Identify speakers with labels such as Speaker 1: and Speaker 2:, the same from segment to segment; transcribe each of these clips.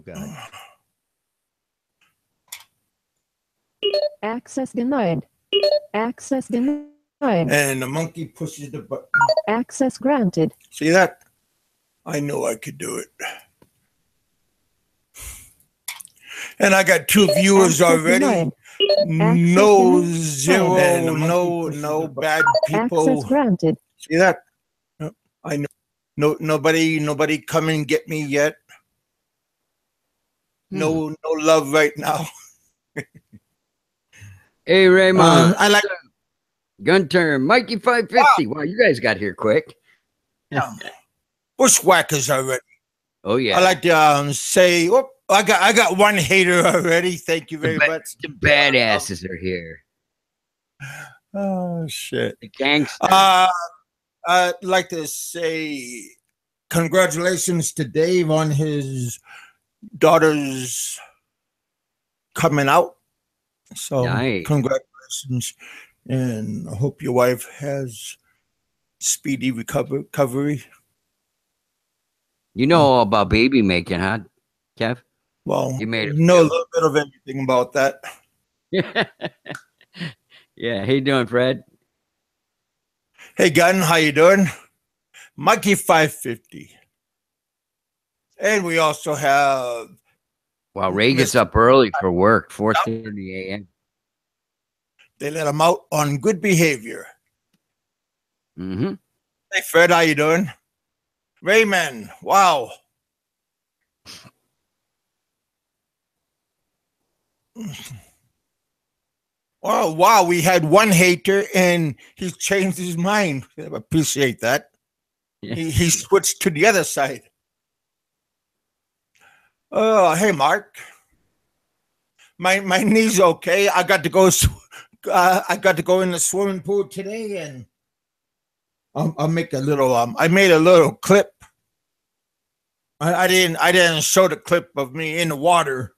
Speaker 1: God.
Speaker 2: Access denied. Access denied.
Speaker 3: And the monkey pushes the button.
Speaker 2: Access granted.
Speaker 3: See that? I knew I could do it. And I got 2 viewers
Speaker 2: Access
Speaker 3: already.
Speaker 2: denied.
Speaker 3: No
Speaker 2: Access
Speaker 3: zero,
Speaker 2: denied.
Speaker 3: no bad people.
Speaker 2: Access granted.
Speaker 3: See that? I know. Nobody come and get me yet. No love right now.
Speaker 1: Hey, Raymond.
Speaker 3: I like
Speaker 1: Gunter, Mikey 550. Wow, you guys got here quick.
Speaker 3: bushwhackers already.
Speaker 1: Oh yeah.
Speaker 3: I like to say, oh, I got 1 hater already. Thank you very much.
Speaker 1: The badasses are here.
Speaker 3: Oh shit.
Speaker 1: The gangsters.
Speaker 3: I'd like to say congratulations to Dave on his daughter's coming out. So
Speaker 1: nice.
Speaker 3: Congratulations, and I hope your wife has speedy recovery.
Speaker 1: You know all about baby making, huh, Kev?
Speaker 3: Well,
Speaker 1: you made
Speaker 3: know a little bit of everything about that.
Speaker 1: Yeah. How you doing, Fred?
Speaker 3: Hey, Gunn, how you doing? Mikey 550. And we also have...
Speaker 1: Wow, Ray gets up early for work, 4:30 a.m.
Speaker 3: They let him out on good behavior.
Speaker 1: Mm-hmm.
Speaker 3: Hey, Fred, how you doing? Rayman, wow. Oh, wow, we had 1 hater and he changed his mind. I appreciate that.
Speaker 1: Yeah.
Speaker 3: He switched to the other side. Oh, hey, Mark. My knee's okay. I got to go in the swimming pool today, and I'll make a little. I made a little clip. I didn't show the clip of me in the water,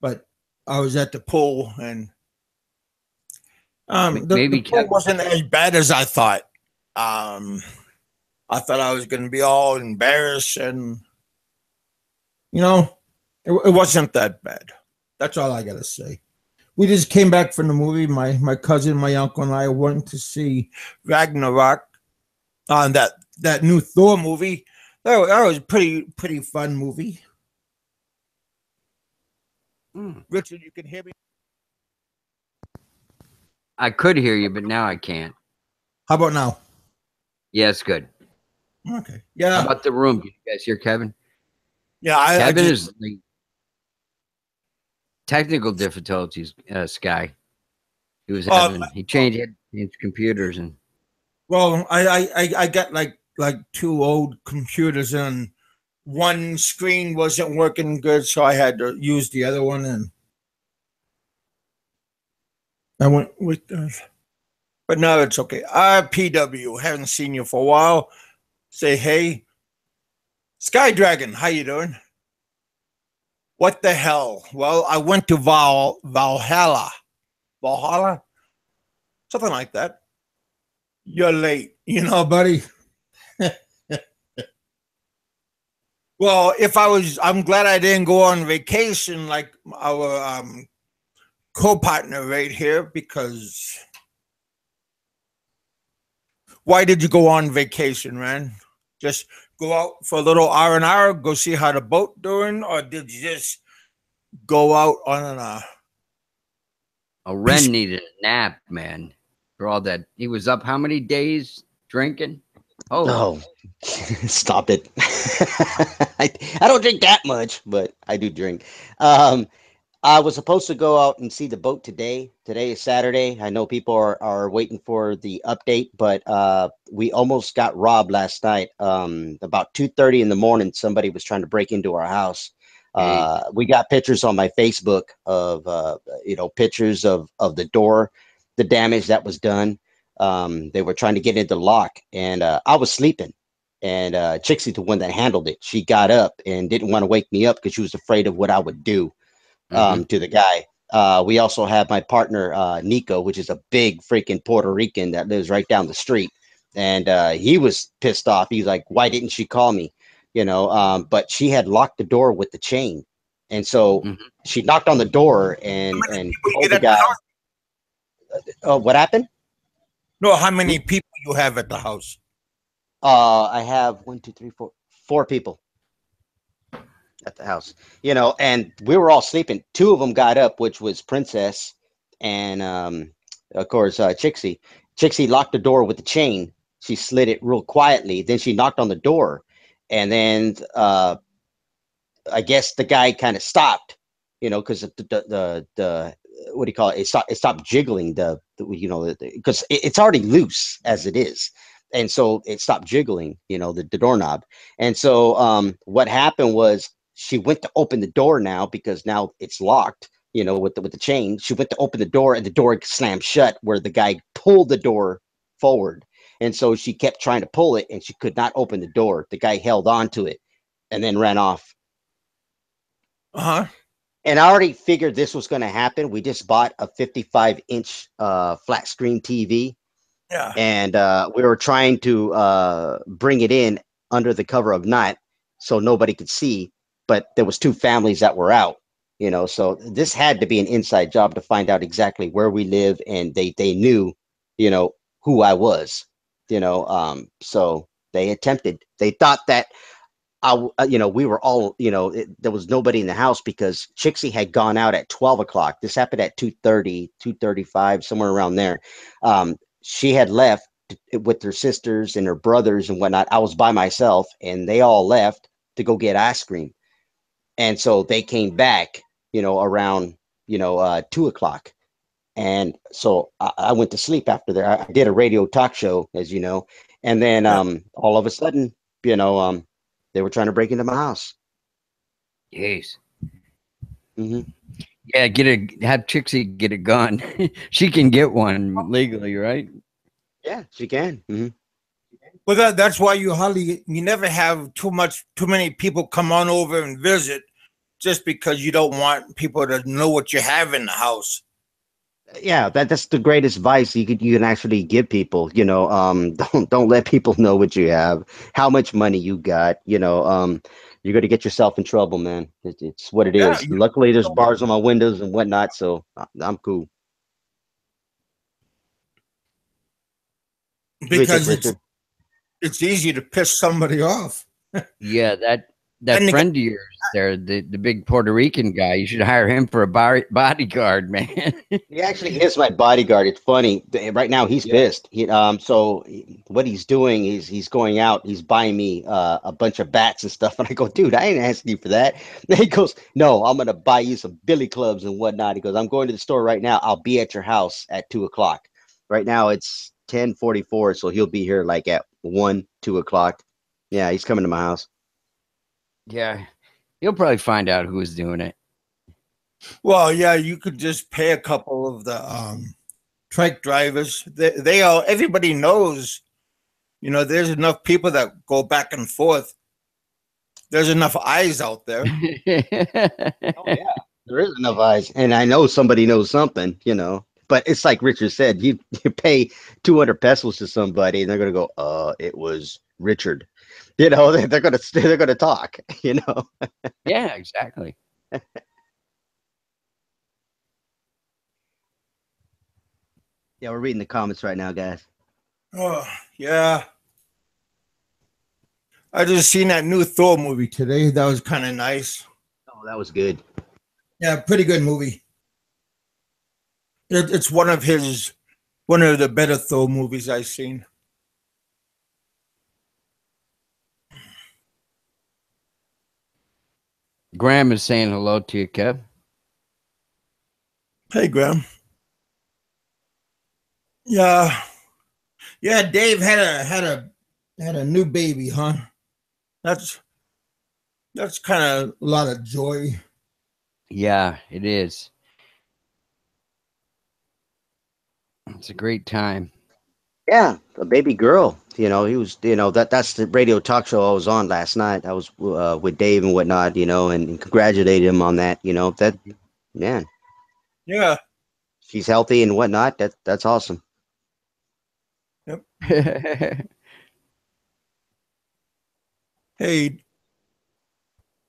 Speaker 3: but I was at the pool, and the pool wasn't as bad as I thought. I thought I was going to be all embarrassed, and it wasn't that bad. That's all I got to say. We just came back from the movie. My cousin, my uncle, and I went to see Ragnarok on that new Thor movie. That was a pretty fun movie. Richard, you can hear me?
Speaker 1: I could hear you, but now I can't.
Speaker 3: How about now?
Speaker 1: Yeah, it's good.
Speaker 3: Okay. Yeah.
Speaker 1: How about the room? Did you guys hear Kevin?
Speaker 3: Yeah,
Speaker 1: Kevin is like technical difficulties. Sky. He was having. He changed his computers and.
Speaker 3: Well, I got like 2 old computers, and one screen wasn't working good, so I had to use the other one, and I went with. But now it's okay. PW, haven't seen you for a while. Say hey. Sky Dragon, how you doing? What the hell? Well, I went to Valhalla, something like that. You're late, buddy. Well, I'm glad I didn't go on vacation like our co-partner right here, because why did you go on vacation, man? Just go out for a little R&R, go see how the boat doing, or did you just go out on
Speaker 1: Ren needed a nap, man. For all that, he was up how many days drinking?
Speaker 4: Oh, stop it. I don't drink that much, but I do drink. I was supposed to go out and see the boat today. Today is Saturday. I know people are waiting for the update, but we almost got robbed last night. About 2:30 in the morning, somebody was trying to break into our house. We got pictures on my Facebook of pictures of the door, the damage that was done. They were trying to get into the lock, and I was sleeping. And Chixie, the one that handled it, she got up and didn't want to wake me up because she was afraid of what I would do to the guy. We also have my partner, Nico, which is a big freaking Puerto Rican that lives right down the street. And he was pissed off. He's like, why didn't she call me? But she had locked the door with the chain. And so
Speaker 1: Mhm.
Speaker 4: she knocked on the door
Speaker 3: How many
Speaker 4: and
Speaker 3: people you
Speaker 4: told
Speaker 3: get
Speaker 4: the
Speaker 3: at the
Speaker 4: guy,
Speaker 3: house?
Speaker 4: "Oh, what happened?"
Speaker 3: No, how many people you have at the house?
Speaker 4: I have one, two, three, four people at the house, and we were all sleeping. Two of them got up, which was Princess and, of course, Chixie. Chixie locked the door with the chain. She slid it real quietly. Then she knocked on the door, and then I guess the guy kind of stopped, because the what do you call it? It stopped jiggling because it's already loose as it is, and so it stopped jiggling, the doorknob. And so what happened was she went to open the door now because now it's locked, with the chain. She went to open the door and the door slammed shut where the guy pulled the door forward, and so she kept trying to pull it and she could not open the door. The guy held on to it and then ran off.
Speaker 3: Uh-huh.
Speaker 4: And I already figured this was going to happen. We just bought a 55-inch flat screen TV,
Speaker 3: Yeah.
Speaker 4: and we were trying to bring it in under the cover of night so nobody could see. But there was two families that were out, so this had to be an inside job to find out exactly where we live, and they knew, who I was, so they attempted. They thought that we were all, there was nobody in the house because Chixie had gone out at 12 o'clock. This happened at 2:30, 2:35, somewhere around there. She had left with her sisters and her brothers and whatnot. I was by myself and they all left to go get ice cream. And so they came back, around, 2 o'clock. And so I went to sleep after that. I did a radio talk show, as you know, and then
Speaker 3: Yeah.
Speaker 4: all of a sudden, they were trying to break into my house.
Speaker 1: Jeez.
Speaker 4: Hmm.
Speaker 1: Yeah, have Trixie get a gun. She can get one legally, right?
Speaker 4: Yeah, she can. Hmm.
Speaker 3: Well, that's why you never have too many people come on over and visit, just because you don't want people to know what you have in the house.
Speaker 4: Yeah, that's the greatest advice you can actually give people. Don't let people know what you have, how much money you got. You're gonna get yourself in trouble, man. It's what it
Speaker 3: Yeah,
Speaker 4: is. Luckily, there's bars on my windows and whatnot, so I'm cool. What do you think,
Speaker 3: because
Speaker 4: Richard?
Speaker 3: it's easy to piss somebody off.
Speaker 1: Yeah, that
Speaker 3: And the guy,
Speaker 1: friend of yours there, the big Puerto Rican guy, you should hire him for a bodyguard, man.
Speaker 4: He actually is my bodyguard. It's funny. Right now, he's
Speaker 1: Yeah.
Speaker 4: pissed. What he's doing is he's going out. He's buying me a bunch of bats and stuff. And I go, dude, I ain't asking you for that. And he goes, no, I'm gonna buy you some billy clubs and whatnot. He goes, I'm going to the store right now. I'll be at your house at 2 o'clock. Right now it's 10:44, so he'll be here like at 1, 2 o'clock. Yeah, he's coming to my house.
Speaker 1: Yeah. You'll probably find out who was doing it.
Speaker 3: well, yeah, you could just pay a couple of the truck drivers. They all everybody knows. There's enough people that go back and forth. There's enough eyes out there.
Speaker 4: Oh yeah, there is enough eyes, and I know somebody knows something, But it's like Richard said, you pay 200 pesos to somebody, and they're gonna go, it was Richard." They're gonna talk,
Speaker 1: Yeah, exactly.
Speaker 4: Yeah, we're reading the comments right now, guys.
Speaker 3: Oh, yeah. I just seen that new Thor movie today. That was kind of nice.
Speaker 4: Oh, that was good.
Speaker 3: Yeah, pretty good movie. It's one of the better Thor movies I've seen.
Speaker 1: Graham is saying hello to you, Kev.
Speaker 3: Hey, Graham. Yeah, yeah. Dave had a new baby, huh? That's that's kind of a lot of joy.
Speaker 1: Yeah, it is. It's a great time.
Speaker 4: Yeah, a baby girl. He was. That's the radio talk show I was on last night. I was with Dave and whatnot. And congratulated him on that. That man,
Speaker 3: Yeah.
Speaker 4: she's healthy and whatnot. That's awesome.
Speaker 3: Yep.
Speaker 1: Yeah,
Speaker 3: Hey,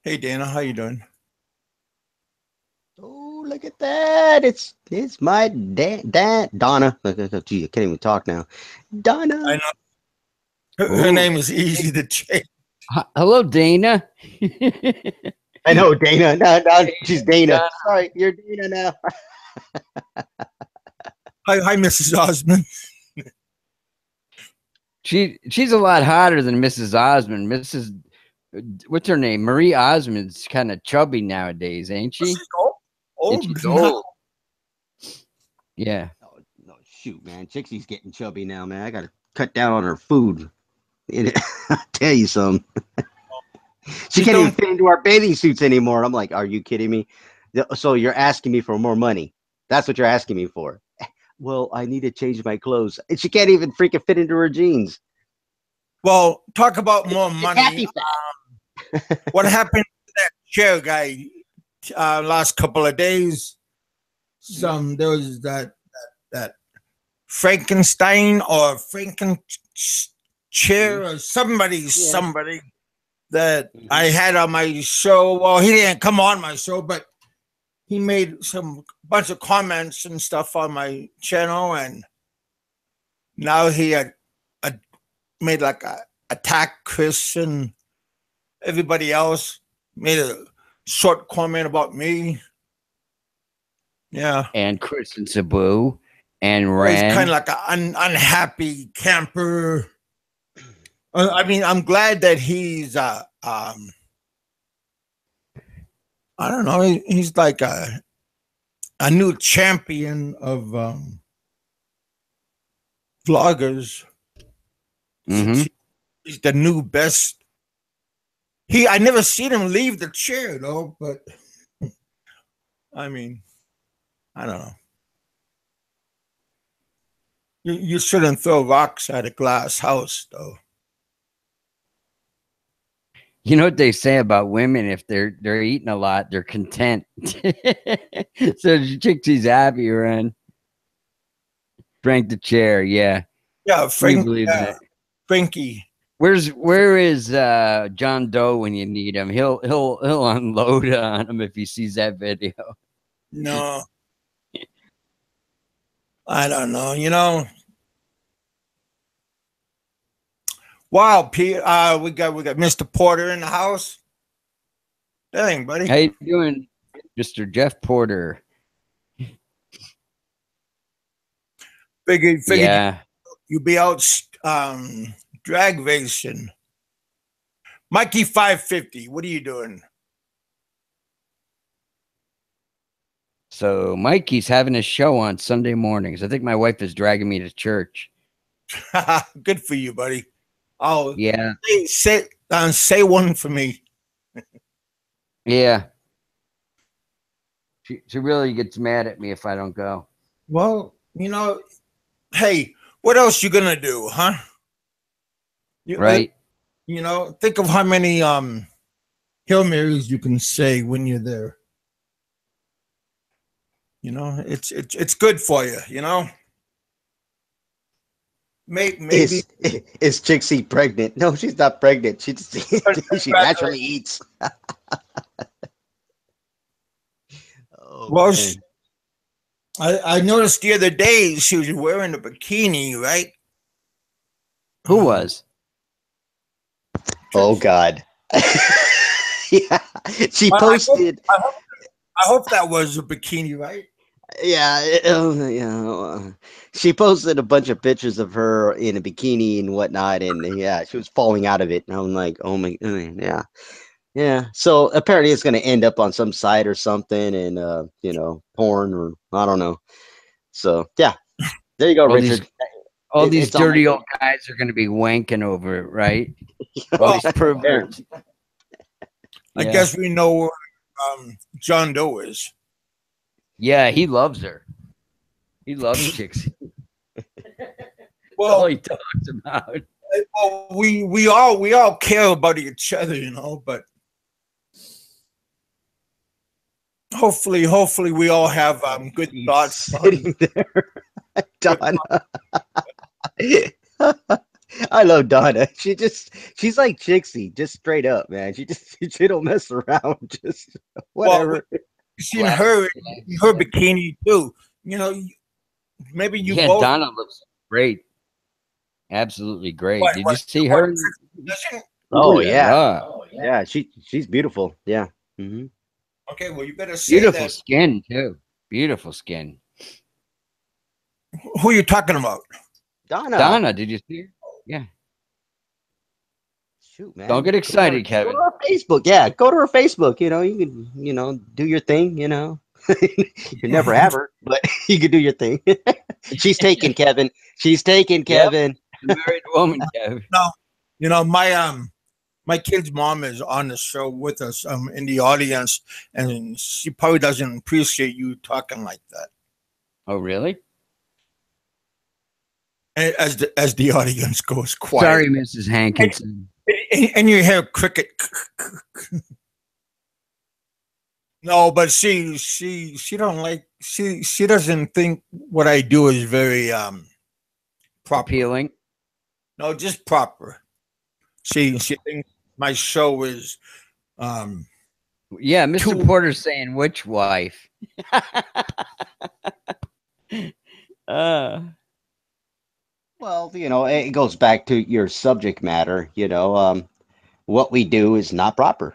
Speaker 3: hey, Dana, how you doing?
Speaker 4: look at that. It's my dad Donna. Gee, I can't even talk now. Donna.
Speaker 3: I know. Her
Speaker 1: Ooh.
Speaker 3: name is easy to change.
Speaker 1: Hello, Dana.
Speaker 4: I know Dana. No, she's Dana. Sorry, you're Dana now.
Speaker 3: Hi, Mrs. Osmond.
Speaker 1: She's a lot hotter than Mrs. Osmond. What's her name? Marie Osmond's kind of chubby nowadays, ain't she?
Speaker 3: She's old.
Speaker 1: She's
Speaker 3: now.
Speaker 1: old. Yeah.
Speaker 4: No, shoot, man. Chixie's getting chubby now, man. I gotta cut down on her food. I'll tell you something. She can't even fit into our bathing suits anymore. I'm like, are you kidding me? So you're asking me for more money? That's what you're asking me for. Well, I need to change my clothes. And she can't even freaking fit into her jeans.
Speaker 3: Well, talk about more money. What happened to that chair guy last couple of days? There was that Frankenstein or Franken chair or somebody that I had on my show. Well, he didn't come on my show, but he made bunch of comments and stuff on my channel, and now he had made like a attack Chris and everybody else. Made a short comment about me. Yeah,
Speaker 1: And Chris and Sabu and
Speaker 3: he's
Speaker 1: Ren.
Speaker 3: kind of like an unhappy camper. I mean, I'm glad that he's I don't know. He's like a new champion of vloggers.
Speaker 1: Mm-hmm.
Speaker 3: He's the new best. I never seen him leave the chair though, but I mean, I don't know. You shouldn't throw rocks at a glass house though.
Speaker 1: You know what they say about women? If they're eating a lot, they're content. So Chixie's happy, Ren. Drank the chair, yeah.
Speaker 3: Yeah,
Speaker 1: Believe that.
Speaker 3: Frankie.
Speaker 1: Where is John Doe when you need him? He'll unload on him if he sees that video.
Speaker 3: No, I don't know. You know, wow, Pete. We got Mr. Porter in the house. Dang, buddy.
Speaker 1: How you doing, Mr. Jeff Porter?
Speaker 3: Figured
Speaker 1: Yeah.
Speaker 3: you be out drag racing. Mikey 550. What are you doing?
Speaker 1: So Mikey's having a show on Sunday mornings. I think my wife is dragging me to church.
Speaker 3: Good for you, buddy. Oh
Speaker 1: Yeah.
Speaker 3: Say one for me.
Speaker 1: Yeah. She really gets mad at me if I don't go.
Speaker 3: Well, you know, hey, what else you gonna do, huh?
Speaker 1: Right.
Speaker 3: You know, think of how many Hail Marys you can say when you're there. You know, it's good for you, you know. Maybe
Speaker 4: Is Chixie pregnant? No, she's not pregnant. She just she naturally eats. Oh,
Speaker 3: well,
Speaker 4: man.
Speaker 3: I noticed the other day she was wearing a bikini, right?
Speaker 1: Who was?
Speaker 4: Oh God. Yeah, she posted.
Speaker 3: I hope that was a bikini, right?
Speaker 4: Yeah, she posted a bunch of pictures of her in a bikini and whatnot, and yeah, she was falling out of it. And I'm like, oh my, yeah. So apparently, it's going to end up on some site or something, and you know, porn or I don't know. So yeah, there you go, Richard.
Speaker 1: All these dirty old guys are going to be wanking over it, right? All these perverts.
Speaker 3: I guess we know where John Doe is.
Speaker 1: Yeah, he loves her. He loves chicks.
Speaker 3: Well,
Speaker 1: all he talks about.
Speaker 3: Well, we all care about each other, you know, but hopefully we all have good thoughts.
Speaker 4: Sitting there, Donna. I love Donna. She's like Chixie, just straight up, man. She don't mess around. Just whatever.
Speaker 3: seen her in her bikini too. You know, maybe you
Speaker 1: Yeah,
Speaker 3: both.
Speaker 1: Donna looks great. Absolutely great.
Speaker 3: What,
Speaker 1: Did
Speaker 3: what,
Speaker 1: you see
Speaker 3: what,
Speaker 1: her?
Speaker 4: Oh
Speaker 1: La
Speaker 4: yeah,
Speaker 1: la.
Speaker 4: yeah. She's beautiful. Yeah. Hmm.
Speaker 3: Okay, well, you better say
Speaker 1: Beautiful
Speaker 3: that.
Speaker 1: skin too. Beautiful skin.
Speaker 3: Who are you talking about?
Speaker 4: Donna.
Speaker 1: Donna, did you see her? Yeah.
Speaker 4: Shoot, man.
Speaker 1: Don't get excited,
Speaker 4: Go
Speaker 1: Kevin.
Speaker 4: to her Facebook. Yeah, go to her Facebook. You know, you can, do your thing. You know, you never have her, but you can do your thing. She's taken, Kevin. She's taken,
Speaker 1: Yep.
Speaker 4: Kevin.
Speaker 1: The married woman, Kevin.
Speaker 3: No, my kid's mom is on the show with us in the audience, and she probably doesn't appreciate you talking like that.
Speaker 1: Oh, really?
Speaker 3: As the audience goes quiet.
Speaker 1: Sorry, Mrs. Hankinson.
Speaker 3: And you hear cricket. No, but she don't like she doesn't think what I do is very proper.
Speaker 1: Appealing.
Speaker 3: No, just proper. She thinks my show is
Speaker 1: Yeah, Mr.
Speaker 3: Two-
Speaker 1: Porter's saying which wife? uh
Speaker 4: Well, it goes back to your subject matter. What we do is not proper.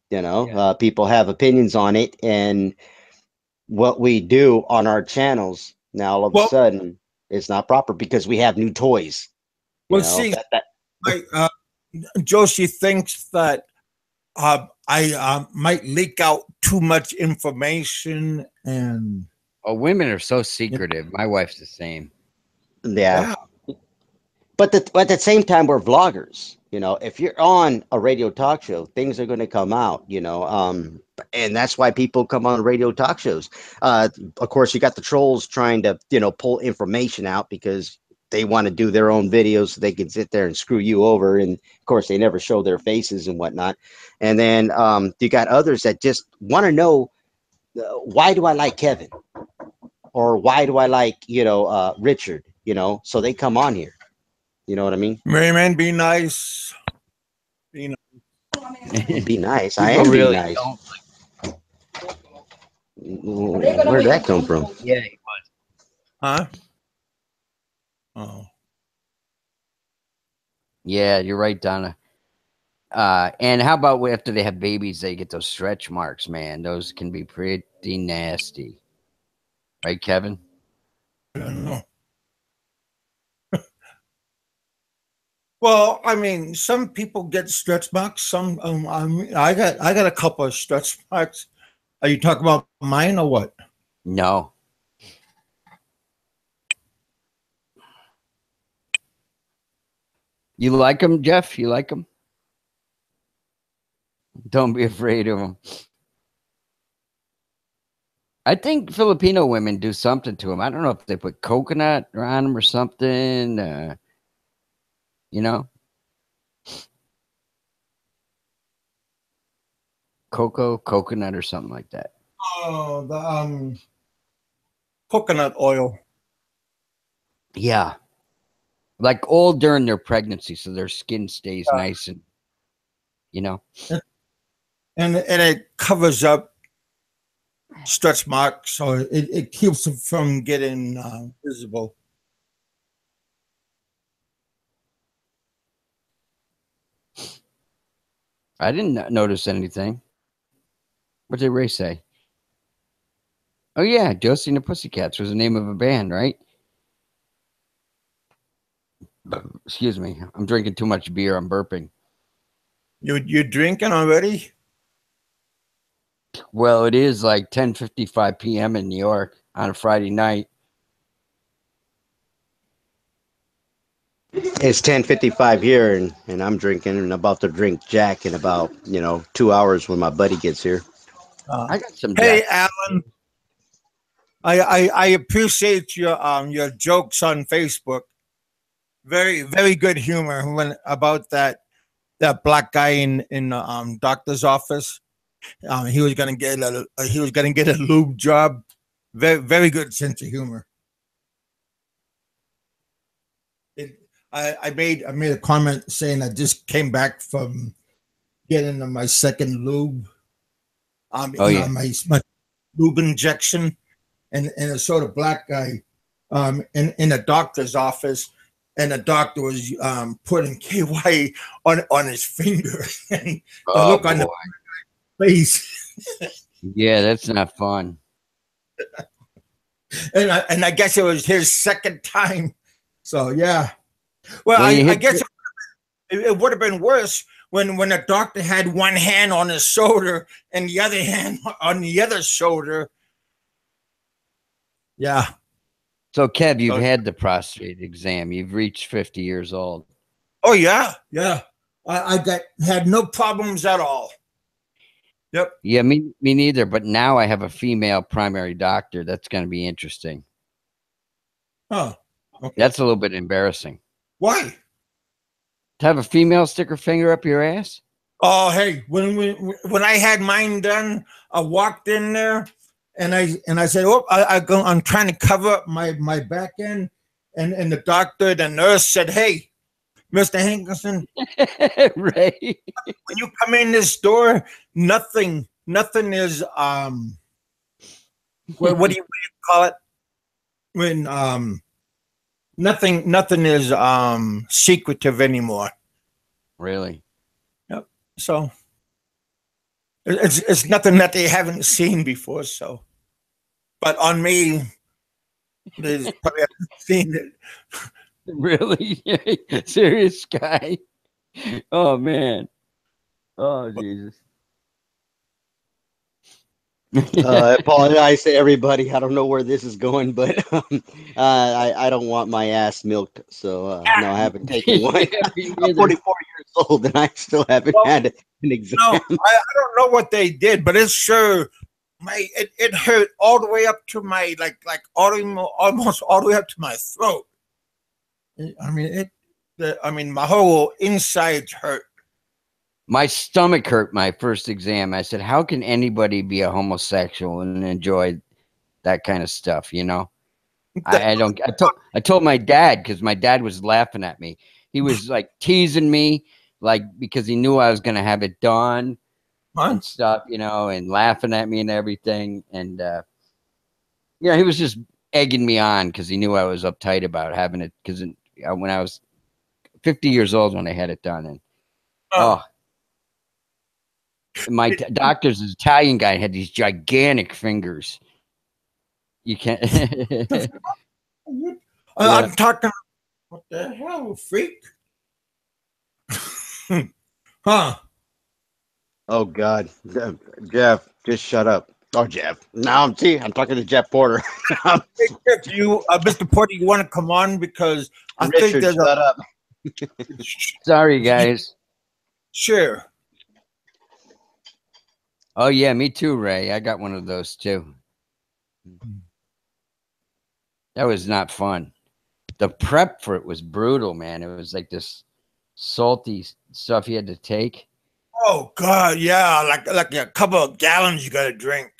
Speaker 1: Yeah.
Speaker 4: People have opinions on it, and what we do on our channels now all of a
Speaker 3: Well-
Speaker 4: sudden is not proper because we have new toys.
Speaker 3: see,
Speaker 4: That
Speaker 3: Josie thinks that I might leak out too much information and
Speaker 1: Oh, women are so secretive. My wife's the same.
Speaker 4: yeah. But at the same time, we're vloggers. If you're on a radio talk show, things are going to come out. And that's why people come on radio talk shows. Of course, you got the trolls trying to pull information out because they want to do their own videos so they can sit there and screw you over. And of course, they never show their faces and whatnot. And then you got others that just want to know why do I like Kevin, or why do I like Richard? So they come on here. You know what I mean?
Speaker 3: Merryman, be nice. Be nice.
Speaker 4: Be nice. I
Speaker 1: People
Speaker 4: am being
Speaker 1: really
Speaker 4: nice.
Speaker 1: don't.
Speaker 4: Where'd that come from?
Speaker 1: Yeah, he was.
Speaker 3: Huh? Oh.
Speaker 1: Yeah, you're right, Donna. And how about after they have babies, they get those stretch marks, man. Those can be pretty nasty. Right, Kevin?
Speaker 3: I don't know. Well, I mean, some people get stretch marks. Some, I got a couple of stretch marks. Are you talking about mine or what?
Speaker 1: No. You like them, Jeff? You like them? Don't be afraid of them. I think Filipino women do something to them. I don't know if they put coconut on them or something. Coconut or something like that.
Speaker 3: Oh, the coconut oil.
Speaker 1: Yeah. Like all during their pregnancy, so their skin stays nice and,
Speaker 3: And it covers up stretch marks, so it keeps them from getting visible.
Speaker 1: I didn't notice anything. What did Ray say? Oh, yeah, Josie and the Pussycats was the name of a band, right? Excuse me. I'm drinking too much beer. I'm burping.
Speaker 3: You drinking already?
Speaker 1: Well, it is like 10:55 p.m. in New York on a Friday night.
Speaker 4: It's 10:55 here, and I'm drinking and about to drink Jack in about 2 hours when my buddy gets here.
Speaker 1: I got some.
Speaker 3: Hey,
Speaker 1: Jack.
Speaker 3: Alan. I appreciate your jokes on Facebook. Very very good humor when about that black guy in the doctor's office. He was gonna get a lube job. Very very good sense of humor. I made a comment saying I just came back from getting my second lube.
Speaker 1: Oh, yeah.
Speaker 3: My lube injection, and a sort of black guy in a doctor's office, and the doctor was putting KY on his finger, and the look on the face.
Speaker 1: Yeah, that's not fun.
Speaker 3: And I guess it was his second time. So yeah. Well, I guess it would have been worse when the doctor had one hand on his shoulder and the other hand on the other shoulder. Yeah.
Speaker 1: So, Kev, you've had the prostate exam. You've reached 50 years old.
Speaker 3: Oh yeah, yeah. I had no problems at all. Yep.
Speaker 1: Yeah, me neither. But now I have a female primary doctor. That's going to be interesting.
Speaker 3: Oh, okay.
Speaker 1: That's a little bit embarrassing.
Speaker 3: Why?
Speaker 1: To have a female stick her finger up your ass?
Speaker 3: Oh, hey, when I had mine done, I walked in there and I said, "Oh, I'm trying to cover up my back end," and the nurse said, "Hey, Mr. Hankerson,
Speaker 1: right?
Speaker 3: When you come in this door, nothing is what do you call it? When nothing is secretive anymore."
Speaker 1: Really?
Speaker 3: Yep. So it's nothing that they haven't seen before. So, but on me, they probably haven't seen it.
Speaker 1: Really? Serious guy? Oh man. Oh Jesus.
Speaker 4: I apologize to everybody. I don't know where this is going, but I don't want my ass milked. So no, I haven't taken one. I'm 44 years old and I still haven't had an exam.
Speaker 3: No, I don't know what they did, but it's sure it hurt all the way up to my almost all the way up to my throat. I mean, my whole insides hurt.
Speaker 1: My stomach hurt my first exam. I said, how can anybody be a homosexual and enjoy that kind of stuff? You know, I told my dad, because my dad was laughing at me. He was like teasing me, like, because he knew I was going to have it done and stuff, you know, and laughing at me and everything. And, yeah, he was just egging me on because he knew I was uptight about having it. Because when I was 50 years old, when I had it done, and my doctor's Italian guy had these gigantic fingers. You can't.
Speaker 3: I'm talking. What the hell, freak? Huh?
Speaker 4: Oh God, Jeff, just shut up. Oh, Jeff. Now I'm talking to Jeff Porter.
Speaker 3: Hey, Jeff, Mr. Porter, you want to come on because I
Speaker 4: Richard,
Speaker 3: think there's
Speaker 4: shut up.
Speaker 1: Sorry, guys.
Speaker 3: Sure.
Speaker 1: Oh yeah, me too, Ray. I got one of those too. That was not fun. The prep for it was brutal, man. It was like this salty stuff you had to take.
Speaker 3: Oh God, yeah, like a couple of gallons you got to drink.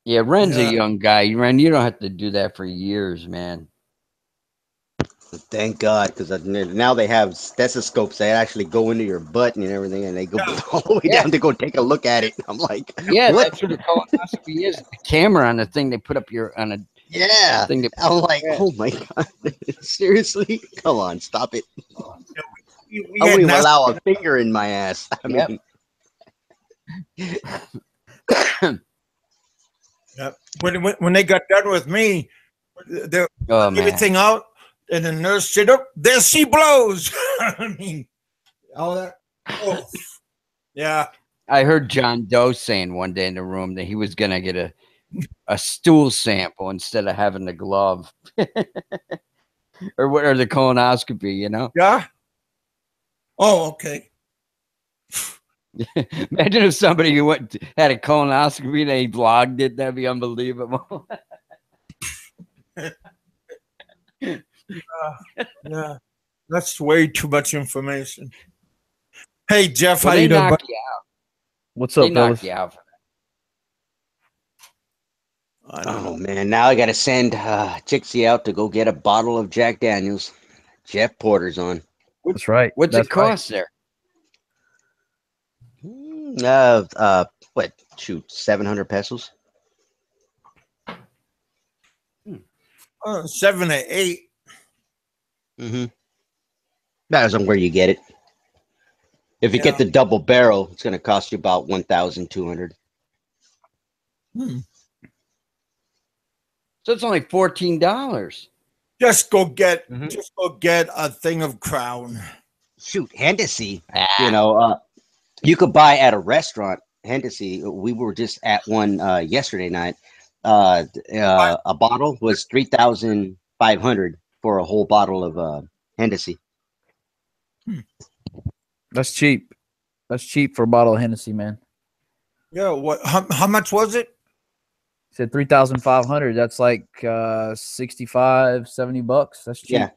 Speaker 1: Yeah, Ren's a young guy. Ren, you don't have to do that for years, man.
Speaker 4: Thank God, because now they have stethoscopes that actually go into your butt and everything, and they go all the way down to go take a look at it. I'm like,
Speaker 1: yeah,
Speaker 4: what?
Speaker 1: that's what a colonoscopy is. The camera on the thing they put up on a thing. I'm
Speaker 4: like, oh my God, seriously? Come on, stop it.
Speaker 3: We
Speaker 4: I wouldn't even allow a finger in my ass. I mean,
Speaker 3: yep. When they got done with me, they everything out. And the nurse said, "Oh, there she blows." I mean, all that. Oh, yeah.
Speaker 1: I heard John Doe saying one day in the room that he was gonna get a stool sample instead of having the glove, or the colonoscopy. You know?
Speaker 3: Yeah. Oh, okay.
Speaker 1: Imagine if somebody who had a colonoscopy and they vlogged it. That'd be unbelievable.
Speaker 3: Yeah, that's way too much information. Hey, Jeff,
Speaker 1: well,
Speaker 3: how you doing?
Speaker 5: What's up, fellas?
Speaker 4: Oh man, now I gotta send Chixie out to go get a bottle of Jack Daniels. Jeff Porter's on.
Speaker 5: That's right.
Speaker 1: What's it cost there?
Speaker 4: What? Shoot, 700 pesos.
Speaker 3: 7 to 8.
Speaker 4: Mm-hmm. Depends on where you get it. If you
Speaker 3: Yeah.
Speaker 4: get the double barrel, it's going to cost you about 1,200.
Speaker 1: So it's only $14.
Speaker 3: Just go get
Speaker 4: Mhm.
Speaker 3: a thing of Crown.
Speaker 4: Shoot, Hennessy.
Speaker 1: Ah.
Speaker 4: You could buy at a restaurant. Hennessy. We were just at one yesterday night. A bottle was 3,500 for a whole bottle of Hennessy.
Speaker 5: That's cheap. That's cheap for a bottle of Hennessy, man.
Speaker 3: Yeah, what? How much was it?
Speaker 5: Said 3,500. That's like 65, 70 bucks. That's cheap.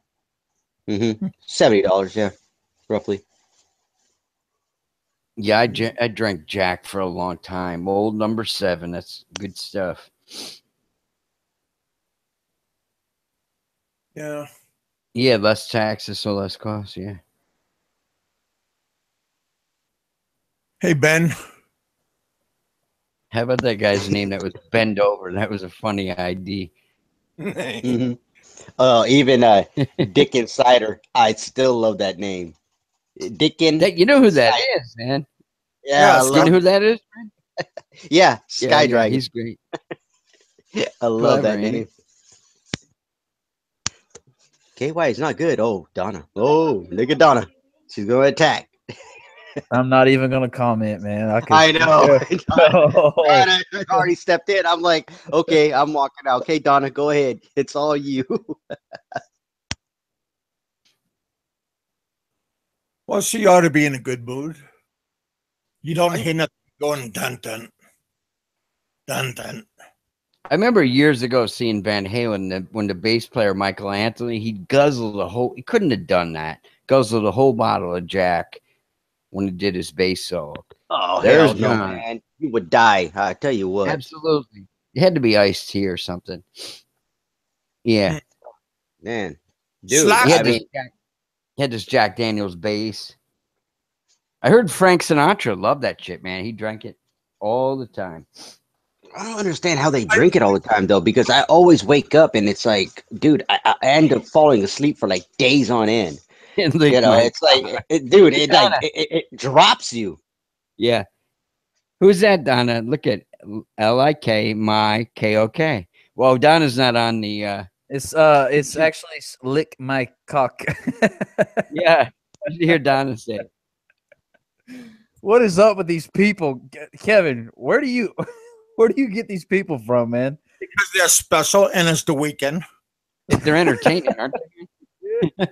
Speaker 4: Yeah. $70. Yeah, roughly.
Speaker 1: Yeah, I drank Jack for a long time. Old number 7. That's good stuff.
Speaker 3: Yeah.
Speaker 1: Yeah, less taxes, so less cost. Yeah.
Speaker 3: Hey, Ben.
Speaker 1: How about that guy's name that was Bend Over? That was a funny ID.
Speaker 4: Mm-hmm. Even Dick Insider. I still love that name. Dickin.
Speaker 1: You know who that is, man?
Speaker 4: Yeah, I
Speaker 1: You
Speaker 4: love.
Speaker 1: know who that is?
Speaker 4: Yeah, Sky
Speaker 1: Yeah,
Speaker 4: Dragon.
Speaker 1: he's great.
Speaker 4: I love
Speaker 1: Clever,
Speaker 4: that
Speaker 1: ain't he?
Speaker 4: name. KY is not good. Oh, Donna. Oh, look at Donna. She's going to attack.
Speaker 5: I'm not even gonna comment, man.
Speaker 4: I know.
Speaker 5: Oh.
Speaker 4: Donna already stepped in. I'm like, okay, I'm walking out. Okay, Donna, go ahead. It's all you.
Speaker 3: Well, she ought to be in a good mood. You don't hear nothing going dun dun dun dun.
Speaker 1: I remember years ago seeing Van Halen when the bass player Michael Anthony, he guzzled a whole. He couldn't have done that. Guzzled a whole bottle of Jack when he did his bass solo.
Speaker 4: Oh,
Speaker 1: There's
Speaker 4: hell no,
Speaker 1: John.
Speaker 4: man. You would die. I tell you what.
Speaker 1: Absolutely, it had to be iced tea or something. Yeah,
Speaker 4: Man. Dude,
Speaker 3: Slap.
Speaker 1: he
Speaker 4: I
Speaker 1: had,
Speaker 4: mean,
Speaker 1: he had this Jack Daniels bass. I heard Frank Sinatra loved that shit, man. He drank it all the time.
Speaker 4: I don't understand how they drink it all the time, though, because I always wake up and it's like, dude, I end up falling asleep for like days on end.
Speaker 1: And like
Speaker 4: You know,
Speaker 1: my-
Speaker 4: it's like, dude, it drops you.
Speaker 1: yeah. Who's that, Donna? Look at Lik my KOK. Well, Donna's not on the.
Speaker 5: It's actually lick my cock.
Speaker 1: Yeah, what did you hear Donna say?
Speaker 5: What is up with these people, Kevin? Where do you get these people from, man?
Speaker 3: Because they're special and it's the weekend.
Speaker 1: They're entertaining, aren't they?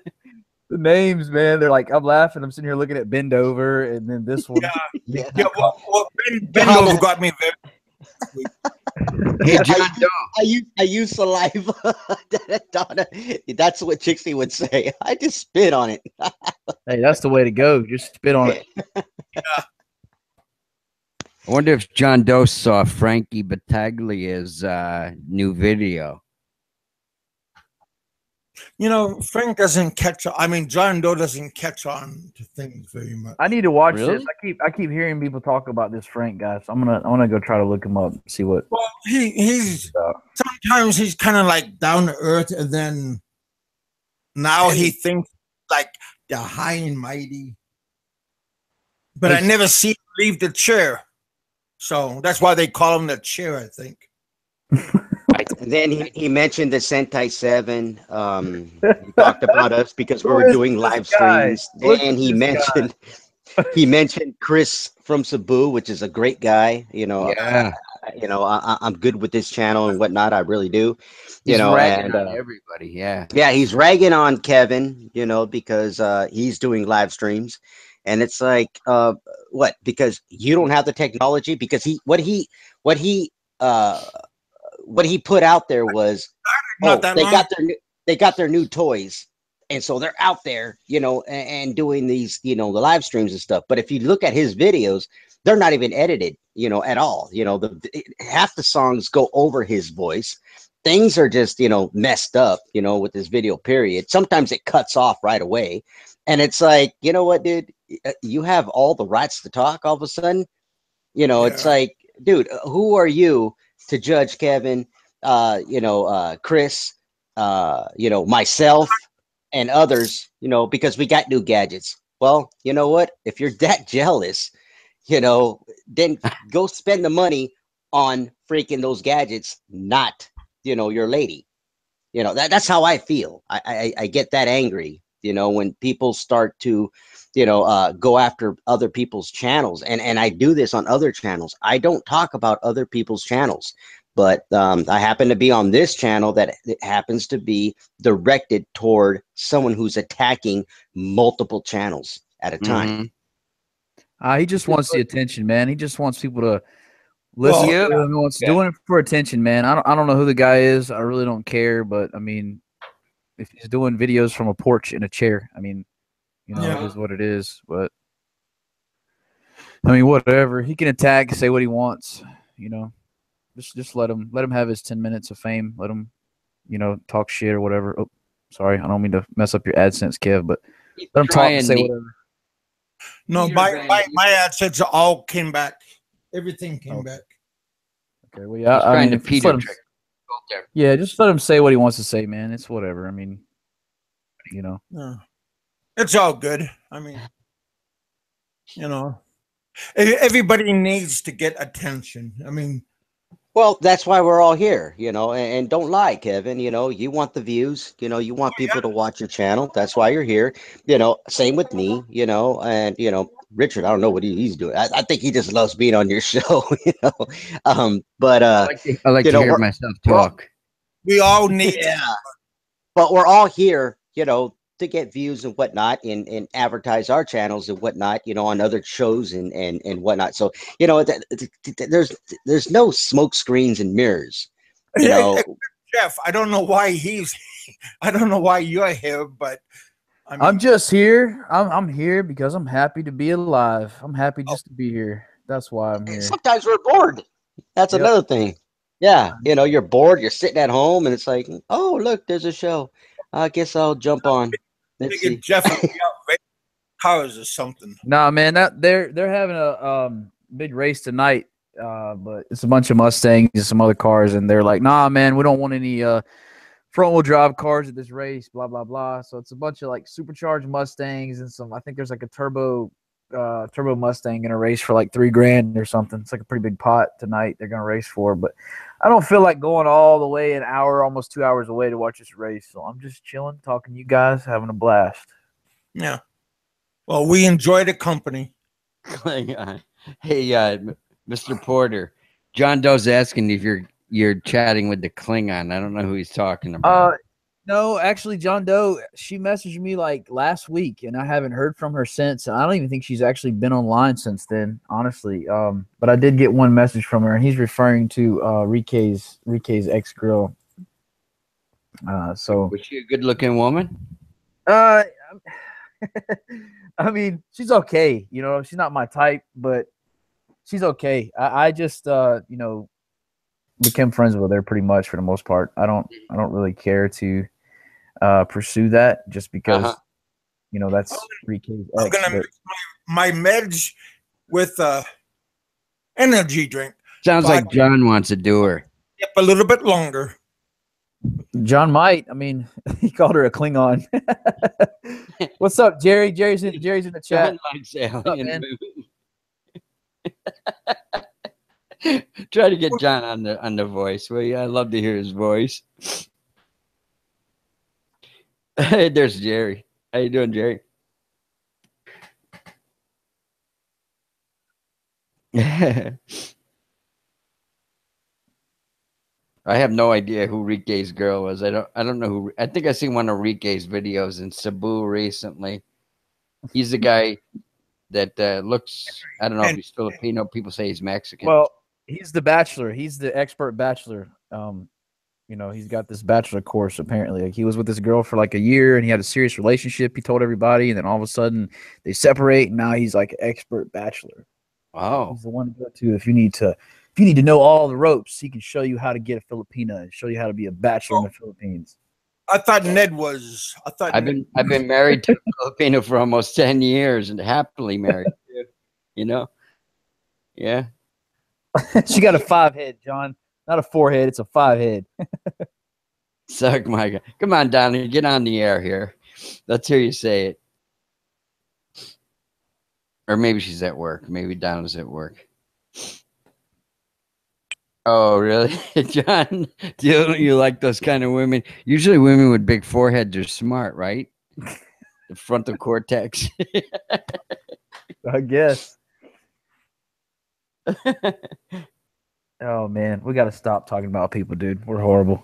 Speaker 5: The names, man. They're like, I'm laughing. I'm sitting here looking at Bend Over, and then this one.
Speaker 3: Yeah. Yeah, well Ben Over got me very.
Speaker 1: Hey, John Doe.
Speaker 4: I use saliva. Donna, that's what Chixie would say. I just spit on it.
Speaker 5: Hey, that's the way to go. Just spit on it.
Speaker 1: I wonder if John Doe saw Frankie Battaglia's new video.
Speaker 3: You know, Frank doesn't catch on. I mean, John Doe doesn't catch on to things very much.
Speaker 5: I need to watch
Speaker 1: Really?
Speaker 5: this. I keep hearing people talk about this Frank guy, so I'm gonna go try to look him up, see what.
Speaker 3: Well, he's sometimes he's kind of like down to earth, and then now he thinks like the high and mighty. But I never see him leave the chair, so that's why they call him the chair, I think.
Speaker 4: And then he mentioned the Sentai 7. He talked about us because we were doing live streams. Then he mentioned Chris from Cebu, which is a great guy. You know,
Speaker 1: Yeah.
Speaker 4: I'm good with this channel and whatnot. I really do.
Speaker 1: He's
Speaker 4: You know,
Speaker 1: ragging
Speaker 4: and
Speaker 1: on everybody. Yeah.
Speaker 4: yeah, he's ragging on Kevin. You know, because he's doing live streams, and it's like, what? Because you don't have the technology. Because what he put out there was, they got their new toys, and so they're out there, you know, and doing these, you know, the live streams and stuff. But if you look at his videos, they're not even edited, you know, at all. You know, half the songs go over his voice. Things are just, you know, messed up, you know, with this video. Period. Sometimes it cuts off right away, And it's like, you know what, dude? You have all the rights to talk all of a sudden. You know, it's
Speaker 3: Yeah.
Speaker 4: like, dude, who are you to judge Kevin, Chris, myself and others, because we got new gadgets. Well, you know what? If you're that jealous, then go spend the money on freaking those gadgets, not, your lady. That's how I feel. I get that angry, when people start to, go after other people's channels. And I do this on other channels. I don't talk about other people's channels, but I happen to be on this channel that it happens to be directed toward someone who's attacking multiple channels at a time.
Speaker 5: He just wants the attention, man. He just wants people to listen
Speaker 3: Well,
Speaker 5: to
Speaker 1: yeah.
Speaker 5: him. He wants doing it for attention, man. I don't know who the guy is. I really don't care. But I mean, if he's doing videos from a porch in a chair, I mean,
Speaker 3: Yeah.
Speaker 5: it is what it is. But I mean, whatever. He can attack, say what he wants. Just let him have his 10 minutes of fame. Let him, talk shit or whatever. Oh, sorry, I don't mean to mess up your AdSense, Kev, but let him talk and say whatever.
Speaker 3: No, my assets all came back. Everything came back.
Speaker 5: Okay, well, yeah,
Speaker 1: He's
Speaker 5: I
Speaker 1: trying
Speaker 5: mean,
Speaker 1: to Peter trick.
Speaker 5: yeah, just let him say what he wants to say, man. It's whatever. I mean,
Speaker 3: Yeah. It's all good. I mean, everybody needs to get attention. I mean,
Speaker 4: Well, that's why we're all here, and don't lie, Kevin. You want the views, you want people to watch your channel. That's why you're here. Same with me, and, Richard, I don't know what he's doing. I think he just loves being on your show, but,
Speaker 1: I like to hear myself talk.
Speaker 3: we all need
Speaker 4: yeah, but we're all here, to get views and whatnot and advertise our channels and whatnot, on other shows and whatnot. So, there's no smoke screens and mirrors,
Speaker 3: Jeff, I don't know why I don't know why you're here, but I mean,
Speaker 5: I'm just here. I'm here because I'm happy to be alive. I'm happy just to be here. That's why I'm here.
Speaker 4: Sometimes we're bored. That's another thing. Yeah, you're bored. You're sitting at home, and it's like, oh, look, there's a show. I guess I'll jump on. Let's see.
Speaker 3: Jeff would be out cars or something.
Speaker 5: Nah, man, that they're having a big race tonight. But it's a bunch of Mustangs and some other cars, and they're like, nah, man, we don't want any front wheel drive cars at this race, blah blah blah. So it's a bunch of like supercharged Mustangs and some. I think there's like a turbo Mustang in a race for like $3,000 or something. It's like a pretty big pot tonight. They're gonna race for, but I don't feel like going all the way an hour, almost 2 hours away to watch this race. So I'm just chilling, talking to you guys, having a blast.
Speaker 3: Yeah. Well, we enjoy the company.
Speaker 1: Hey, Mr. Porter, John Doe's asking if you're chatting with the Klingon. I don't know who he's talking about.
Speaker 5: No, actually, John Doe, she messaged me like last week, and I haven't heard from her since. I don't even think she's actually been online since then, honestly. But I did get one message from her, and he's referring to Rike's ex-girl. So
Speaker 1: was she a good-looking woman?
Speaker 5: I mean, she's okay. She's not my type, but she's okay. I just became friends with her pretty much for the most part. I don't really care to pursue that just because that's Rike's
Speaker 3: I'm
Speaker 5: ex.
Speaker 3: gonna mix my meds with energy drink.
Speaker 1: Sounds like John wants to do her.
Speaker 3: Yep, a little bit longer.
Speaker 5: John might. I mean, he called her a Klingon. What's up, Jerry? Jerry's in the chat.
Speaker 1: John likes alien movies. Try to get John on the voice, will you? I love to hear his voice. Hey, there's Jerry. How you doing, Jerry? I have no idea who Rike's girl was. I don't know who. I think I seen one of Rike's videos in Cebu recently. He's the guy that looks. I don't know if he's Filipino. People say he's Mexican.
Speaker 5: Well, he's the bachelor. He's the expert bachelor. He's got this bachelor course apparently. Like, he was with this girl for like a year, and he had a serious relationship. He told everybody, and then all of a sudden they separate, and now he's like an expert bachelor.
Speaker 1: Wow,
Speaker 5: he's the one to go to if you need to know all the ropes. He can show you how to get a Filipina and show you how to be a bachelor in the Philippines.
Speaker 3: I thought Ned was. I thought
Speaker 1: I've been married to a Filipino for almost 10 years and happily married. You know? Yeah.
Speaker 5: She got a 5 head, John. Not a 4 head. It's a 5 head.
Speaker 1: Suck my God. Come on, Donnie, get on the air here. Let's hear you say it. Or maybe she's at work. Maybe Donna's at work. Oh, really? John, do you like those kind of women? Usually women with big foreheads are smart, right? The frontal cortex.
Speaker 5: I guess. Oh man, we got to stop talking about people, dude. We're horrible.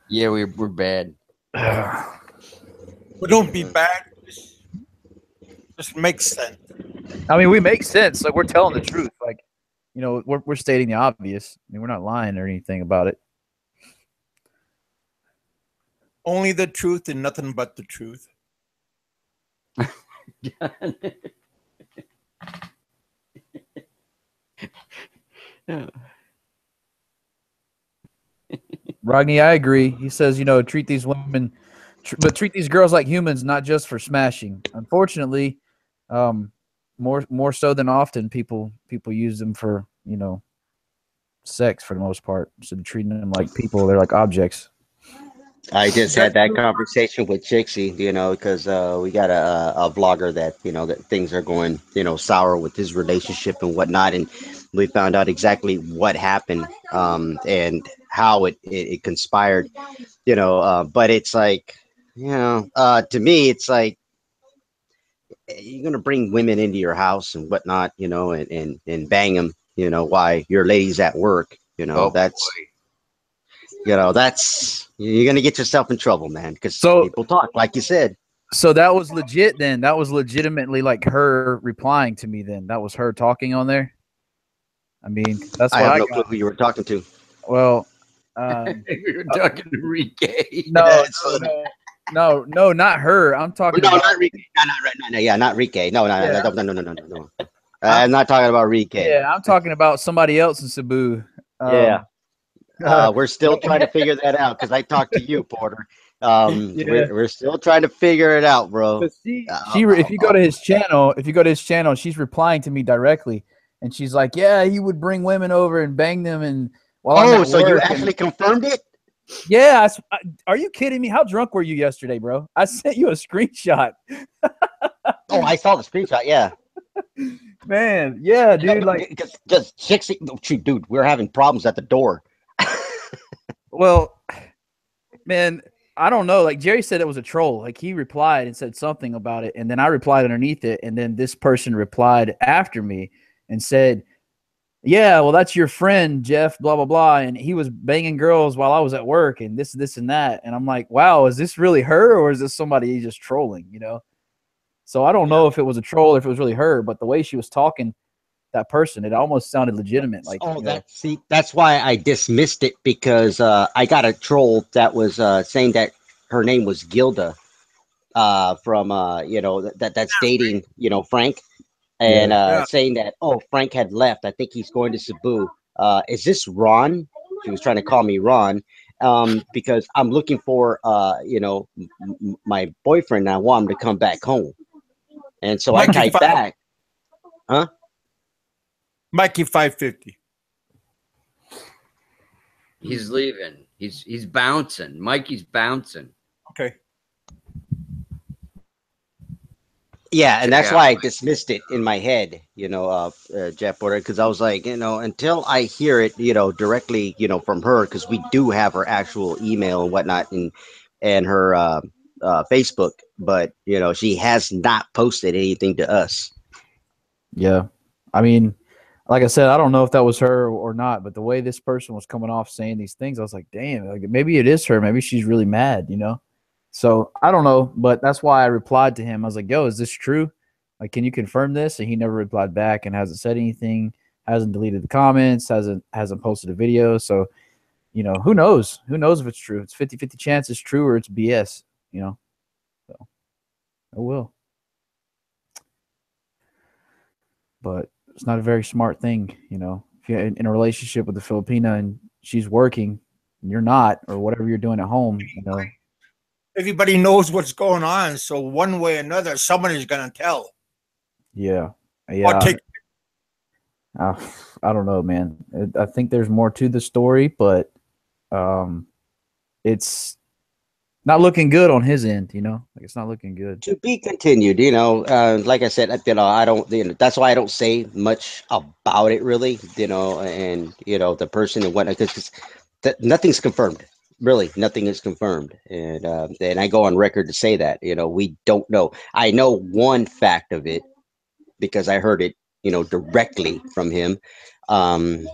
Speaker 1: Yeah, we're bad.
Speaker 3: But don't be bad. Just makes sense.
Speaker 5: I mean, we make sense. Like we're telling the truth. Like, you know, we're stating the obvious. I mean, we're not lying or anything about it.
Speaker 3: Only the truth and nothing but the truth.
Speaker 5: Rodney, I agree. He says, you know, treat these women, but treat these girls like humans, not just for smashing. Unfortunately, more so than often, people use them for, you know, sex for the most part. Instead of treating them like people, they're like objects.
Speaker 4: I just had that conversation with Chixie, you know, because we got a vlogger that, you know, that things are going, you know, sour with his relationship and whatnot. And we found out exactly what happened and how it conspired, you know, but it's like, you know, to me, it's like you're going to bring women into your house and whatnot, you know, and bang them, you know, while your lady's at work, you know, that's.
Speaker 1: Boy.
Speaker 4: You know, that's you're gonna get yourself in trouble, man. Because
Speaker 5: So-
Speaker 4: people talk, like you said.
Speaker 5: So that was legit then. That was legitimately like her replying to me then. That was her talking on there. I mean, that's
Speaker 4: I
Speaker 5: what
Speaker 4: have
Speaker 5: I
Speaker 4: no
Speaker 5: got.
Speaker 4: clue who you were talking to.
Speaker 5: Well,
Speaker 1: We were talking to Ricky.
Speaker 5: no,
Speaker 4: That's
Speaker 5: no, not her. I'm talking
Speaker 4: No,
Speaker 5: about.
Speaker 4: not Rike. No, yeah, not Rike. No.
Speaker 5: Yeah.
Speaker 4: I'm not talking about Rike.
Speaker 5: Yeah, I'm talking about somebody else in Cebu.
Speaker 4: Yeah. We're still trying to figure that out because I talked to you, Porter.
Speaker 5: Yeah.
Speaker 4: We're still trying to figure it out, bro.
Speaker 5: But if you go to his channel, she's replying to me directly, and she's like, "Yeah, he would bring women over and bang them." And while I'm at
Speaker 4: So you
Speaker 5: work,
Speaker 4: actually confirmed it?
Speaker 5: yeah. Are you kidding me? How drunk were you yesterday, bro? I sent you a screenshot.
Speaker 4: Oh, I saw the screenshot. Yeah.
Speaker 5: Man, yeah, dude. Like,
Speaker 4: Just Chixie, shoot, dude, we're having problems at the door.
Speaker 5: well, man, I don't know. Like Jerry said, it was a troll. Like he replied and said something about it, and then I replied underneath it, and then this person replied after me and said, "Yeah, well, that's your friend Jeff, blah blah blah, and he was banging girls while I was at work, and this and that." And I'm like, "Wow, is this really her, or is this somebody just trolling?" You know. So I don't know if it was a troll or if it was really her, but the way she was talking, that person, it almost sounded legitimate. Like, you know.
Speaker 4: That's why I dismissed it because I got a troll that was saying that her name was Gilda from you know that's dating, you know, Frank, and saying that, oh, Frank had left. I think he's going to Cebu. Is this Ron? She was trying to call me Ron because I'm looking for you know, my boyfriend, and I want him to come back home. And so I typed back, huh?
Speaker 3: Mikey 550.
Speaker 1: He's leaving. He's bouncing. Mikey's bouncing.
Speaker 3: Okay.
Speaker 4: Yeah, and that's why I dismissed it in my head, you know, Jeff Porter, because I was like, you know, until I hear it, you know, directly, you know, from her, because we do have her actual email and whatnot, and her Facebook, but you know, she has not posted anything to us.
Speaker 5: Yeah, I mean, like I said, I don't know if that was her or not, but the way this person was coming off saying these things, I was like, damn, like maybe it is her. Maybe she's really mad, you know? So I don't know, but that's why I replied to him. I was like, yo, is this true? Like, can you confirm this? And he never replied back and hasn't said anything, hasn't deleted the comments, hasn't posted a video. So, you know, who knows? Who knows if it's true? It's 50-50 chance it's true or it's BS, you know? So, oh well. But it's not a very smart thing, you know. If you're in a relationship with a Filipina and she's working and you're not, or whatever you're doing at home, you know,
Speaker 3: everybody knows what's going on. So one way or another, somebody's gonna tell.
Speaker 5: Yeah,
Speaker 3: Or
Speaker 5: yeah.
Speaker 3: take
Speaker 5: I don't know, man. I think there's more to the story, but it's not looking good on his end. You know, like it's not looking good.
Speaker 4: To be continued, like I said, I don't, that's why I don't say much about it really, and the person and whatnot, because nothing's confirmed. Really, nothing is confirmed, and I go on record to say that we don't know. I know one fact of it because I heard it, directly from him, and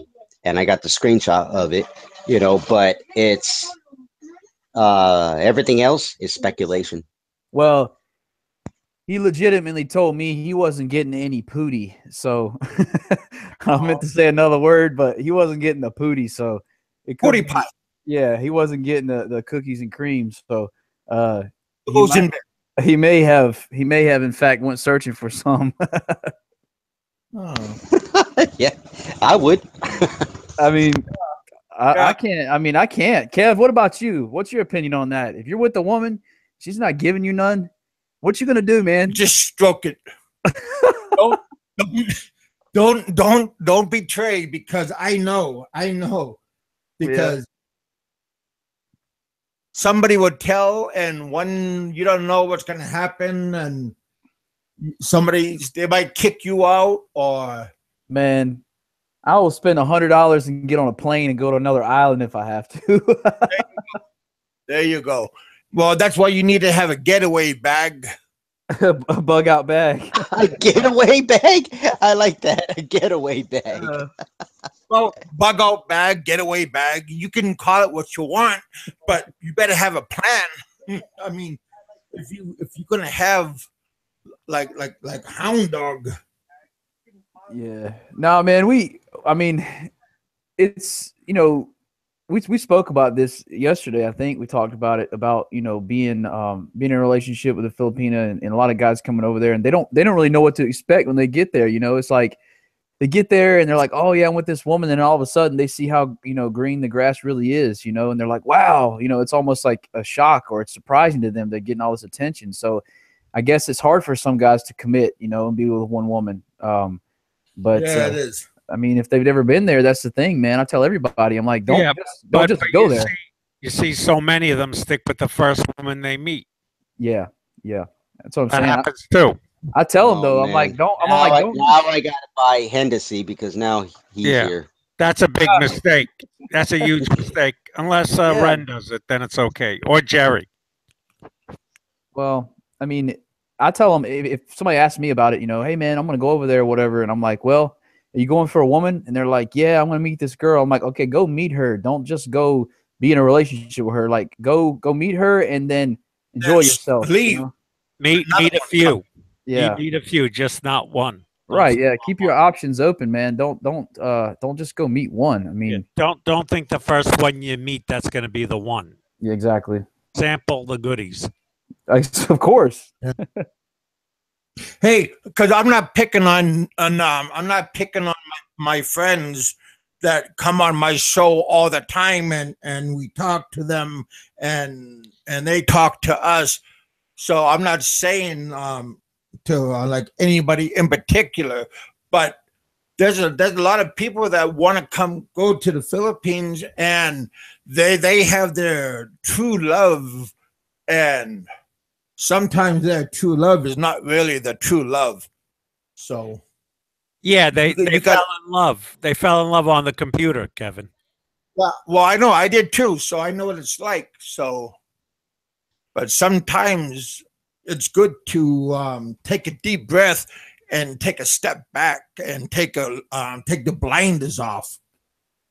Speaker 4: I got the screenshot of it, but it's everything else is speculation.
Speaker 5: Well, he legitimately told me he wasn't getting any pootie. So I meant to say another word, but he wasn't getting the pootie. So it could
Speaker 3: Pootie
Speaker 5: be,
Speaker 3: pie.
Speaker 5: yeah, he wasn't getting the cookies and creams. So
Speaker 3: Goes in there.
Speaker 5: he may have in fact went searching for some.
Speaker 3: Oh.
Speaker 4: Yeah, I would.
Speaker 5: I mean,
Speaker 3: Yeah.
Speaker 5: I can't. I mean, I can't. Kev, what about you? What's your opinion on that? If you're with a woman, she's not giving you none, what you gonna do, man?
Speaker 3: Just stroke it. don't betray, because I know because somebody would tell, and when you don't know what's going to happen, and they might kick you out, or
Speaker 5: Man, I will spend $100 and get on a plane and go to another island if I have to.
Speaker 3: there you go. Well, that's why you need to have a getaway bag.
Speaker 5: A bug out bag.
Speaker 4: A getaway bag? I like that. A getaway bag.
Speaker 3: Well, bug out bag, getaway bag. You can call it what you want, but you better have a plan. I mean, if you're gonna have like hound dog.
Speaker 5: Yeah. No, man, I mean, it's, we spoke about this yesterday. I think we talked about it, about, being in a relationship with a Filipina, and a lot of guys coming over there, and they don't really know what to expect when they get there. It's like they get there and they're like, oh yeah, I'm with this woman. And all of a sudden they see how, green the grass really is, and they're like, wow, it's almost like a shock, or it's surprising to them. They're getting all this attention. So I guess it's hard for some guys to commit, and be with one woman. But
Speaker 3: yeah, it is.
Speaker 5: I mean, if they've never been there, that's the thing, man. I tell everybody, I'm like, don't just go there.
Speaker 6: You see so many of them stick with the first woman they meet.
Speaker 5: Yeah. That's what I'm
Speaker 6: That
Speaker 5: saying.
Speaker 6: happens too.
Speaker 5: I tell them though,
Speaker 4: Oh,
Speaker 5: I'm like,
Speaker 4: man.
Speaker 5: don't.
Speaker 4: Now I gotta buy Hennessy because now he's here.
Speaker 6: That's a big mistake. That's a huge mistake. Unless Ren does it, then it's okay. Or Jerry.
Speaker 5: Well, I mean, I tell them, if somebody asks me about it, hey man, I'm gonna go over there or whatever, and I'm like, well, are you going for a woman? And they're like, yeah, I'm gonna meet this girl. I'm like, okay, go meet her. Don't just go be in a relationship with her. Like, go meet her and then enjoy yourself.
Speaker 3: Leave.
Speaker 6: Meet a few.
Speaker 5: Yeah.
Speaker 6: Meet a few, just not one.
Speaker 5: Right. Yeah. Keep your options open, man. Don't just go meet one. I mean,
Speaker 6: don't think the first one you meet that's going to be the one.
Speaker 5: Yeah, exactly.
Speaker 6: Sample the goodies.
Speaker 5: Of course.
Speaker 3: Hey, because I'm not picking on my friends that come on my show all the time, and we talk to them, and they talk to us. So I'm not saying to like anybody in particular, but there's a lot of people that want to go to the Philippines, and they have their true love, and sometimes that true love is not really the true love. So
Speaker 6: yeah, they fell in love. They fell in love on the computer, Kevin.
Speaker 3: Well, I know I did too, so I know what it's like. So, but sometimes it's good to take a deep breath and take a step back and take the blinders off.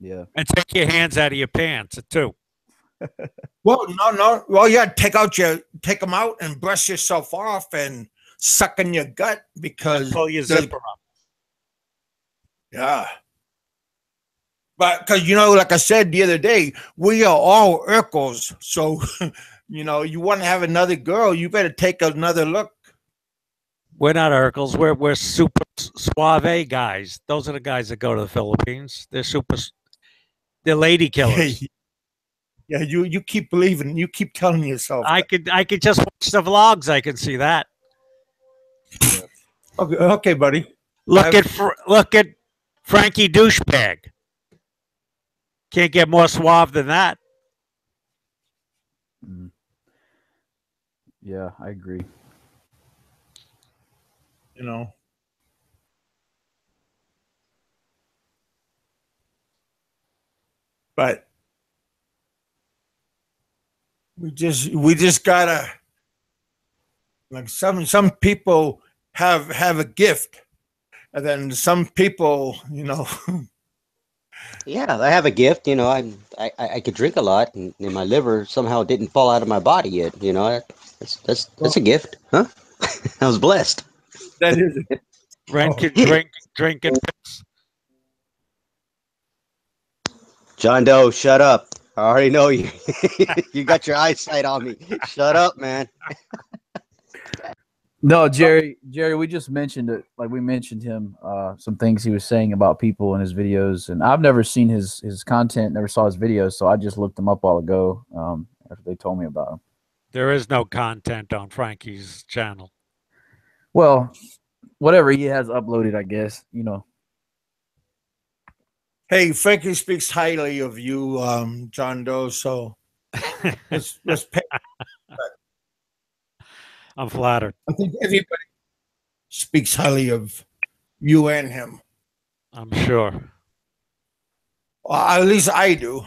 Speaker 5: Yeah,
Speaker 6: and take your hands out of your pants too.
Speaker 3: Well, no. Well, yeah, take them out and brush yourself off and suck in your gut, because
Speaker 6: pull your zipper up.
Speaker 3: Yeah. But because, like I said the other day, we are all Urkels. So, you want to have another girl, you better take another look.
Speaker 6: We're not Urkels. We're super suave guys. Those are the guys that go to the Philippines. They're lady killers.
Speaker 3: Yeah, you keep believing. You keep telling yourself.
Speaker 6: I could just watch the vlogs. I can see that.
Speaker 3: Okay, buddy.
Speaker 6: Look at Frankie douchebag. Can't get more suave than that.
Speaker 5: Yeah, I agree.
Speaker 3: You know. But we just gotta, like, some people have a gift, and then some people,
Speaker 4: Yeah, I have a gift. I could drink a lot, and my liver somehow didn't fall out of my body yet. That's a gift, huh? I was blessed.
Speaker 3: that is it.
Speaker 6: Drink and piss.
Speaker 4: John Doe, shut up. I already know you. You got your eyesight on me. Shut up, man.
Speaker 5: No, Jerry, we just mentioned it. Like we mentioned him, some things he was saying about people in his videos, and I've never seen his content, never saw his videos, so I just looked him up a while ago after they told me about him.
Speaker 6: There is no content on Frankie's channel.
Speaker 5: Well, whatever he has uploaded, I guess,
Speaker 3: Hey, Frankie speaks highly of you, John Doe. So let's pay.
Speaker 6: I'm flattered.
Speaker 3: I think everybody speaks highly of you and him.
Speaker 6: I'm sure.
Speaker 3: Well, at least I do.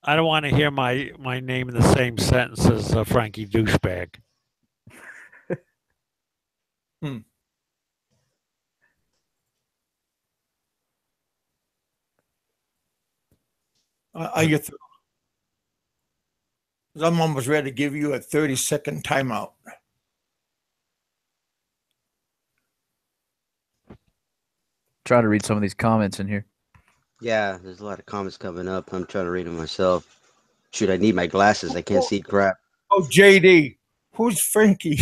Speaker 6: I don't want to hear my name in the same sentence as Frankie douchebag.
Speaker 3: Are you through? I'm almost ready to give you a 30-second timeout.
Speaker 5: Try to read some of these comments in here.
Speaker 4: Yeah, there's a lot of comments coming up. I'm trying to read them myself. Shoot, I need my glasses. I can't see crap.
Speaker 3: Oh, JD, who's Frankie?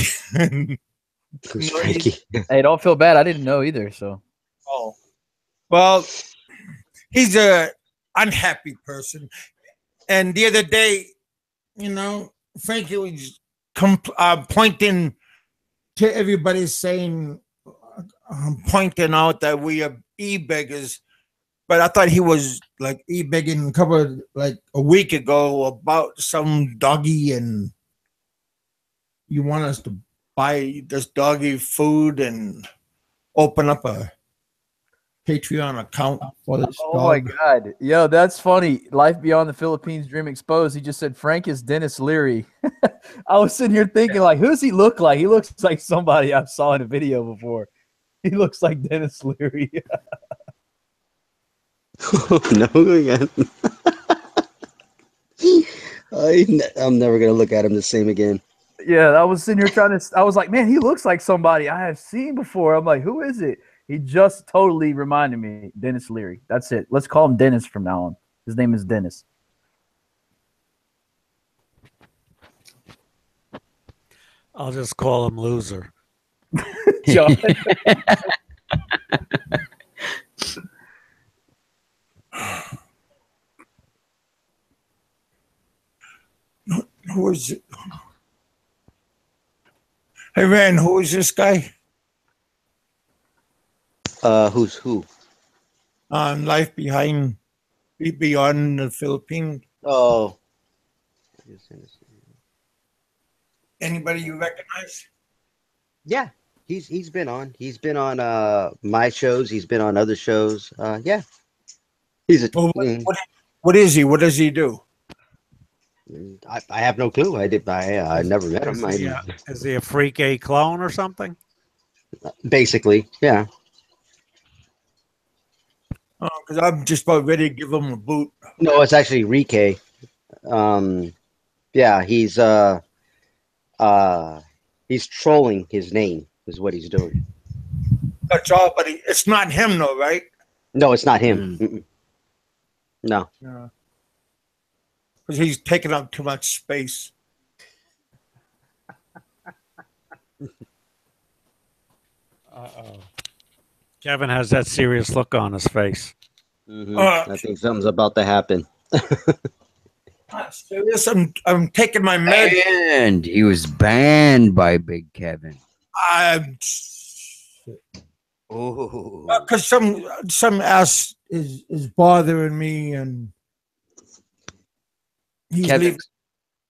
Speaker 4: Who's Frankie?
Speaker 5: Hey, don't feel bad. I didn't know either. So.
Speaker 3: Oh, well, he's a unhappy person. And the other day, Frankie was pointing to everybody, saying, pointing out that we are e-beggars. But I thought he was like e-begging covered like a week ago about some doggy, and you want us to buy this doggy food and open up a Patreon account for this dog.
Speaker 5: Oh my God. Yo, that's funny. Life Beyond the Philippines Dream Exposed. He just said Frank is Dennis Leary. I was sitting here thinking, like, who's he look like? He looks like somebody I saw in a video before. He looks like Dennis Leary.
Speaker 4: No, again. I'm never going to look at him the same again.
Speaker 5: Yeah, I was sitting here I was like, man, he looks like somebody I have seen before. I'm like, who is it? He just totally reminded me, Dennis Leary. That's it. Let's call him Dennis from now on. His name is Dennis.
Speaker 6: I'll just call him Loser.
Speaker 5: John.
Speaker 3: Who is it? Hey, man, who is this guy?
Speaker 4: Who's who?
Speaker 3: On Life Beyond the Philippines.
Speaker 4: Oh.
Speaker 3: Anybody you recognize?
Speaker 4: Yeah, he's been on. He's been on my shows. He's been on other shows. Yeah. He's a.
Speaker 3: Well, what is he? What does he do?
Speaker 4: I have no clue. I never met him.
Speaker 6: Is he a freak A clone or something?
Speaker 4: Basically, yeah.
Speaker 3: Because I'm just about ready to give him a boot.
Speaker 4: No, it's actually Rike. Yeah, he's trolling his name is what he's doing.
Speaker 3: That's all, but it's not him, though, right?
Speaker 4: No, it's not him. Mm-mm. No.
Speaker 3: Yeah. Because he's taking up too much space.
Speaker 6: Uh-oh. Kevin has that serious look on his face.
Speaker 4: Mm-hmm. I think something's about to happen.
Speaker 3: I'm serious. I'm taking my meds.
Speaker 1: And he was banned by Big Kevin.
Speaker 3: I'm
Speaker 1: Oh,
Speaker 3: because some ass is bothering me, and he's leaving.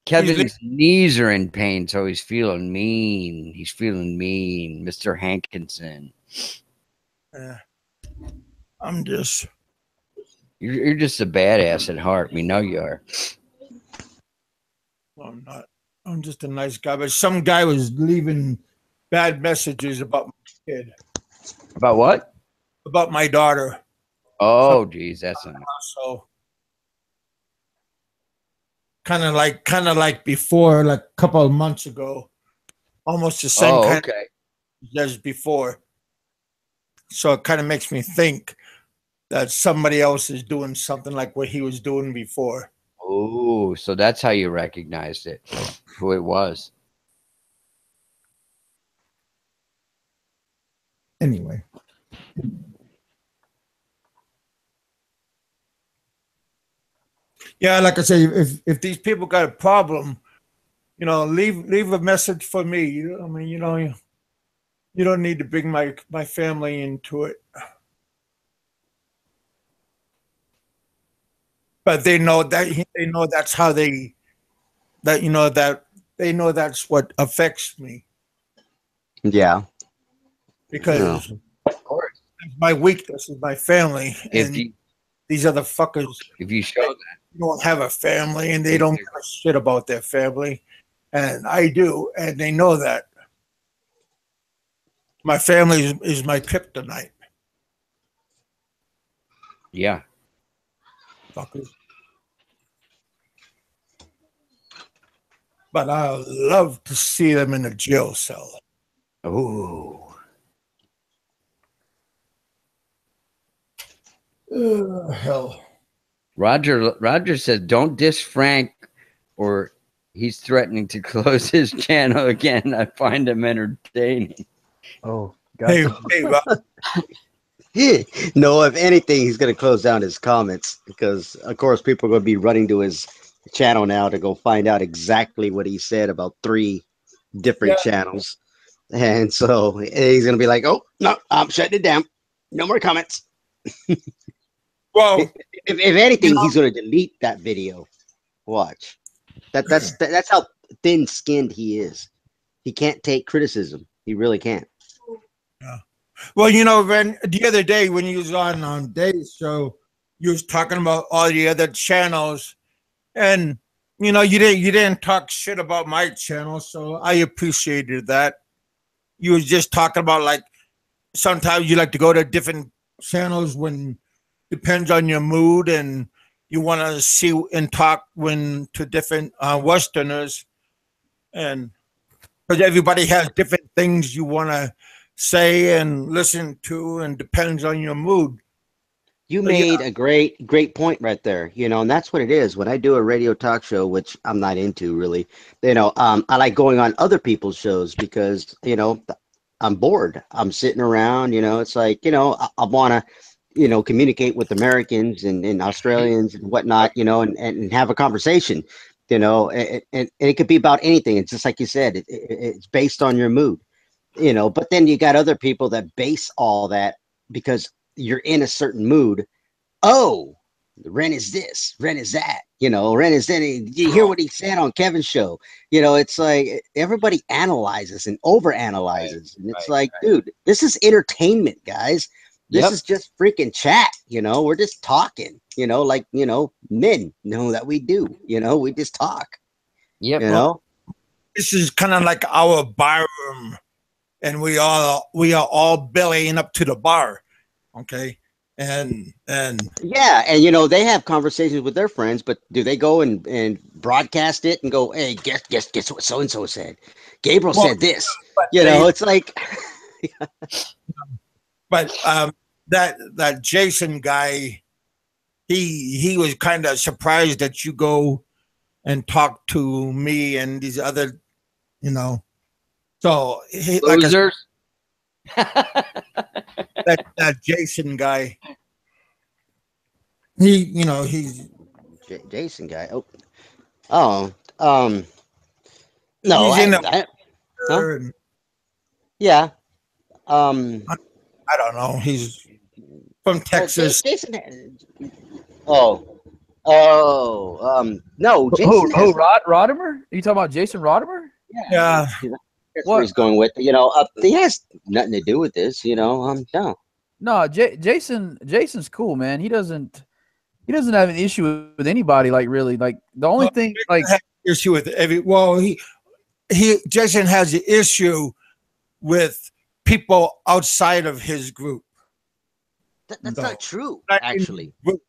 Speaker 1: Kevin's knees are in pain, so he's feeling mean. He's feeling mean, Mr. Hankinson.
Speaker 3: I'm just.
Speaker 1: You're just a badass at heart. We know you are.
Speaker 3: I'm not. I'm just a nice guy, but some guy was leaving bad messages about my kid,
Speaker 1: About what?
Speaker 3: about my daughter.
Speaker 1: Oh, geez, that's a
Speaker 3: So kind of like before, like a couple of months ago, almost the same
Speaker 1: oh,
Speaker 3: kind
Speaker 1: okay.
Speaker 3: of as before. So it kind of makes me think that somebody else is doing something like what he was doing before.
Speaker 1: Oh, so that's how you recognized it, who it was.
Speaker 3: Anyway. Yeah, like I say, if these people got a problem, leave a message for me. I mean, you don't need to bring my family into it. But they know that's how that they know that's what affects me
Speaker 4: Yeah.
Speaker 3: because
Speaker 1: Of course.
Speaker 3: my weakness is my family,
Speaker 1: If
Speaker 3: and
Speaker 1: you
Speaker 3: these other fuckers
Speaker 1: show that,
Speaker 3: don't have a family and they don't give a shit about their family, and I do, and they know that. My family is my kryptonite.
Speaker 1: yeah.
Speaker 3: Fuckers. But I love to see them in a jail cell.
Speaker 1: Oh,
Speaker 3: Hell.
Speaker 1: Roger said, "Don't diss Frank, or he's threatening to close his channel again. I find him entertaining."
Speaker 5: Oh,
Speaker 3: Hey,
Speaker 5: gotcha.
Speaker 3: Rob,
Speaker 4: No, if anything, he's going to close down his comments because, of course, people are going to be running to his channel now to go find out exactly what he said about 3 different
Speaker 3: Yeah.
Speaker 4: channels. And so he's going to be like, oh, no, I'm shutting it down. No more comments.
Speaker 3: well,
Speaker 4: If anything, he's going to delete that video. Watch. That's how thin-skinned he is. He can't take criticism. He really can't.
Speaker 3: well, Ren, the other day when you was on Dave's show, you was talking about all the other channels, and you didn't talk shit about my channel, so I appreciated that. You was just talking about like sometimes you like to go to different channels when depends on your mood and you want to see and talk to different Westerners, and because everybody has different things you want to say and listen to, and depends on your mood.
Speaker 4: You
Speaker 3: So, yeah,
Speaker 4: made a great point right there, and that's what it is. When I do a radio talk show, which I'm not into really, I like going on other people's shows because, I'm bored. I'm sitting around, it's like, I want to, communicate with Americans and Australians and whatnot, and have a conversation, and it could be about anything. It's just like you said, it's based on your mood, but then you got other people that base all that because you're in a certain mood. Oh, Ren is this, Ren is that, Ren is that. You hear what he said on Kevin's show. It's like everybody analyzes and overanalyzes. And it's like, dude, this is entertainment, guys. This is just freaking chat, we're just talking, like, men know that we do, we just talk.
Speaker 1: Yep.
Speaker 3: Well, this is kind of like our bar room, and we are all bellying up to the bar. Okay. And
Speaker 4: yeah, and they have conversations with their friends, but do they go and broadcast it and go, hey, guess what so and so said? Gabriel said this. It's like
Speaker 3: but that Jason guy, he was kind of surprised that you go and talk to me and these other, so
Speaker 1: Losers.
Speaker 3: That Jason guy, he's
Speaker 4: Jason guy. Oh, no,
Speaker 3: He's in the
Speaker 4: huh?
Speaker 3: and
Speaker 4: Yeah.
Speaker 3: I don't know. He's from
Speaker 4: Well,
Speaker 3: Texas.
Speaker 4: Jason. Oh, no, Jason has.
Speaker 5: Rodimer? Are you talking about Jason Rodimer?
Speaker 4: Yeah,
Speaker 3: Yeah.
Speaker 4: that's where
Speaker 5: What?
Speaker 4: he's going with. He has nothing to do with this. No.
Speaker 5: No, Jason's cool, man. He doesn't have an issue with anybody. Like really, like the only
Speaker 3: Well,
Speaker 5: thing,
Speaker 3: Jason
Speaker 5: like
Speaker 3: has an issue with he Jason has an issue with people outside of his group.
Speaker 4: That's
Speaker 3: No.
Speaker 4: not true,
Speaker 3: Not in his
Speaker 4: actually.
Speaker 3: group,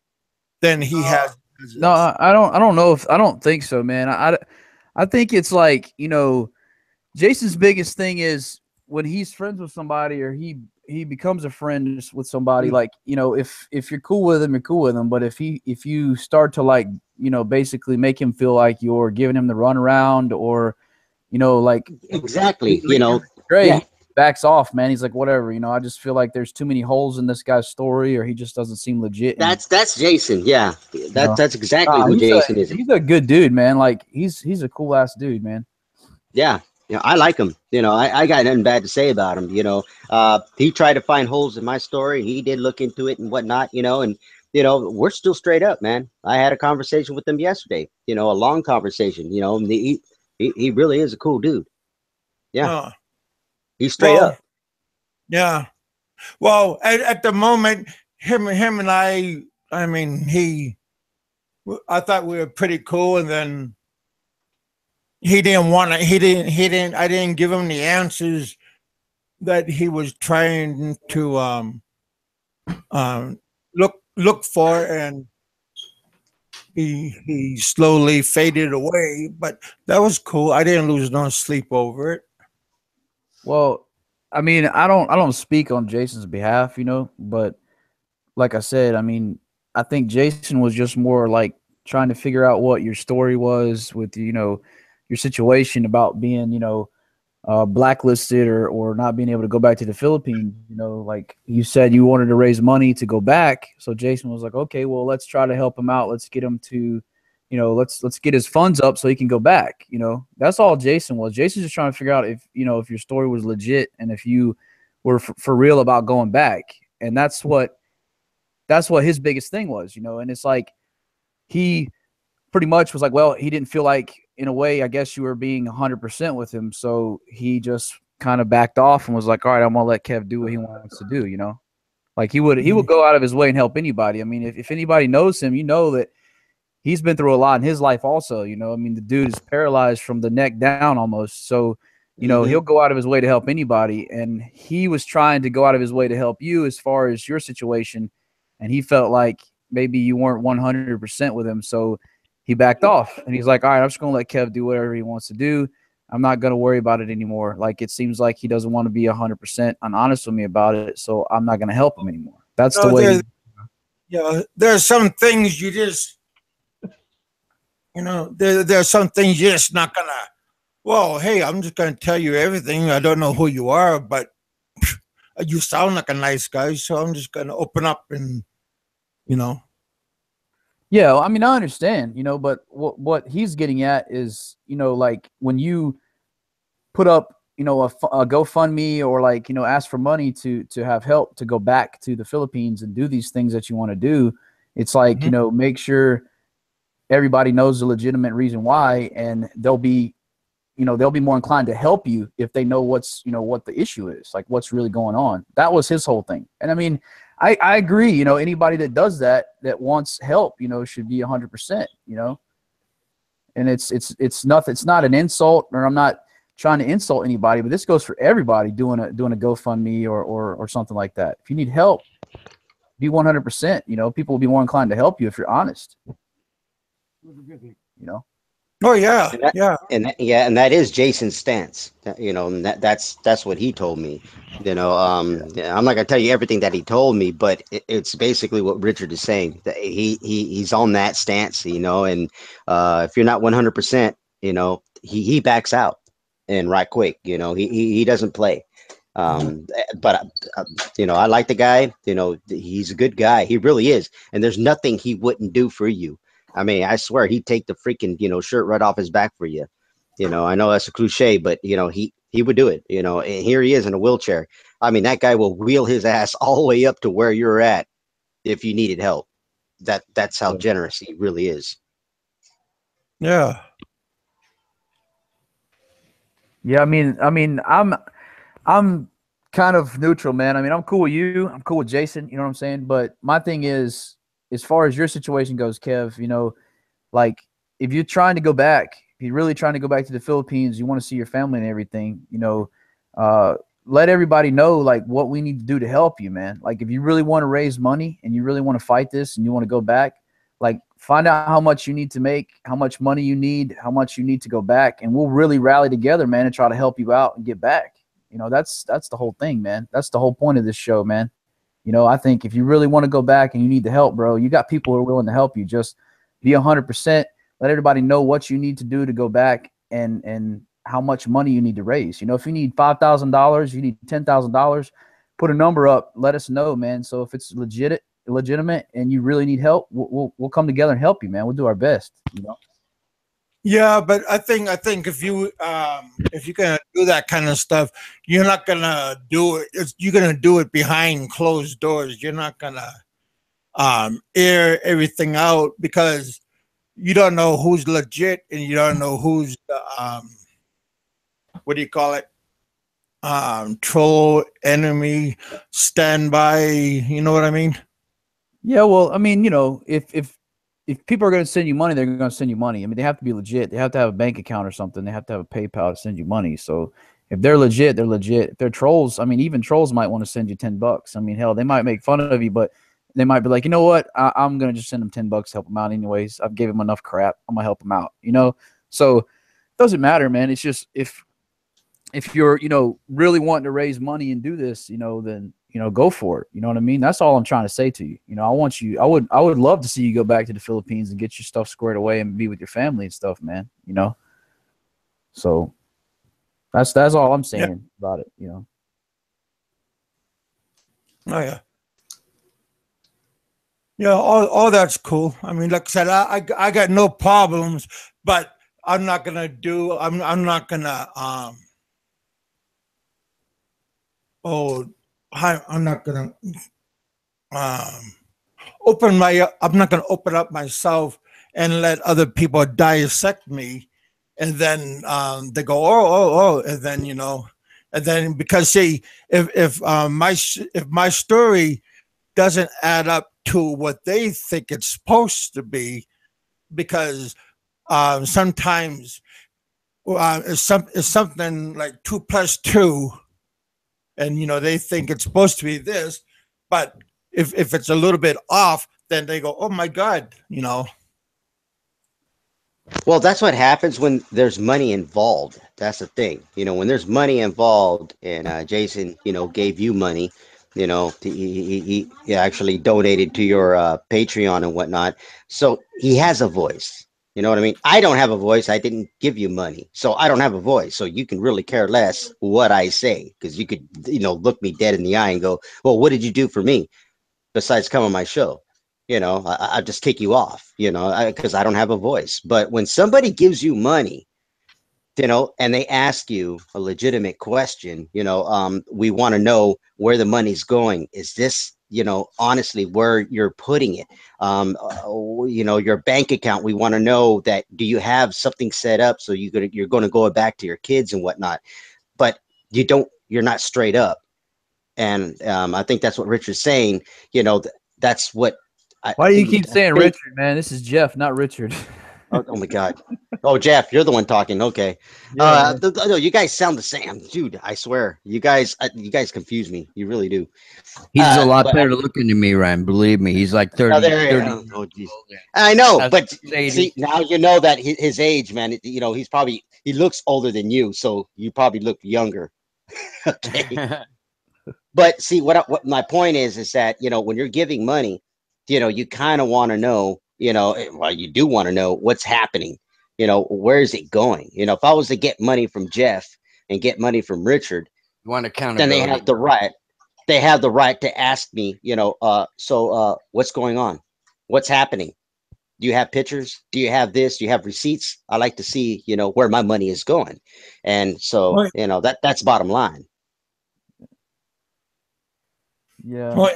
Speaker 3: then he has.
Speaker 5: no, I don't know if I don't think so, man. I think it's like Jason's biggest thing is when he's friends with somebody or he becomes a friend with somebody, like if you're cool with him, you're cool with him, but if you start to like basically make him feel like you're giving him the runaround or like
Speaker 4: Exactly.
Speaker 5: great,
Speaker 4: Yeah.
Speaker 5: he backs off, man. He's like, whatever, I just feel like there's too many holes in this guy's story, or he just doesn't seem legit.
Speaker 4: That's Jason. Yeah, that's exactly
Speaker 5: Nah,
Speaker 4: who Jason is.
Speaker 5: he's a good dude, man. Like he's a cool ass dude, man.
Speaker 4: Yeah, I like him. I got nothing bad to say about him. He tried to find holes in my story. He did look into it and whatnot. And we're still straight up, man. I had a conversation with him yesterday. A long conversation. And he really is a cool dude. Yeah, he's straight
Speaker 3: Well,
Speaker 4: up.
Speaker 3: yeah. Well, at the moment, him and I mean, I thought we were pretty cool, and then he didn't want to. He didn't. I didn't give him the answers that he was trying to look for, and he slowly faded away. But that was cool. I didn't lose no sleep over it.
Speaker 5: Well, I mean, I don't speak on Jason's behalf, but like I said, I mean, I think Jason was just more like trying to figure out what your story was with your situation about being blacklisted or not being able to go back to the Philippines. Like you said, you wanted to raise money to go back, so Jason was like, okay, well, let's try to help him out. Let's get him to let's get his funds up so he can go back. That's all Jason was. Jason's just trying to figure out if your story was legit and if you were for real about going back. And that's what his biggest thing was, and it's like he pretty much was like, well, he didn't feel like, in a way, I guess you were being 100% with him. So he just kind of backed off and was like, all right, I'm going to let Kev do what he wants to do. Like he would go out of his way and help anybody. I mean, if anybody knows him, that he's been through a lot in his life also. I mean, the dude is paralyzed from the neck down almost. So, he'll go out of his way to help anybody. And he was trying to go out of his way to help you as far as your situation. And he felt like maybe you weren't 100% with him. So he backed off and he's like, all right, I'm just going to let Kev do whatever he wants to do. I'm not going to worry about it anymore. Like, it seems like he doesn't want to be 100% honest with me about it. So I'm not going to help him anymore. That's the way.
Speaker 3: There's some things you just, there's some things you're just not going to, well, hey, I'm just going to tell you everything. I don't know who you are, but you sound like a nice guy. So I'm just going to open up and,
Speaker 5: Yeah, I mean, I understand, but what he's getting at is, like when you put up, a GoFundMe or like, ask for money to have help to go back to the Philippines and do these things that you want to do. It's like, make sure everybody knows the legitimate reason why, and they'll be more inclined to help you if they know what the issue is, like what's really going on. That was his whole thing. And I mean, I agree, anybody that does that wants help, should be 100%, and it's not an insult, or I'm not trying to insult anybody, but this goes for everybody doing a GoFundMe or something like that. If you need help, be 100%, people will be more inclined to help you if you're honest,
Speaker 3: Oh yeah,
Speaker 4: and that is Jason's stance. And that's what he told me. I'm not gonna tell you everything that he told me, but it's basically what Richard is saying. That he's on that stance, and if you're not 100%, he backs out, and right quick, he doesn't play. But I like the guy. He's a good guy. He really is, and there's nothing he wouldn't do for you. I mean, I swear he'd take the freaking, shirt right off his back for you. I know that's a cliche, but he would do it. And here he is in a wheelchair. I mean, that guy will wheel his ass all the way up to where you're at if you needed help. That's how generous he really is.
Speaker 3: Yeah.
Speaker 5: Yeah, I'm kind of neutral, man. I mean, I'm cool with you. I'm cool with Jason. You know what I'm saying? But my thing is, as far as your situation goes, Kev, like if you're trying to go back, if you're really trying to go back to the Philippines, you want to see your family and everything, let everybody know like what we need to do to help you, man. Like if you really want to raise money and you really want to fight this and you want to go back, like find out how much you need to make, how much money you need, how much you need to go back, and we'll really rally together, man, and try to help you out and get back. That's the whole thing, man. That's the whole point of this show, man. I think if you really want to go back and you need the help, bro, you got people who are willing to help you. Just be 100%. Let everybody know what you need to do to go back and how much money you need to raise. If you need $5,000, you need $10,000, put a number up. Let us know, man. So if it's legitimate, and you really need help, we'll come together and help you, man. We'll do our best.
Speaker 3: Yeah, but I think if you're gonna do that kind of stuff, you're not gonna do it. You're gonna do it behind closed doors. You're not gonna air everything out because you don't know who's legit and you don't know who's what do you call it? Troll, enemy, standby. You know what I mean?
Speaker 5: Yeah, well, I mean, if people are going to send you money, they're going to send you money. I mean, they have to be legit. They have to have a bank account or something. They have to have a PayPal to send you money. So if they're legit, they're legit. If they're trolls, I mean, even trolls might want to send you $10. I mean, hell, they might make fun of you, but they might be like, you know what? I'm going to just send them $10 to help them out anyways. I've gave them enough crap. I'm going to help them out, So it doesn't matter, man. It's just if you're, really wanting to raise money and do this, then go for it. You know what I mean? That's all I'm trying to say to you. I would love to see you go back to the Philippines and get your stuff squared away and be with your family and stuff, man. So that's all I'm saying about it.
Speaker 3: Oh yeah. Yeah, all that's cool. I mean, like I said, I got no problems, but I'm not gonna I'm not gonna I'm not gonna open up myself and let other people dissect me, and then they go and then and then because see if my story doesn't add up to what they think it's supposed to be, because sometimes it's something like 2 plus 2. And they think it's supposed to be this, but if it's a little bit off, then they go, "Oh my God!"
Speaker 4: Well, that's what happens when there's money involved. That's the thing. When there's money involved, and Jason, gave you money, he actually donated to your Patreon and whatnot. So he has a voice. You know what I mean? I don't have a voice. I didn't give you money. So I don't have a voice. So you can really care less what I say, because you could, look me dead in the eye and go, well, what did you do for me besides come on my show? I just kick you off, because I don't have a voice. But when somebody gives you money, and they ask you a legitimate question, we want to know where the money's going. Is this, honestly, where you're putting it? Your bank account, we want to know that, do you have something set up so you're going to go back to your kids and whatnot? But you're not straight up. And I think that's what Richard's saying. That's what.
Speaker 5: Why do you keep saying Richard, man? This is Jeff, not Richard.
Speaker 4: Oh my God. Oh, Jeff, you're the one talking. Okay.
Speaker 5: Yeah,
Speaker 4: no, you guys sound the same, dude. I swear, you guys confuse me. You really do.
Speaker 1: He's a lot
Speaker 4: but-
Speaker 1: better looking than me, Ryan. Believe me, he's like 30.
Speaker 4: Oh, there you
Speaker 1: 30
Speaker 4: go. Oh, geez. I know,
Speaker 1: That's
Speaker 4: but
Speaker 1: shady.
Speaker 4: see, now you know that his age, man. He looks older than you, so you probably look younger. Okay. But see, what my point is that, when you're giving money, you kind of want to know, well, you do want to know what's happening. Where is it going? If I was to get money from Jeff and get money from Richard,
Speaker 1: You want
Speaker 4: then
Speaker 1: accountability.
Speaker 4: they have the right. They have the right to ask me, so what's going on? What's happening? Do you have pictures? Do you have this? Do you have receipts? I like to see, where my money is going. And so,
Speaker 3: Right.
Speaker 4: that's bottom line.
Speaker 5: Yeah.
Speaker 3: Well,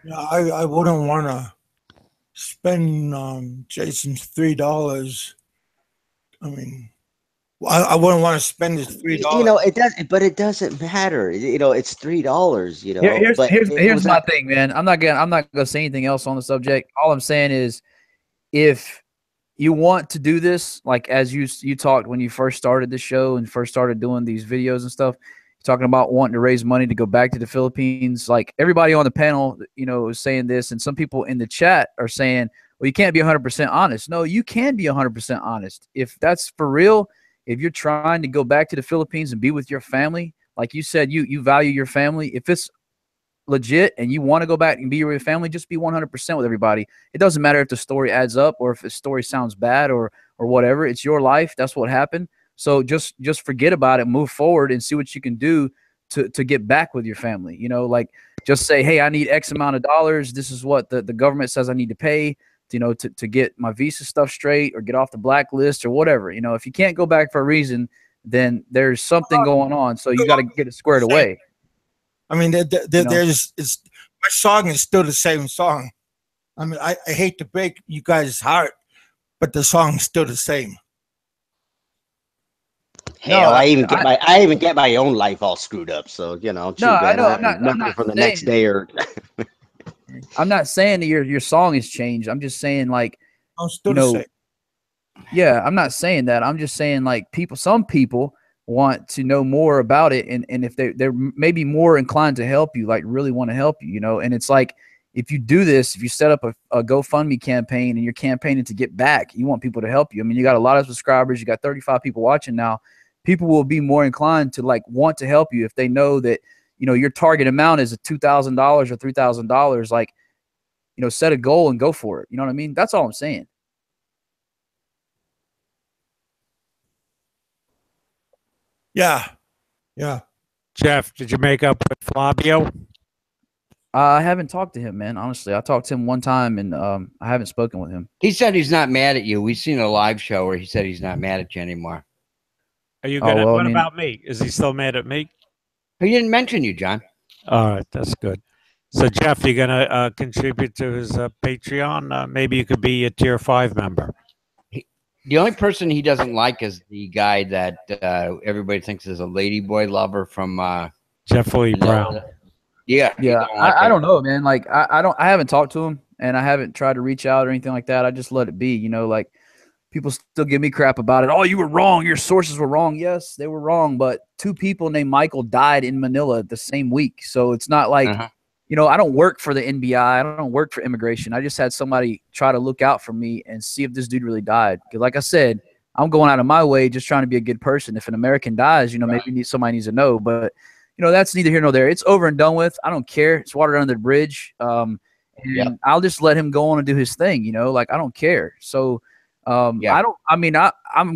Speaker 3: yeah, I wouldn't want to spend Jason's $3. I mean, I wouldn't want to spend his $3.
Speaker 4: It doesn't matter. It's $3, but it
Speaker 5: Here's
Speaker 4: was
Speaker 5: my
Speaker 4: a,
Speaker 5: thing, man. I'm not gonna say anything else on the subject. All I'm saying is, if you want to do this, like as you talked when you first started the show and first started doing these videos and stuff, talking about wanting to raise money to go back to the Philippines. Like everybody on the panel, is saying this, and some people in the chat are saying, well, you can't be 100% honest. No, you can be 100% honest. If that's for real, if you're trying to go back to the Philippines and be with your family, like you said, you value your family. If it's legit and you want to go back and be with your family, just be 100% with everybody. It doesn't matter if the story adds up or if the story sounds bad or whatever. It's your life. That's what happened. So just forget about it, move forward and see what you can do to get back with your family. Like just say, hey, I need X amount of dollars. This is what the government says I need to pay, to get my visa stuff straight or get off the blacklist or whatever. If you can't go back for a reason, then there's something going on. So you got to get it squared away.
Speaker 3: I mean, there's my song is still the same song. I mean, I hate to break you guys' heart, but the song's still the same.
Speaker 4: Hell, I even get my own life all screwed up. So
Speaker 5: I know. I'm not
Speaker 4: for the
Speaker 5: saying,
Speaker 4: next day or.
Speaker 5: I'm not saying that your song has changed. I'm just saying like,
Speaker 3: I'm still the same.
Speaker 5: Yeah, I'm not saying that. I'm just saying like some people want to know more about it, and if they're maybe more inclined to help you, like really want to help you, and it's like if you do this, if you set up a GoFundMe campaign and you're campaigning to get back, you want people to help you. I mean, you got a lot of subscribers, you got 35 people watching now. People will be more inclined to like want to help you if they know that your target amount is $2,000 or $3,000. Like, set a goal and go for it. You know what I mean? That's all I'm saying.
Speaker 3: Yeah.
Speaker 6: Jeff, did you make up with Flavio?
Speaker 5: I haven't talked to him, man. Honestly, I talked to him one time, and I haven't spoken with him.
Speaker 1: He said he's not mad at you. We've seen a live show where he said he's not mad at you anymore.
Speaker 6: Are you gonna? What about me? Is he still mad at me?
Speaker 1: He didn't mention you, John.
Speaker 6: All right, that's good. So Jeff, you're gonna contribute to his Patreon. Maybe you could be a tier 5 member.
Speaker 1: The only person he doesn't like is the guy that everybody thinks is a ladyboy lover from
Speaker 6: Jeffrey Brown.
Speaker 1: Yeah.
Speaker 5: I don't know, man. Like I haven't talked to him, and I haven't tried to reach out or anything like that. I just let it be. Like people still give me crap about it. Oh, you were wrong. Your sources were wrong. Yes, they were wrong. But 2 people named Michael died in Manila the same week. So it's not like, I don't work for the NBI. I don't work for immigration. I just had somebody try to look out for me and see if this dude really died. Because like I said, I'm going out of my way just trying to be a good person. If an American dies, maybe somebody needs to know. But, that's neither here nor there. It's over and done with. I don't care. It's water under the bridge. And I'll just let him go on and do his thing, like I don't care. So I'm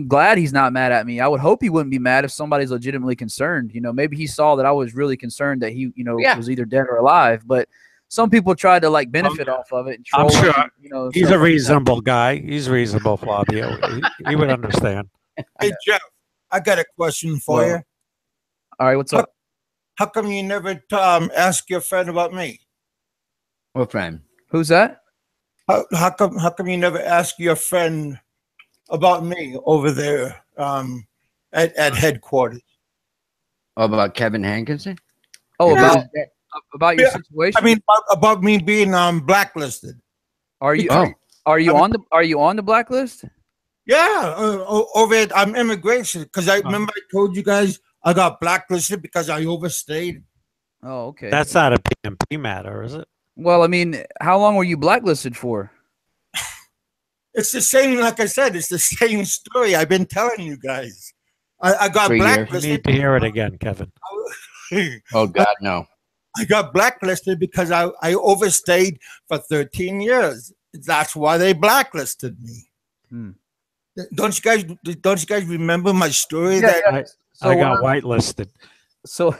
Speaker 5: glad he's not mad at me. I would hope he wouldn't be mad if somebody's legitimately concerned. Maybe he saw that I was really concerned that he, was either dead or alive. But some people tried to like benefit off of it. And troll
Speaker 6: I'm sure
Speaker 5: him,
Speaker 6: he's a reasonable guy. He's reasonable, Flavio. he would understand.
Speaker 3: Hey Jeff, I got a question for you.
Speaker 5: All right, what's up?
Speaker 3: How come you never ask your friend about me?
Speaker 1: What friend?
Speaker 5: Who's that?
Speaker 3: How come you never ask your friend about me over there at headquarters?
Speaker 1: Oh, about Kevin Hankinson?
Speaker 5: Oh, about your situation?
Speaker 3: I mean, about me being blacklisted.
Speaker 5: Are you on the blacklist?
Speaker 3: Yeah, over at immigration, because I remember I told you guys I got blacklisted because I overstayed.
Speaker 5: Oh, okay.
Speaker 6: That's not a PMP matter, is it?
Speaker 5: Well, I mean, how long were you blacklisted for?
Speaker 3: It's the same, like I said, it's the same story I've been telling you guys. I got blacklisted.
Speaker 6: You need to hear it again, Kevin.
Speaker 1: Oh, God, no.
Speaker 3: I got blacklisted because I overstayed for 13 years. That's why they blacklisted me. Don't you guys remember my story?
Speaker 6: I got whitelisted.
Speaker 5: So,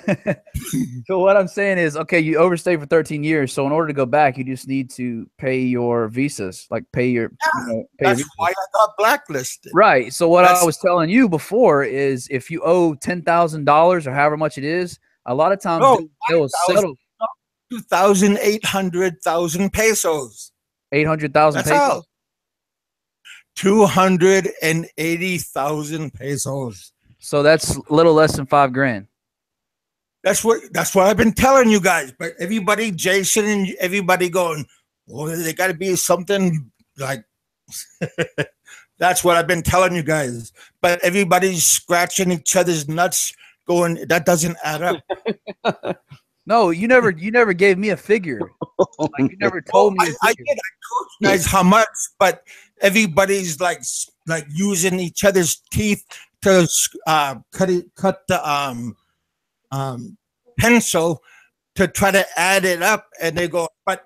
Speaker 5: so what I'm saying is, okay, you overstayed for 13 years. So in order to go back, you just need to pay your visas, like pay your, pay your
Speaker 3: That's why I got blacklisted.
Speaker 5: Right. So what
Speaker 3: That's-
Speaker 5: I was telling you before is, if you owe $10,000 or however much it is, a lot of times
Speaker 3: No,
Speaker 5: they will settle
Speaker 3: 2,800,000 pesos.
Speaker 5: 800,000
Speaker 3: That's
Speaker 5: pesos.
Speaker 3: all. 280,000 pesos.
Speaker 5: So that's a little less than $5,000.
Speaker 3: That's what I've been telling you guys. But everybody, Jason and everybody going, oh, they got to be something like. That's what I've been telling you guys. But everybody's scratching each other's nuts, going, that doesn't add up.
Speaker 5: No, you never gave me a figure. Like, you never told me.
Speaker 3: I did. I told you guys how much, but everybody's like using each other's teeth to cut the pencil to try to add it up, and they go, but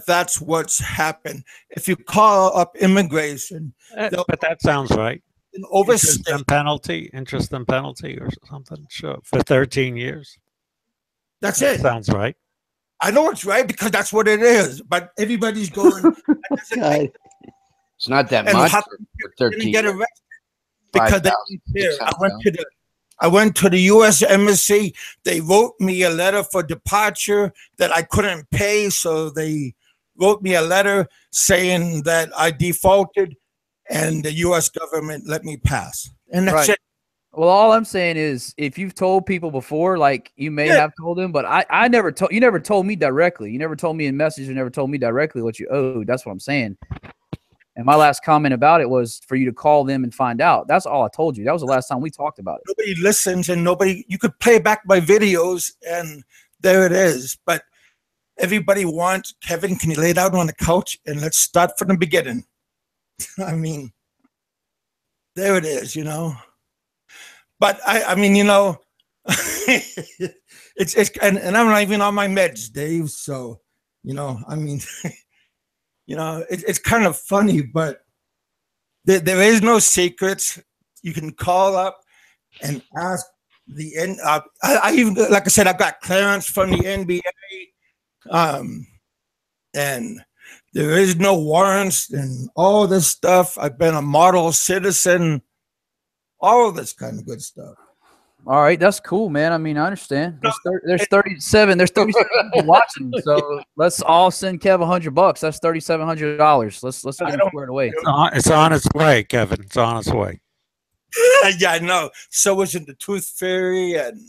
Speaker 3: that's what's happened. If you call up immigration,
Speaker 6: but that sounds right.
Speaker 3: Overstay
Speaker 6: Interest and penalty, or something. Sure, for 13 years.
Speaker 3: That's
Speaker 6: That
Speaker 3: it.
Speaker 6: sounds right.
Speaker 3: I know it's right because that's what it is. But everybody's going.
Speaker 4: God.
Speaker 1: It's not that
Speaker 3: And
Speaker 1: much
Speaker 3: how
Speaker 1: for
Speaker 3: Didn't
Speaker 1: 13
Speaker 3: get
Speaker 1: years.
Speaker 3: arrested because they
Speaker 1: 5,000,
Speaker 3: didn't care.
Speaker 1: 600,000.
Speaker 3: I went to the U.S. Embassy. They wrote me a letter for departure that I couldn't pay, so they wrote me a letter saying that I defaulted, and the U.S. government let me pass. And that's
Speaker 5: Right.
Speaker 3: it.
Speaker 5: Well, all I'm saying is, if you've told people before, like, you may have told them, but I never told you. Never told me directly. You never told me in message. You never told me directly what you owed. That's what I'm saying. And my last comment about it was for you to call them and find out. That's all I told you. That was the last time we talked about it.
Speaker 3: Nobody listens, and you could play back my videos, and there it is. But everybody wants, Kevin, can you lay down on the couch and let's start from the beginning? I mean, there it is, But I mean, it's and I'm not even on my meds, Dave. So, I mean, it's kind of funny, but there is no secrets. You can call up and ask the N. I even, like I said, I got clearance from the NBA, and there is no warrants and all this stuff. I've been a model citizen. All of this kind of good stuff.
Speaker 5: All right, that's cool, man. I mean, I understand. There's 37 people watching, so let's all send Kev $100. That's $3,700. Let's get it squared away.
Speaker 6: It's on its way, Kevin. It's on its way.
Speaker 3: Yeah, I know. So isn't the Tooth Fairy, and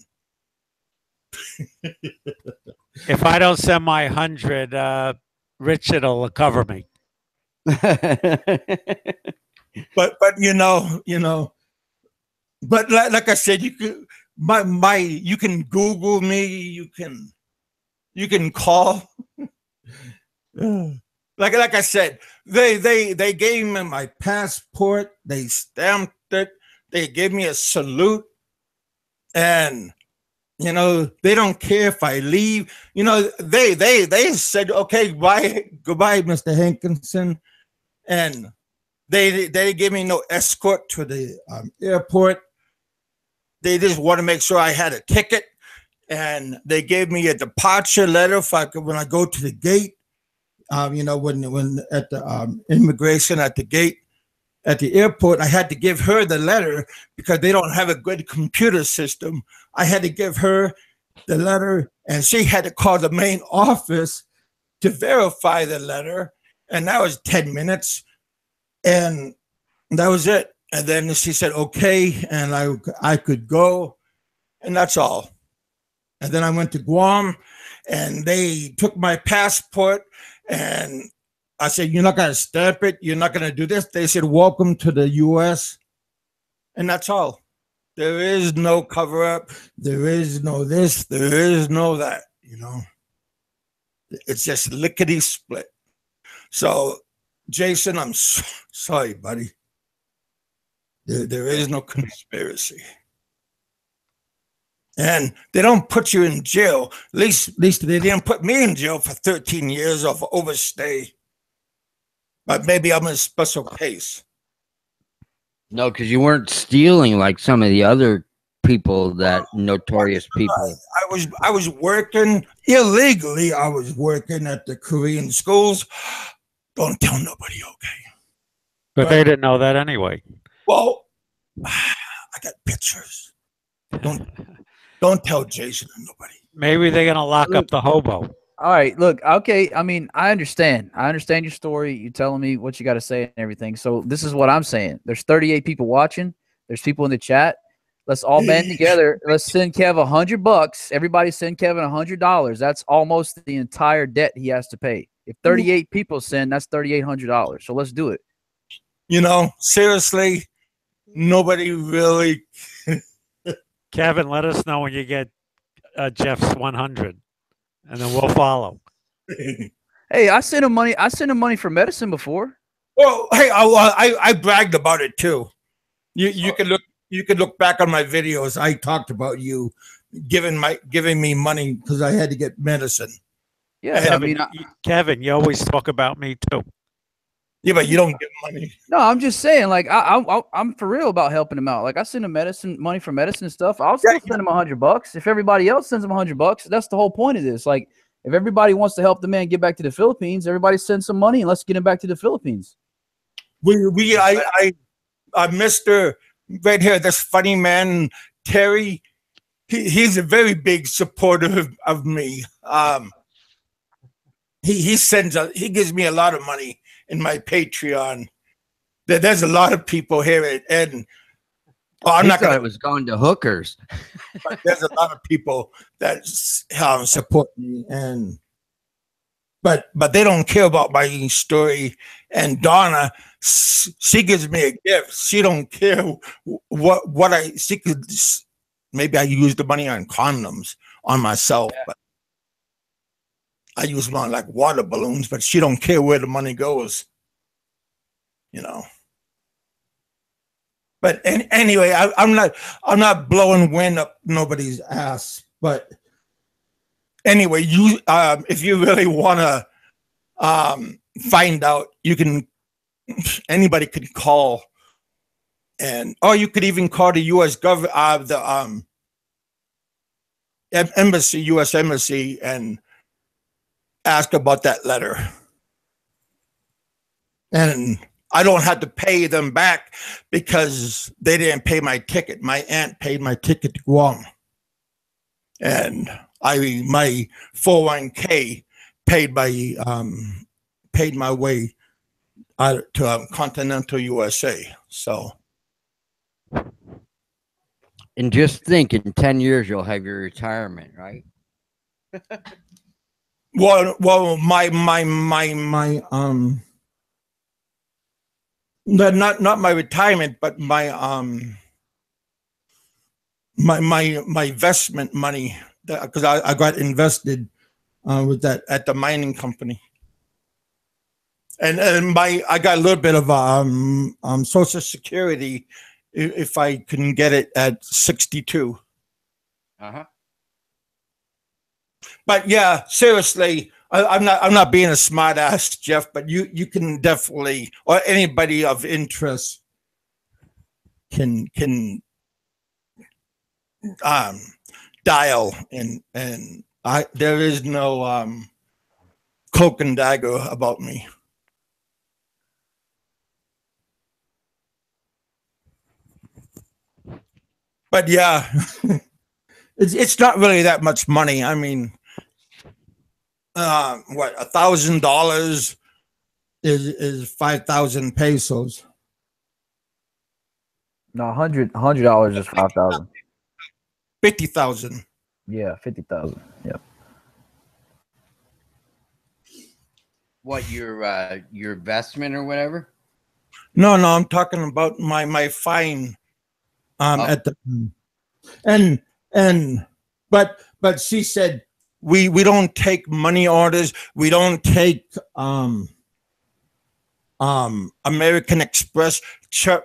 Speaker 6: If I don't send my 100, Richard will cover me.
Speaker 3: but But like I said, you can you can Google me, you can call. like I said, they gave me my passport, they stamped it, they gave me a salute, and they don't care if I leave. They said, okay, goodbye, Mr. Hankinson, and they gave me no escort to the airport. They just want to make sure I had a ticket, and they gave me a departure letter when I go to the gate. When at the immigration at the gate at the airport, I had to give her the letter because they don't have a good computer system. I had to give her the letter, and she had to call the main office to verify the letter, and that was 10 minutes, and that was it. And then she said, okay, and I could go, and that's all. And then I went to Guam, and they took my passport, and I said, you're not going to stamp it? You're not going to do this? They said, welcome to the U.S., and that's all. There is no cover-up. There is no this. There is no that, It's just lickety-split. So, Jason, I'm sorry, buddy. There is no conspiracy. And they don't put you in jail. At least they didn't put me in jail for 13 years of overstay. But maybe I'm in a special case.
Speaker 1: No, because you weren't stealing like some of the other people, that notorious people.
Speaker 3: I was working illegally. I was working at the Korean schools. Don't tell nobody, okay?
Speaker 6: But they didn't know that anyway.
Speaker 3: Well, I got pictures. Don't tell Jason and nobody.
Speaker 6: Maybe they're gonna lock up the hobo.
Speaker 5: All right, look, okay. I mean, I understand. I understand your story. You're telling me what you got to say and everything. So this is what I'm saying. There's 38 people watching. There's people in the chat. Let's all band together. Let's send Kev $100. Everybody send Kevin $100. That's almost the entire debt he has to pay. If 38 people send, that's $3,800. So let's do it.
Speaker 3: You know, seriously, nobody really.
Speaker 6: Kevin, let us know when you get Jeff's 100, and then we'll follow.
Speaker 5: Hey, I sent him money. I sent him money for medicine before.
Speaker 3: Well, hey, I bragged about it too. You can look back on my videos. I talked about you giving me money because I had to get medicine.
Speaker 5: Yeah,
Speaker 6: Kevin, Kevin, you always talk about me too.
Speaker 3: Yeah, but you don't give money.
Speaker 5: No, I'm just saying, like, I'm for real about helping him out. Like, I send him money for medicine and stuff. I'll still send him $100. If everybody else sends him $100, that's the whole point of this. Like, if everybody wants to help the man get back to the Philippines, everybody send some money and let's get him back to the Philippines.
Speaker 3: Mr. right here, this funny man, Terry, he's a very big supporter of me. He gives me a lot of money in my Patreon. There's a lot of people here, and I'm not
Speaker 1: gonna. It was going to hookers.
Speaker 3: But there's a lot of people that support me, but they don't care about my story. And Donna, she gives me a gift. She don't care she could. Maybe I use the money on condoms on myself, but I use them on like water balloons, but she don't care where the money goes, you know. But anyway, I'm not blowing wind up nobody's ass. But anyway, if you really want to find out, anybody can call, or you could even call the U.S. government, the embassy, U.S. embassy, and ask about that letter. And I don't have to pay them back because they didn't pay my ticket. My aunt paid my ticket to Guam. And my 401k paid my way to continental USA. So.
Speaker 1: And just think, in 10 years, you'll have your retirement, right?
Speaker 3: Well, not my retirement, but my investment money, because I got invested with that at the mining company, and I got a little bit of Social Security if I can get it at 62. But yeah, seriously, I'm not being a smart ass, Jeff, but you can definitely, or anybody of interest can dial, and there is no cloak and dagger about me. But yeah, it's not really that much money. I mean, what, $1,000 is 5,000 pesos.
Speaker 5: No, $100 is 5,000.
Speaker 3: 50,000.
Speaker 5: Yeah, 50,000. Yep.
Speaker 1: What, your investment or whatever?
Speaker 3: No, I'm talking about my fine. At the but she said we don't take money orders. We don't take American Express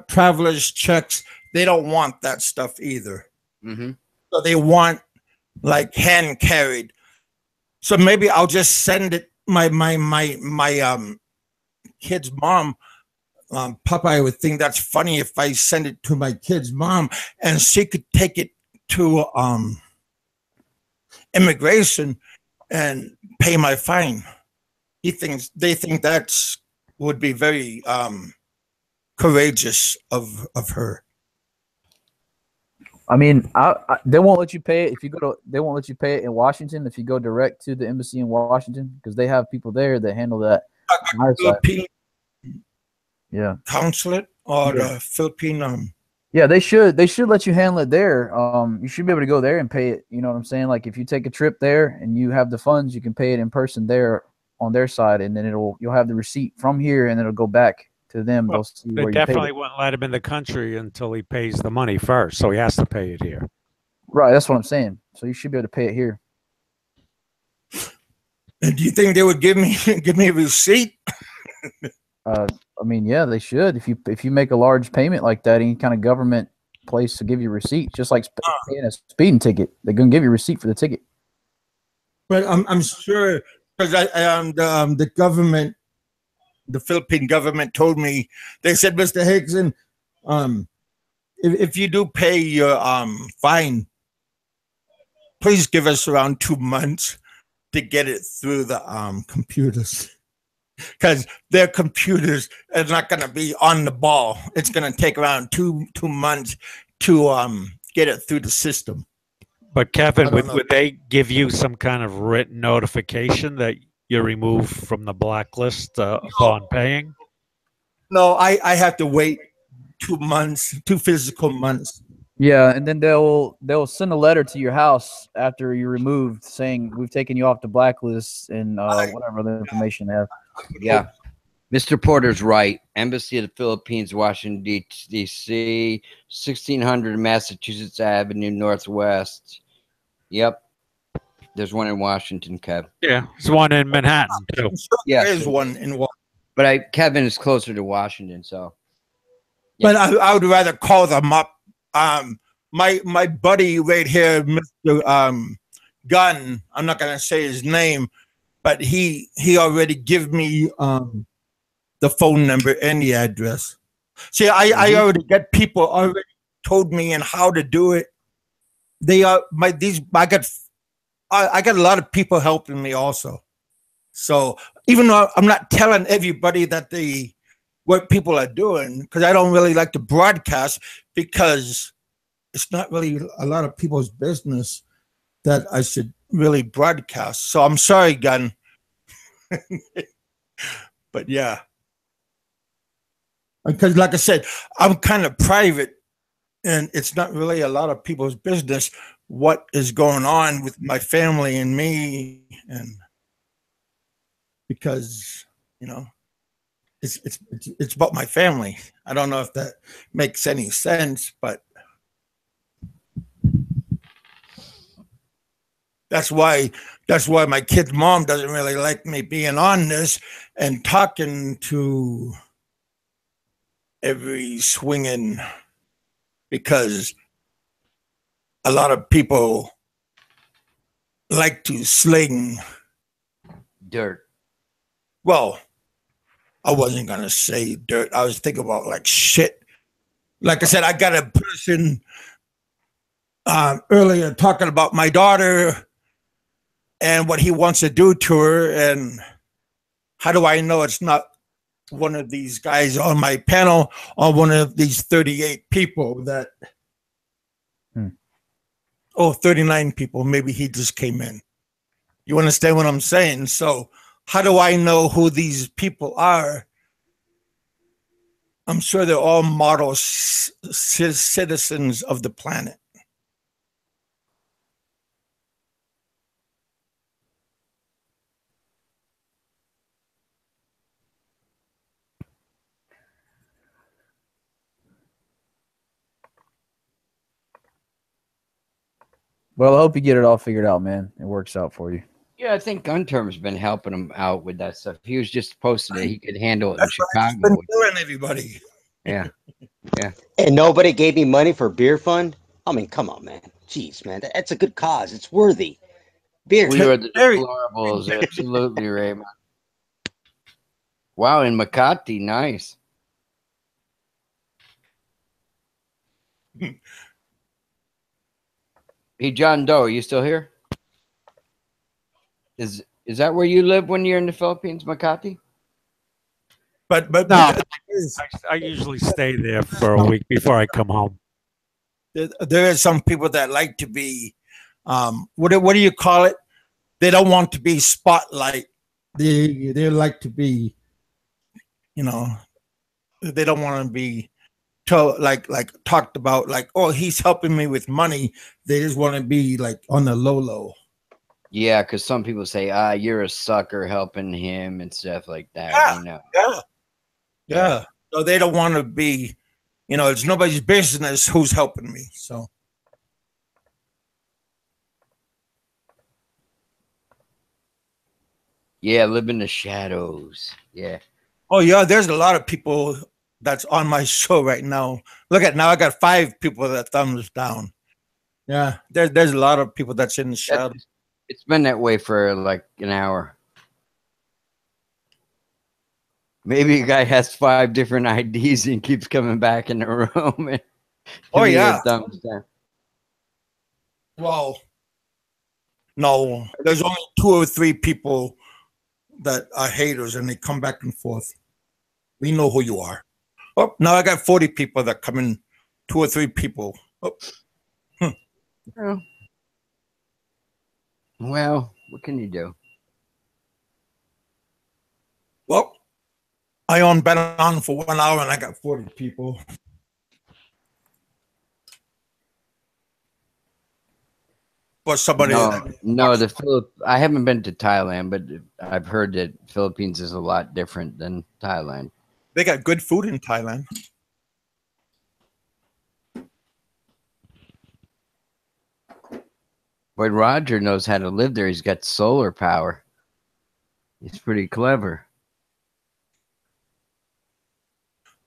Speaker 3: travelers checks. They don't want that stuff either. So they want like hand carried. So maybe I'll just send it. My kid's mom. Popeye would think that's funny if I send it to my kid's mom, and she could take it to immigration and pay my fine. They think that's would be very courageous of her.
Speaker 5: I mean, they won't let you pay it if you go to. They won't let you pay it in Washington if you go direct to the embassy in Washington because they have people there that handle that. on our side.
Speaker 3: Philippine
Speaker 5: Yeah,
Speaker 3: consulate or
Speaker 5: Yeah.
Speaker 3: the Philippine
Speaker 5: yeah, they should let you handle it there. You should be able to go there and pay it. You know what I'm saying? Like if you take a trip there and you have the funds, you can pay it in person there on their side, and then you'll have the receipt from here, and it'll go back to them.
Speaker 6: Well,
Speaker 5: They'll see
Speaker 6: They
Speaker 5: where you paid
Speaker 6: definitely
Speaker 5: it.
Speaker 6: wouldn't let him in the country until he pays the money first, so he has to pay it here.
Speaker 5: Right, that's what I'm saying. So you should be able to pay it here.
Speaker 3: And do you think they would give me a receipt?
Speaker 5: I mean, yeah, they should. If you make a large payment like that, any kind of government place to give you a receipt, just like paying a speeding ticket, they're gonna give you a receipt for the ticket.
Speaker 3: But I'm sure because the government, the Philippine government told me, they said, Mr. Hickson, if you do pay your fine, please give us around 2 months to get it through the computers. Because their computers are not going to be on the ball. It's going to take around two months to get it through the system.
Speaker 6: But Kevin,
Speaker 3: I don't know.
Speaker 6: would they give you some kind of written notification that you're removed from the blacklist upon paying?
Speaker 3: No, I have to wait 2 months, 2 physical months.
Speaker 5: Yeah, and then they'll send a letter to your house after you're removed, saying we've taken you off the blacklist and whatever other information they have.
Speaker 1: Yeah. Mr. Porter's right. Embassy of the Philippines, Washington, D.C., 1600 Massachusetts Avenue, Northwest. Yep. There's one in Washington, Kev.
Speaker 6: Yeah, there's one in Manhattan too.
Speaker 3: I'm sure
Speaker 1: Yes.
Speaker 3: there is one in Washington.
Speaker 1: But Kevin is closer to Washington, so.
Speaker 3: But I would rather call them up. My buddy right here, Mr. Gunn, I'm not gonna say his name, but he already give me the phone number and the address. See, I already get people already told me and how to do it. They are I got a lot of people helping me also. So even though I'm not telling everybody that what people are doing, because I don't really like to broadcast, because it's not really a lot of people's business that I should really broadcast. So I'm sorry, Gunn. But yeah. Because like I said, I'm kind of private, and it's not really a lot of people's business what is going on with my family and me, and because, you know, it's about my family. I don't know if that makes any sense, but that's why my kid's mom doesn't really like me being on this and talking to every swinging, because a lot of people like to sling
Speaker 1: Dirt.
Speaker 3: Well, I wasn't gonna say dirt. I was thinking about like shit. Like I said, I got a person earlier talking about my daughter and what he wants to do to her, and how do I know it's not one of these guys on my panel or one of these 38 people that 39 people, maybe he just came in. You understand what I'm saying? So how do I know who these people are? I'm sure they're all model citizens of the planet.
Speaker 5: Well, I hope you get it all figured out, man. It works out for you.
Speaker 1: Yeah, I think Gun Term's been helping him out with that stuff. He was just posted that he could handle it in
Speaker 3: That's what I've
Speaker 1: Chicago.
Speaker 3: been telling everybody.
Speaker 1: Yeah.
Speaker 4: And nobody gave me money for beer fund. I mean, come on, man. Jeez, man, that's a good cause. It's worthy. Beer.
Speaker 1: We are the
Speaker 3: Very-
Speaker 1: deplorables. Absolutely, Raymond. Wow, in Makati, nice. Hey, John Doe, are you still here? Is that where you live when you're in the Philippines, Makati?
Speaker 3: But
Speaker 6: No,
Speaker 3: there's-
Speaker 6: I usually stay there for a week before I come home.
Speaker 3: there are some people that like to be, what do you call it? They don't want to be spotlight. They like to be, you know, they don't want to be told like talked about like, oh, he's helping me with money. They just want to be like on the low.
Speaker 1: Yeah, because some people say, you're a sucker helping him and stuff like that,
Speaker 3: Yeah,
Speaker 1: you know.
Speaker 3: yeah. So they don't want to be, it's nobody's business who's helping me. So
Speaker 1: Yeah, live in the shadows. Yeah.
Speaker 3: oh yeah, there's a lot of people that's on my show right now. Look at now, I got 5 people that thumbs down. Yeah, there's a lot of people that's in the shadow.
Speaker 1: It's been that way for like an hour. Maybe a guy has 5 different IDs and keeps coming back in the room. And
Speaker 3: Oh
Speaker 1: give me a
Speaker 3: yeah.
Speaker 1: thumbs down.
Speaker 3: Well, no, there's only 2 or 3 people that are haters, and they come back and forth. We know who you are. Oh, now I got 40 people that come in. 2 or 3 people. Oh.
Speaker 1: Oh. Well, what can you do?
Speaker 3: Well, I on been on for 1 hour and I got 40 people. But somebody
Speaker 1: No, I haven't been to Thailand, but I've heard that Philippines is a lot different than Thailand.
Speaker 3: they got good food in Thailand.
Speaker 1: But Roger knows how to live there. He's got solar power. He's pretty clever.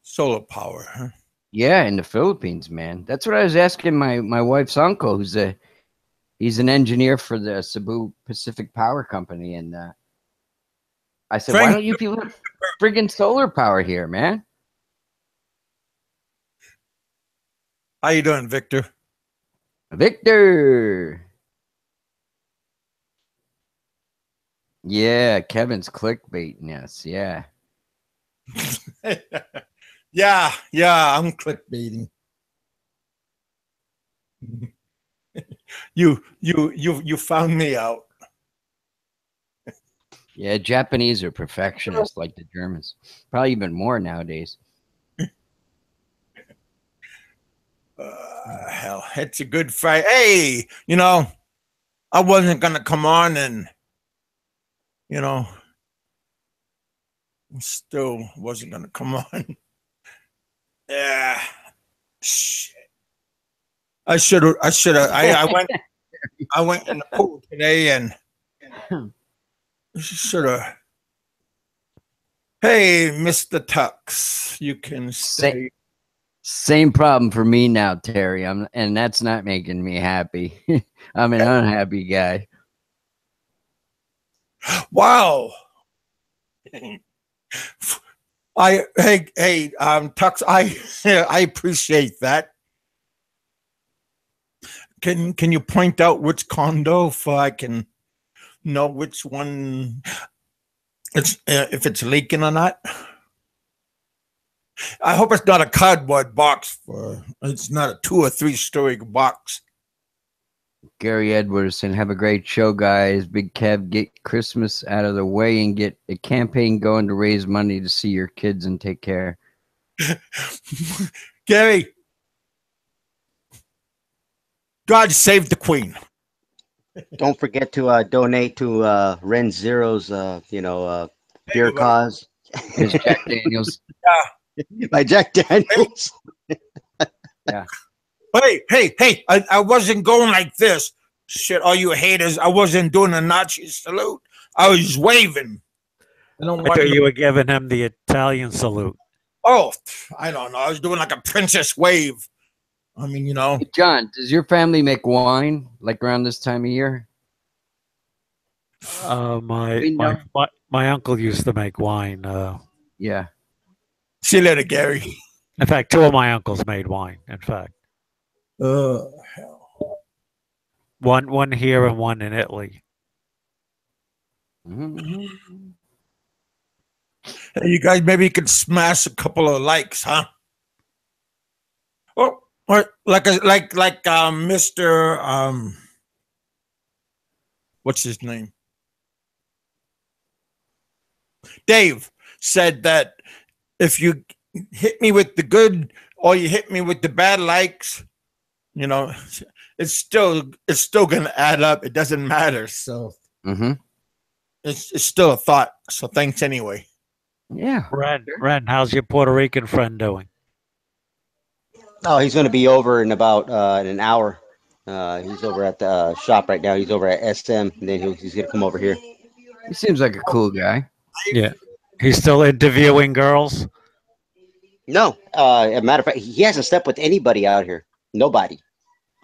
Speaker 3: Solar power, huh?
Speaker 1: Yeah, in the Philippines, man. That's what I was asking my wife's uncle, he's an engineer for the Cebu Pacific Power Company, and I said, why don't you people have friggin' solar power here, man?
Speaker 3: How you doing, Victor?
Speaker 1: Victor. Yeah, Kevin's clickbaiting us. Yeah.
Speaker 3: yeah, I'm clickbaiting. You found me out.
Speaker 1: Yeah, Japanese are perfectionists like the Germans. Probably even more nowadays.
Speaker 3: Hell, it's a good fight. Hey, I wasn't gonna come on and still wasn't gonna come on. Yeah. Shit. I should have. I went in the pool today and should have. Hey, Mr. Tux, you can stay.
Speaker 1: Same problem for me now, Terry. And that's not making me happy. I'm an unhappy guy.
Speaker 3: Wow. Tux, I appreciate that. Can you point out which condo so I can know which one it's if it's leaking or not? I hope it's not a cardboard box. It's not a 2 or 3 story box.
Speaker 1: Gary Edwardson, have a great show, guys. Big Kev, get Christmas out of the way and get a campaign going to raise money to see your kids and take care.
Speaker 3: Gary, God save the Queen.
Speaker 4: Don't forget to donate to Ren Zero's, beer cause.
Speaker 1: His Jack Daniels.
Speaker 4: By Jack Daniels.
Speaker 1: Yeah.
Speaker 3: Hey, I wasn't going like this. Shit, all you haters, I wasn't doing a Nazi salute. I was waving.
Speaker 6: I thought you were giving him the Italian salute.
Speaker 3: Oh, I don't know. I was doing like a princess wave. I mean,
Speaker 1: John, does your family make wine like around this time of year?
Speaker 6: My uncle used to make wine.
Speaker 1: Yeah.
Speaker 3: See you later, Gary.
Speaker 6: In fact, 2 of my uncles made wine. In fact.
Speaker 3: Hell.
Speaker 6: One here and one in Italy.
Speaker 1: Mhm.
Speaker 3: Hey, you guys maybe could smash a couple of likes, huh? Or like Mr. What's his name? Dave said that if you hit me with the good or you hit me with the bad likes, you know, it's still gonna add up. It doesn't matter. So
Speaker 1: Mhm.
Speaker 3: it's still a thought. So thanks anyway.
Speaker 1: Yeah.
Speaker 6: Ren, how's your Puerto Rican friend doing?
Speaker 4: Oh, he's going to be over in about in an hour. He's over at the shop right now. He's over at SM, and then he's going to come over here.
Speaker 1: He seems like a cool guy.
Speaker 6: Yeah. He's still interviewing girls?
Speaker 4: No, as a matter of fact, he hasn't slept with anybody out here. Nobody.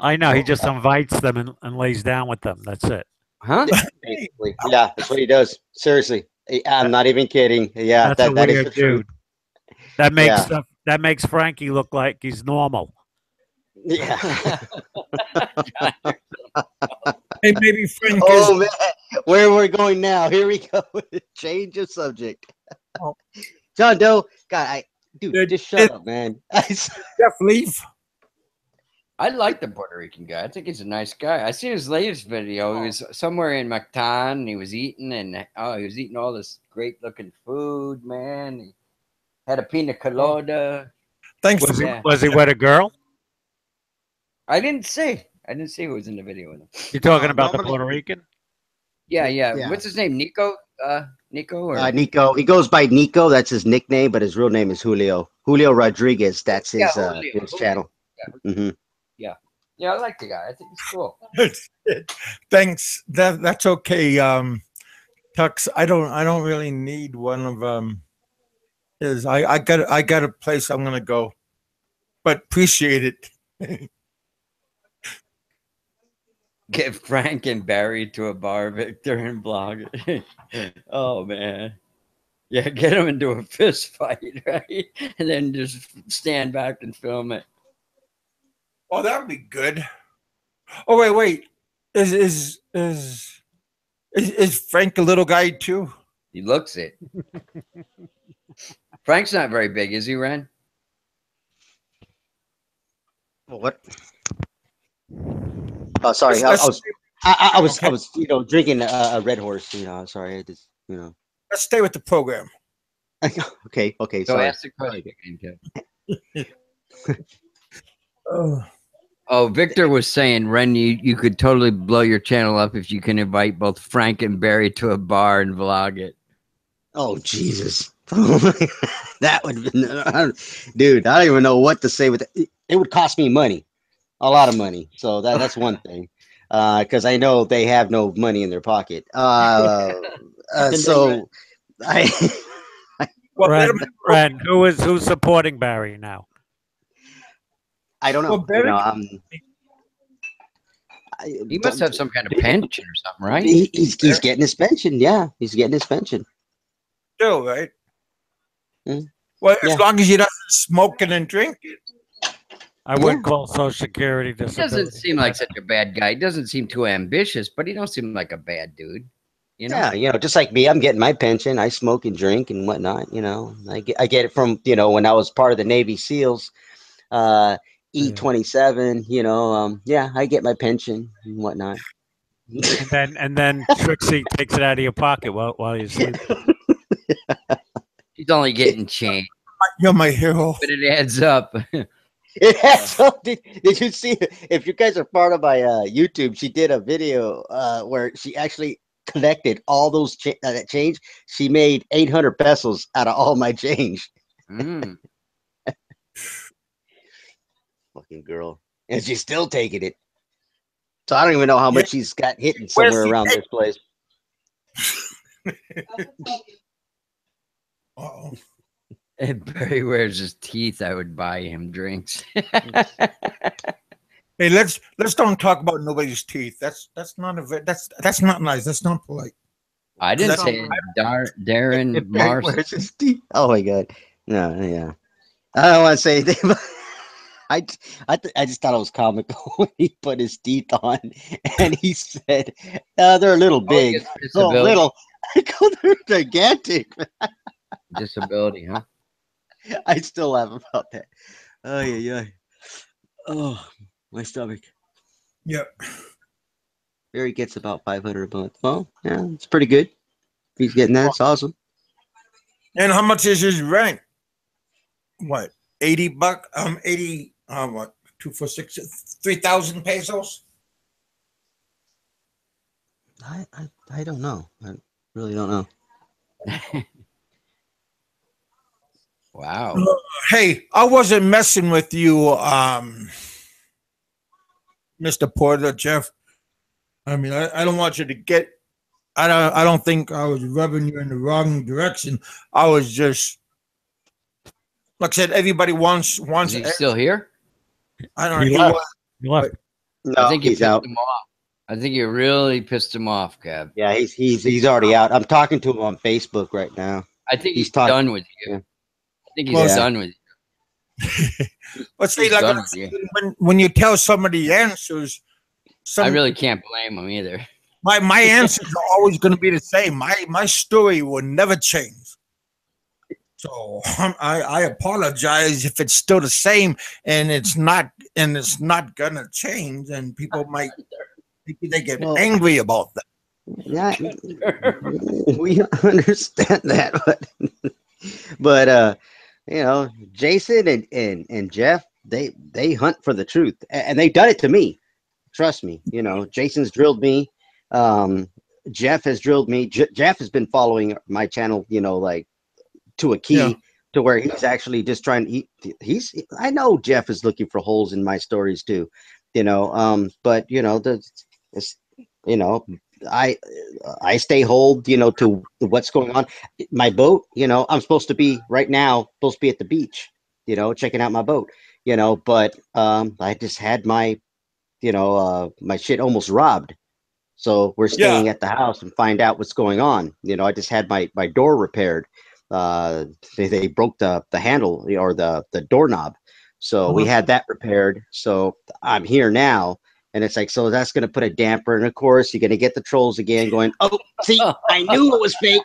Speaker 6: I know. He just invites them and lays down with them. That's it.
Speaker 1: Huh?
Speaker 4: Basically, yeah, that's what he does. Seriously, I'm not even kidding. Yeah,
Speaker 6: That's a
Speaker 4: that is the
Speaker 6: weird
Speaker 4: truth.
Speaker 6: dude. That makes
Speaker 4: Yeah.
Speaker 6: that makes Frankie look like he's normal.
Speaker 4: Yeah.
Speaker 3: Hey, maybe Frank
Speaker 4: Oh man, where we're going now? Here we go. Change of subject.
Speaker 3: Oh.
Speaker 4: John Doe, God, dude,
Speaker 3: Did-
Speaker 4: just shut up, man.
Speaker 3: Jeff leave.
Speaker 1: I like the Puerto Rican guy. I think he's a nice guy. I seen his latest video. He was somewhere in Mactan. And he was eating, and he was eating all this great looking food, man. He had a pina colada.
Speaker 3: Thanks
Speaker 6: Was
Speaker 3: for
Speaker 1: Yeah.
Speaker 6: he with a girl?
Speaker 1: I didn't see who was in the video with him.
Speaker 6: You're talking about the
Speaker 4: normally-
Speaker 6: Puerto Rican?
Speaker 1: Yeah.
Speaker 4: Yeah.
Speaker 1: What's his name? Nico? Nico? Or?
Speaker 4: Nico. He goes by Nico. That's his nickname, but his real name is Julio. Julio Rodriguez. That's his
Speaker 1: Yeah, Julio.
Speaker 4: his channel. Hmm
Speaker 1: Yeah, I like the guy. I think he's cool.
Speaker 3: Thanks. That's okay. Tux, I don't really need one of his. I got a place I'm gonna go, but appreciate it.
Speaker 1: Get Frank and Barry to a bar, Victor, and blog it. Oh man. Yeah, get them into a fist fight, right? And then just stand back and film it.
Speaker 3: Oh, that would be good. Oh wait. Is Frank a little guy too?
Speaker 1: He looks it. Frank's not very big, is he, Ren?
Speaker 4: What? Oh, sorry.
Speaker 3: Let's-
Speaker 4: I was drinking a Red Horse. Sorry. I just
Speaker 3: Let's stay with the program.
Speaker 4: Okay.
Speaker 1: So
Speaker 4: Sorry.
Speaker 1: ask the question again, Kev.
Speaker 3: Oh.
Speaker 1: Oh, Victor was saying, Ren, you could totally blow your channel up if you can invite both Frank and Barry to a bar and vlog it.
Speaker 4: Oh Jesus. That would, dude. I don't even know what to say with it. It would cost me money, a lot of money. So that's one thing. Because I know they have no money in their pocket. So I.
Speaker 3: Well,
Speaker 6: Ren, who's supporting Barry now?
Speaker 4: I don't know.
Speaker 3: Well, Barry-
Speaker 1: He must have some kind of pension or something, right?
Speaker 4: He's getting his pension. Yeah, he's getting his pension.
Speaker 3: still, right?
Speaker 4: Mm.
Speaker 3: Well,
Speaker 4: Yeah.
Speaker 3: as long as he doesn't smoke and drink.
Speaker 6: I wouldn't call Social Security
Speaker 1: He
Speaker 6: disability.
Speaker 1: doesn't seem like such a bad guy. He doesn't seem too ambitious, but he don't seem like a bad dude. You know?
Speaker 4: Yeah, just like me, I'm getting my pension. I smoke and drink and whatnot. I get it from when I was part of the Navy SEALs, E27. Yeah, I get my pension and whatnot.
Speaker 6: And then Trixie takes it out of your pocket while you sleep.
Speaker 1: He's only getting change,
Speaker 3: You're my hero.
Speaker 1: but it adds up.
Speaker 4: It has something. Did you see? If you guys are part of my YouTube, she did a video where she actually collected all those that change. She made 800 pesos out of all my change.
Speaker 1: Mm.
Speaker 4: Fucking girl, and she's still taking it. So I don't even know how much she's got hidden somewhere around this place.
Speaker 3: Uh-oh.
Speaker 1: If Barry wears his teeth, I would buy him drinks.
Speaker 3: Hey, let's don't talk about nobody's teeth. That's not that's not nice. That's not polite.
Speaker 1: I didn't
Speaker 3: That's-
Speaker 1: say it. Darren Mars.
Speaker 4: Where's his teeth? Oh my god! No, yeah. I don't want to say anything. I just thought it was comical when he put his teeth on, and he said, "They're a little
Speaker 1: Oh, he
Speaker 4: big,
Speaker 1: gets
Speaker 4: oh,
Speaker 1: disability.
Speaker 4: little." I go, "They're gigantic."
Speaker 1: Disability, huh?
Speaker 4: I still laugh about that. Oh yeah. Oh, my stomach.
Speaker 3: Yeah.
Speaker 4: Barry gets about 500 a month. Well, yeah, it's pretty good. If he's getting that, it's awesome.
Speaker 3: And how much is his rent? What? $80? 80. What? 2 for 6, 3,000 pesos.
Speaker 4: I don't know. I really don't know.
Speaker 1: Wow.
Speaker 3: Hey, I wasn't messing with you, Mr. Porter, Jeff. I mean, I don't want you to get. I don't think I was rubbing you in the wrong direction. I was just, like I said, everybody wants.
Speaker 1: Is he still here?
Speaker 3: I don't know.
Speaker 6: He
Speaker 3: He
Speaker 6: left.
Speaker 3: was,
Speaker 6: He left.
Speaker 4: No,
Speaker 1: I think you
Speaker 4: he's
Speaker 1: pissed
Speaker 4: out.
Speaker 1: him off. I think you really pissed him off, Kev.
Speaker 4: Yeah, he's already out. I'm talking to him on Facebook right now.
Speaker 1: I think
Speaker 4: He's
Speaker 1: he's
Speaker 4: talking.
Speaker 1: done with you.
Speaker 4: Yeah.
Speaker 1: I think he's
Speaker 3: Well,
Speaker 1: done with you.
Speaker 3: But see,
Speaker 1: He's
Speaker 3: like
Speaker 1: done
Speaker 3: I
Speaker 1: with you.
Speaker 3: said, when you tell somebody the answers,
Speaker 1: I really can't blame him either.
Speaker 3: my answers are always going to be the same. My story will never change. So I apologize if it's still the same and it's not gonna change, and people might they get
Speaker 4: Well,
Speaker 3: angry about that.
Speaker 4: yeah, we understand that, but Jason and Jeff, they hunt for the truth, and they've done it to me. Trust me. Jason's drilled me. Um, Jeff has drilled me. Jeff has been following my channel, like to a key.
Speaker 3: Yeah.
Speaker 4: To where he's actually just trying. He's. I know Jeff is looking for holes in my stories too, But it's, I stay hold, to what's going on. My boat, I'm supposed to be right now, supposed to be at the beach, checking out my boat, But I just had my, my shit almost robbed. So we're staying at the house and find out what's going on. I just had my door repaired. They broke the handle or the doorknob, so we had that repaired. So I'm here now, and it's like, so that's going to put a damper, and of course you're going to get the trolls again going, oh, see, I knew it was fake.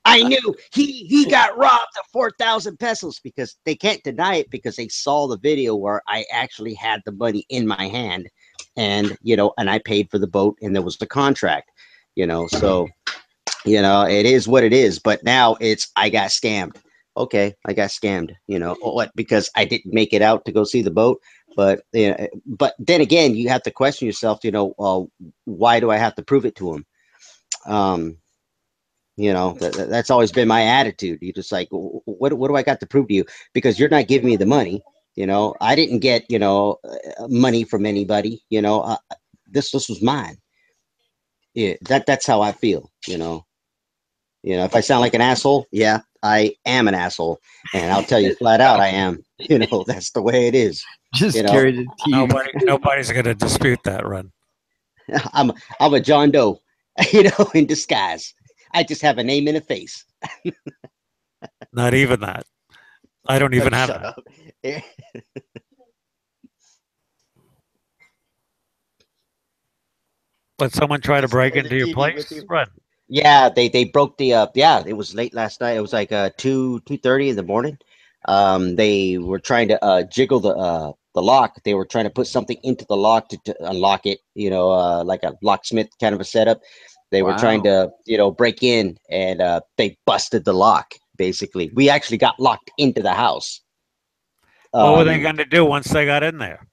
Speaker 4: I knew he got robbed of 4,000 pesos, because they can't deny it, because they saw the video where I actually had the money in my hand, and and I paid for the boat, and there was the contract, so it is what it is. But now I got scammed. Okay, I got scammed. What? Because I didn't make it out to go see the boat. But but then again, you have to question yourself. Why do I have to prove it to him? That's always been my attitude. You just like, what do I got to prove to you? Because you're not giving me the money. I didn't get money from anybody. This was mine. Yeah, that's how I feel. If I sound like an asshole, yeah, I am an asshole, and I'll tell you flat out, I am. That's the way it is.
Speaker 1: Just carry the TV.
Speaker 6: Nobody's going to dispute that, Ron.
Speaker 4: I'm a John Doe, in disguise. I just have a name and a face.
Speaker 6: Not even that. I don't even have
Speaker 4: Shut
Speaker 6: that.
Speaker 4: up.
Speaker 6: Let someone try to break
Speaker 4: play the
Speaker 6: into your
Speaker 4: TV
Speaker 6: place,
Speaker 4: with you.
Speaker 6: Ron.
Speaker 4: Yeah, they broke the it was late last night. It was like 2:30 in the morning. They were trying to jiggle the lock. They were trying to put something into the lock to unlock it, like a locksmith kind of a setup. They were trying to, break in, and they busted the lock. Basically, we actually got locked into the house.
Speaker 6: What were they going to do once they got in there?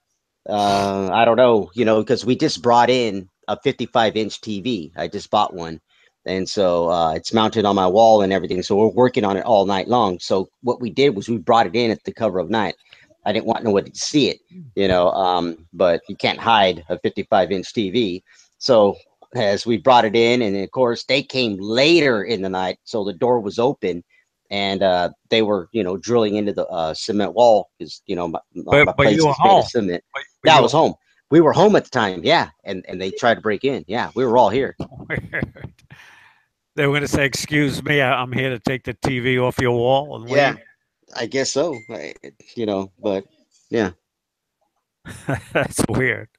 Speaker 4: I don't know, because we just brought in a 55-inch TV. I just bought one. And so it's mounted on my wall and everything. So we're working on it all night long. So what we did was we brought it in at the cover of night. I didn't want nobody to see it, but you can't hide a 55-inch TV. So as we brought it in, and of course they came later in the night, so the door was open, and they were, drilling into the cement wall, because my
Speaker 6: But
Speaker 4: place
Speaker 6: you were
Speaker 4: is made
Speaker 6: home.
Speaker 4: of cement.
Speaker 6: But
Speaker 4: Yeah, I
Speaker 6: you
Speaker 4: was home. We were home at the time, yeah, and they tried to break in. Yeah, we were all here.
Speaker 6: Weird. They were going to say, "Excuse me, I'm here to take the TV off your wall and
Speaker 4: Yeah,
Speaker 6: leave."
Speaker 4: I guess so. But yeah.
Speaker 6: That's weird.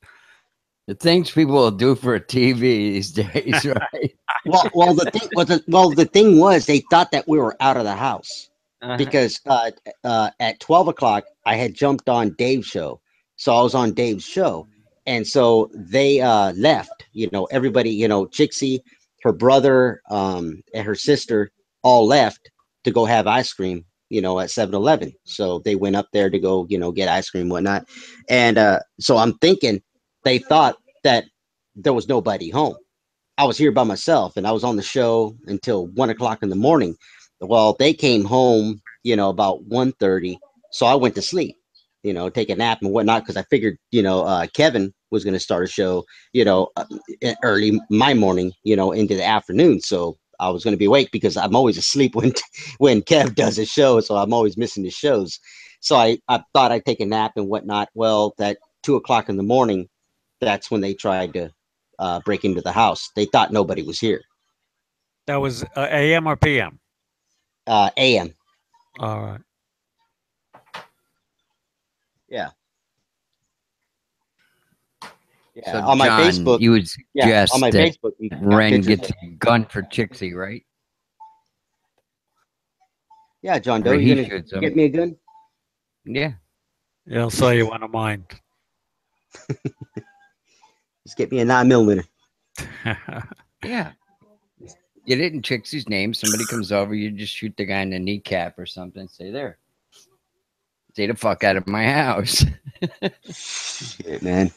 Speaker 1: The things people will do for a TV these days, right?
Speaker 4: The thing was they thought that we were out of the house because at 12 o'clock I had jumped on Dave's show, so I was on Dave's show, and so they left. You know, everybody, you know, Chixie, her brother, and her sister all left to go have ice cream. You know, at 7-Eleven. So they went up there to go, you know, get ice cream and whatnot, and so I'm thinking they thought that there was nobody home. I was here by myself and I was on the show until 1 o'clock in the morning. Well, they came home, you know, about 1:30. So I went to sleep, you know, take a nap and whatnot. Cause I figured, you know, Kevin was going to start a show, you know, early my morning, you know, into the afternoon. So I was going to be awake because I'm always asleep when Kev does a show. So I'm always missing the shows. So I thought I'd take a nap and whatnot. Well, that 2 o'clock in the morning, that's when they tried to break into the house. They thought nobody was here.
Speaker 6: That was AM or PM?
Speaker 4: AM.
Speaker 6: All right.
Speaker 4: Yeah. Yeah.
Speaker 1: So
Speaker 4: On my
Speaker 1: John,
Speaker 4: Facebook,
Speaker 1: you would suggest
Speaker 4: on my
Speaker 1: that
Speaker 4: Facebook, you got
Speaker 1: Ren
Speaker 4: pictures
Speaker 1: gets
Speaker 4: of-
Speaker 1: a gun for Chixie, right?
Speaker 4: Yeah, John Doe,
Speaker 1: Or
Speaker 4: you
Speaker 1: he
Speaker 4: gonna
Speaker 1: shoots him.
Speaker 4: get me a gun?
Speaker 1: Yeah.
Speaker 6: Yeah, I'll sell you one of mine.
Speaker 4: Just get me a 9mm.
Speaker 1: Yeah. Get it in Chixie's name. Somebody comes over, you just shoot the guy in the kneecap or something. Say there. Stay the fuck out of my house.
Speaker 4: Shit, man.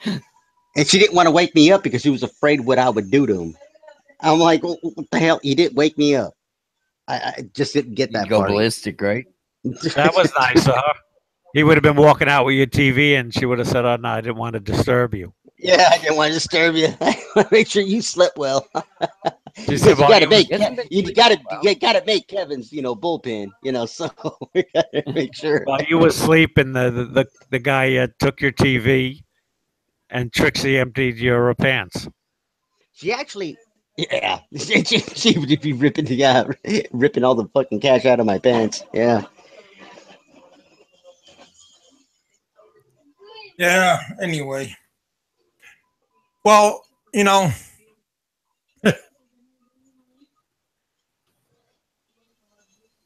Speaker 4: And she didn't want to wake me up because she was afraid what I would do to him. I'm like, what the hell? You didn't wake me up. I just didn't get
Speaker 1: You
Speaker 4: that
Speaker 1: go
Speaker 4: part.
Speaker 1: ballistic, right?
Speaker 6: That was nice of her. He would have been walking out with your TV and she would have said, oh, no, I didn't want to disturb you.
Speaker 4: Yeah, I didn't want to disturb you. I want to make sure you slept well.
Speaker 6: She said,
Speaker 4: You
Speaker 6: well,
Speaker 4: gotta
Speaker 6: he was-
Speaker 4: make
Speaker 1: He hasn't been
Speaker 4: you
Speaker 1: sleeping
Speaker 4: gotta
Speaker 1: well.
Speaker 4: you gotta make Kevin's, you know, bullpen, you know, so we gotta make sure.
Speaker 6: while you were sleeping, the guy took your TV and Trixie emptied your pants.
Speaker 4: She actually, yeah, she would be ripping all the fucking cash out of my pants. Yeah.
Speaker 3: Yeah. Anyway. Well, you know,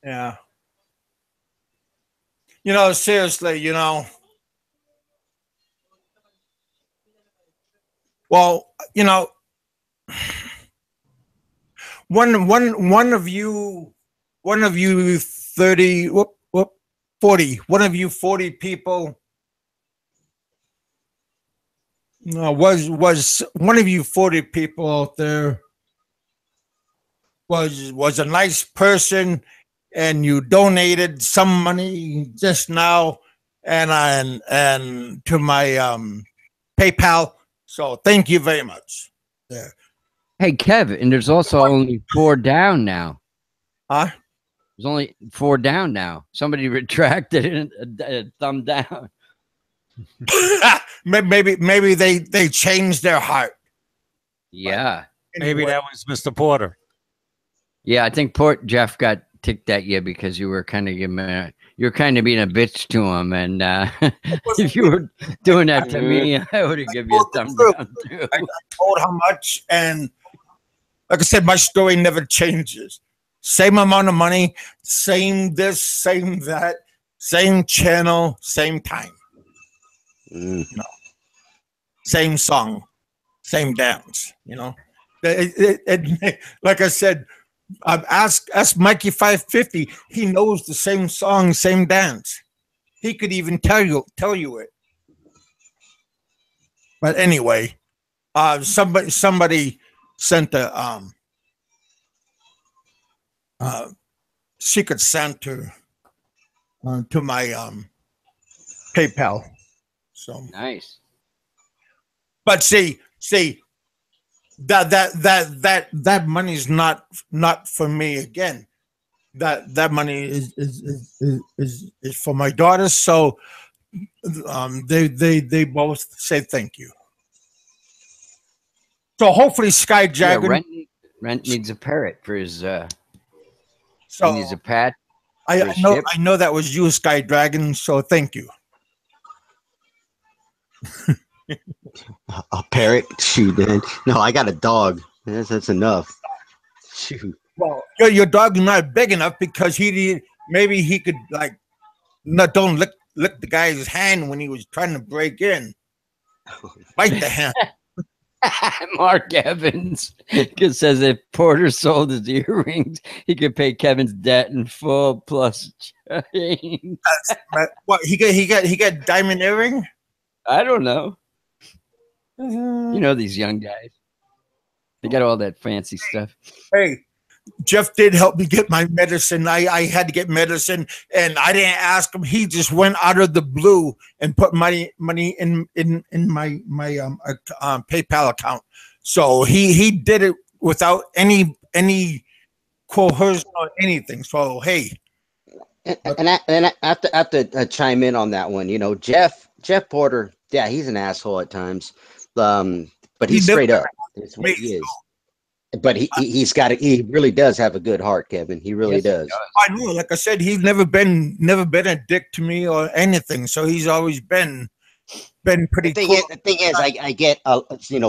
Speaker 3: yeah. You know, seriously, you know. Well, you know, one of you 30 40 one of you 40 people was one of you 40 people out there was a nice person and you donated some money just now and to my PayPal, so thank you very much there.
Speaker 1: Hey, Kev, and there's also only 4 down now.
Speaker 3: Huh?
Speaker 1: There's only 4 down now. Somebody retracted it and a thumb down.
Speaker 3: maybe they changed their heart.
Speaker 1: Yeah.
Speaker 6: Maybe that was Mr. Porter.
Speaker 1: Yeah, I think Jeff got ticked at you because you were kind of giving you were kind of being a bitch to him, and if you were doing that to me, I would have given you a thumb down too.
Speaker 3: I told how much, and like I said, my story never changes. Same amount of money, same this, same that, same channel, same time, same song, same dance. You know, like I said, ask Mikey 550. He knows the same song, same dance. He could even tell you it. But anyway, somebody sent a Secret Santa to my PayPal. So
Speaker 1: Nice.
Speaker 3: but see that money's not for me again. That money is for my daughters. So they both say thank you. So hopefully Sky
Speaker 1: Yeah,
Speaker 3: Dragon.
Speaker 1: Rent needs a parrot for his. He
Speaker 3: So
Speaker 1: needs a pat.
Speaker 3: I
Speaker 1: for his
Speaker 3: know
Speaker 1: ship.
Speaker 3: I know that was you, Sky Dragon. So thank you.
Speaker 4: A parrot? Shoot, man. No, I got a dog. That's enough. Shoot.
Speaker 3: Well, your dog's not big enough because maybe he could like don't lick the guy's hand when he was trying to break in. Bite the hand.
Speaker 1: Mark Evans says if Porter sold his earrings, he could pay Kevin's debt in full plus change.
Speaker 3: What he got diamond earring?
Speaker 1: I don't know. You know these young guys. They got all that fancy stuff.
Speaker 3: Hey, Jeff did help me get my medicine. I had to get medicine, and I didn't ask him. He just went out of the blue and put money in my PayPal account. So he did it without any coercion or anything. So hey,
Speaker 4: and I have to chime in on that one. You know, Jeff Porter. Yeah, he's an asshole at times, but he's straight up. That's what he is. But he really does have a good heart, Kevin. He really does.
Speaker 3: I know, like I said, he's never been a dick to me or anything. So he's always been pretty cool.
Speaker 4: The thing is, I get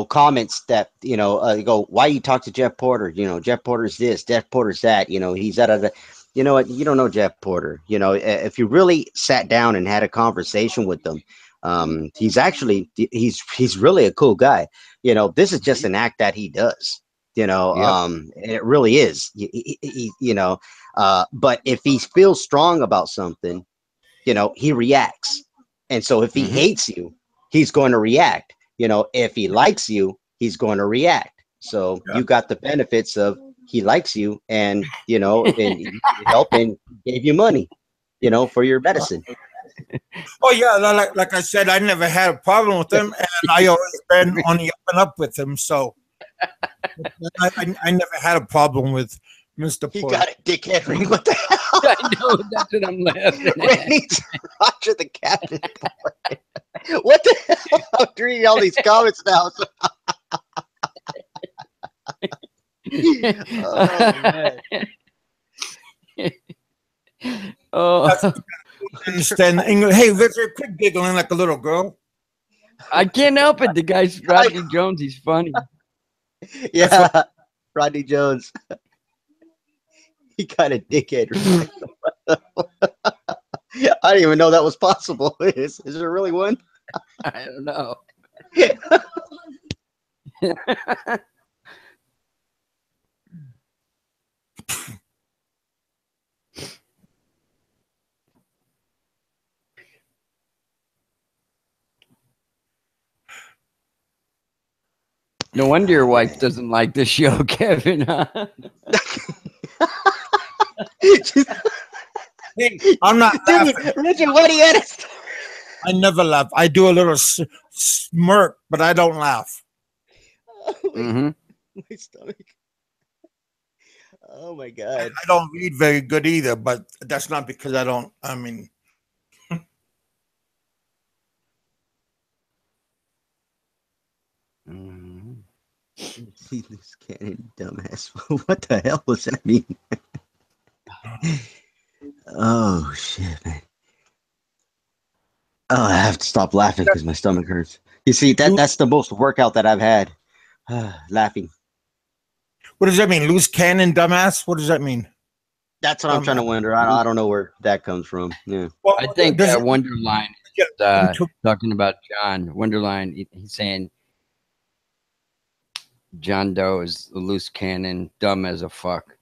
Speaker 4: comments that go, why you talk to Jeff Porter? You know, Jeff Porter's this, Jeff Porter's that. You know, he's out of the. You know what? You don't know Jeff Porter. You know, if you really sat down and had a conversation with them, he's really a cool guy. You know, this is just an act that he does. You know, it really is. But if he feels strong about something, you know, he reacts. And so if he hates you, he's going to react. You know, if he likes you, he's going to react. So you got the benefits of he likes you, and you know, and he helped and gave you money, you know, for your medicine.
Speaker 3: Oh yeah, like I said, I never had a problem with him, and I always been on the up and up with him. So I never had a problem with Mr. Porter.
Speaker 4: You got it, dickhead ring. What the hell?
Speaker 1: I know, that's what I'm laughing at.
Speaker 4: Randy's Roger the Captain. What the hell? I'm reading all these comments now. Oh, man.
Speaker 1: Oh,
Speaker 3: Understand English? Hey, Richard, quit giggling like a little girl.
Speaker 1: I can't help it. The guy's Rodney Jones. He's funny.
Speaker 4: Yeah, Rodney Jones. He got a dickhead. I didn't even know that was possible. Is there really one?
Speaker 1: I don't know. No wonder your wife doesn't like the show, Kevin. Huh?
Speaker 3: Hey, I'm not laughing.
Speaker 4: Richard, what do you had?
Speaker 3: I never laugh. I do a little smirk, but I don't laugh.
Speaker 4: My stomach. Oh my God.
Speaker 3: I don't read very good either, but that's not because I don't. I mean,
Speaker 4: See this cannon, dumbass. What the hell does that mean? Oh shit, man. Oh, I have to stop laughing because my stomach hurts. You see, that's the most workout that I've had. Laughing.
Speaker 3: what does that mean? Loose cannon, dumbass? What does that mean?
Speaker 4: That's what I'm trying to wonder. I don't know where that comes from. Yeah.
Speaker 3: Well,
Speaker 1: I think Wonderline is
Speaker 3: Yeah.
Speaker 1: talking about John. Wonderline, he's saying John Doe is a loose cannon, dumb as a fuck.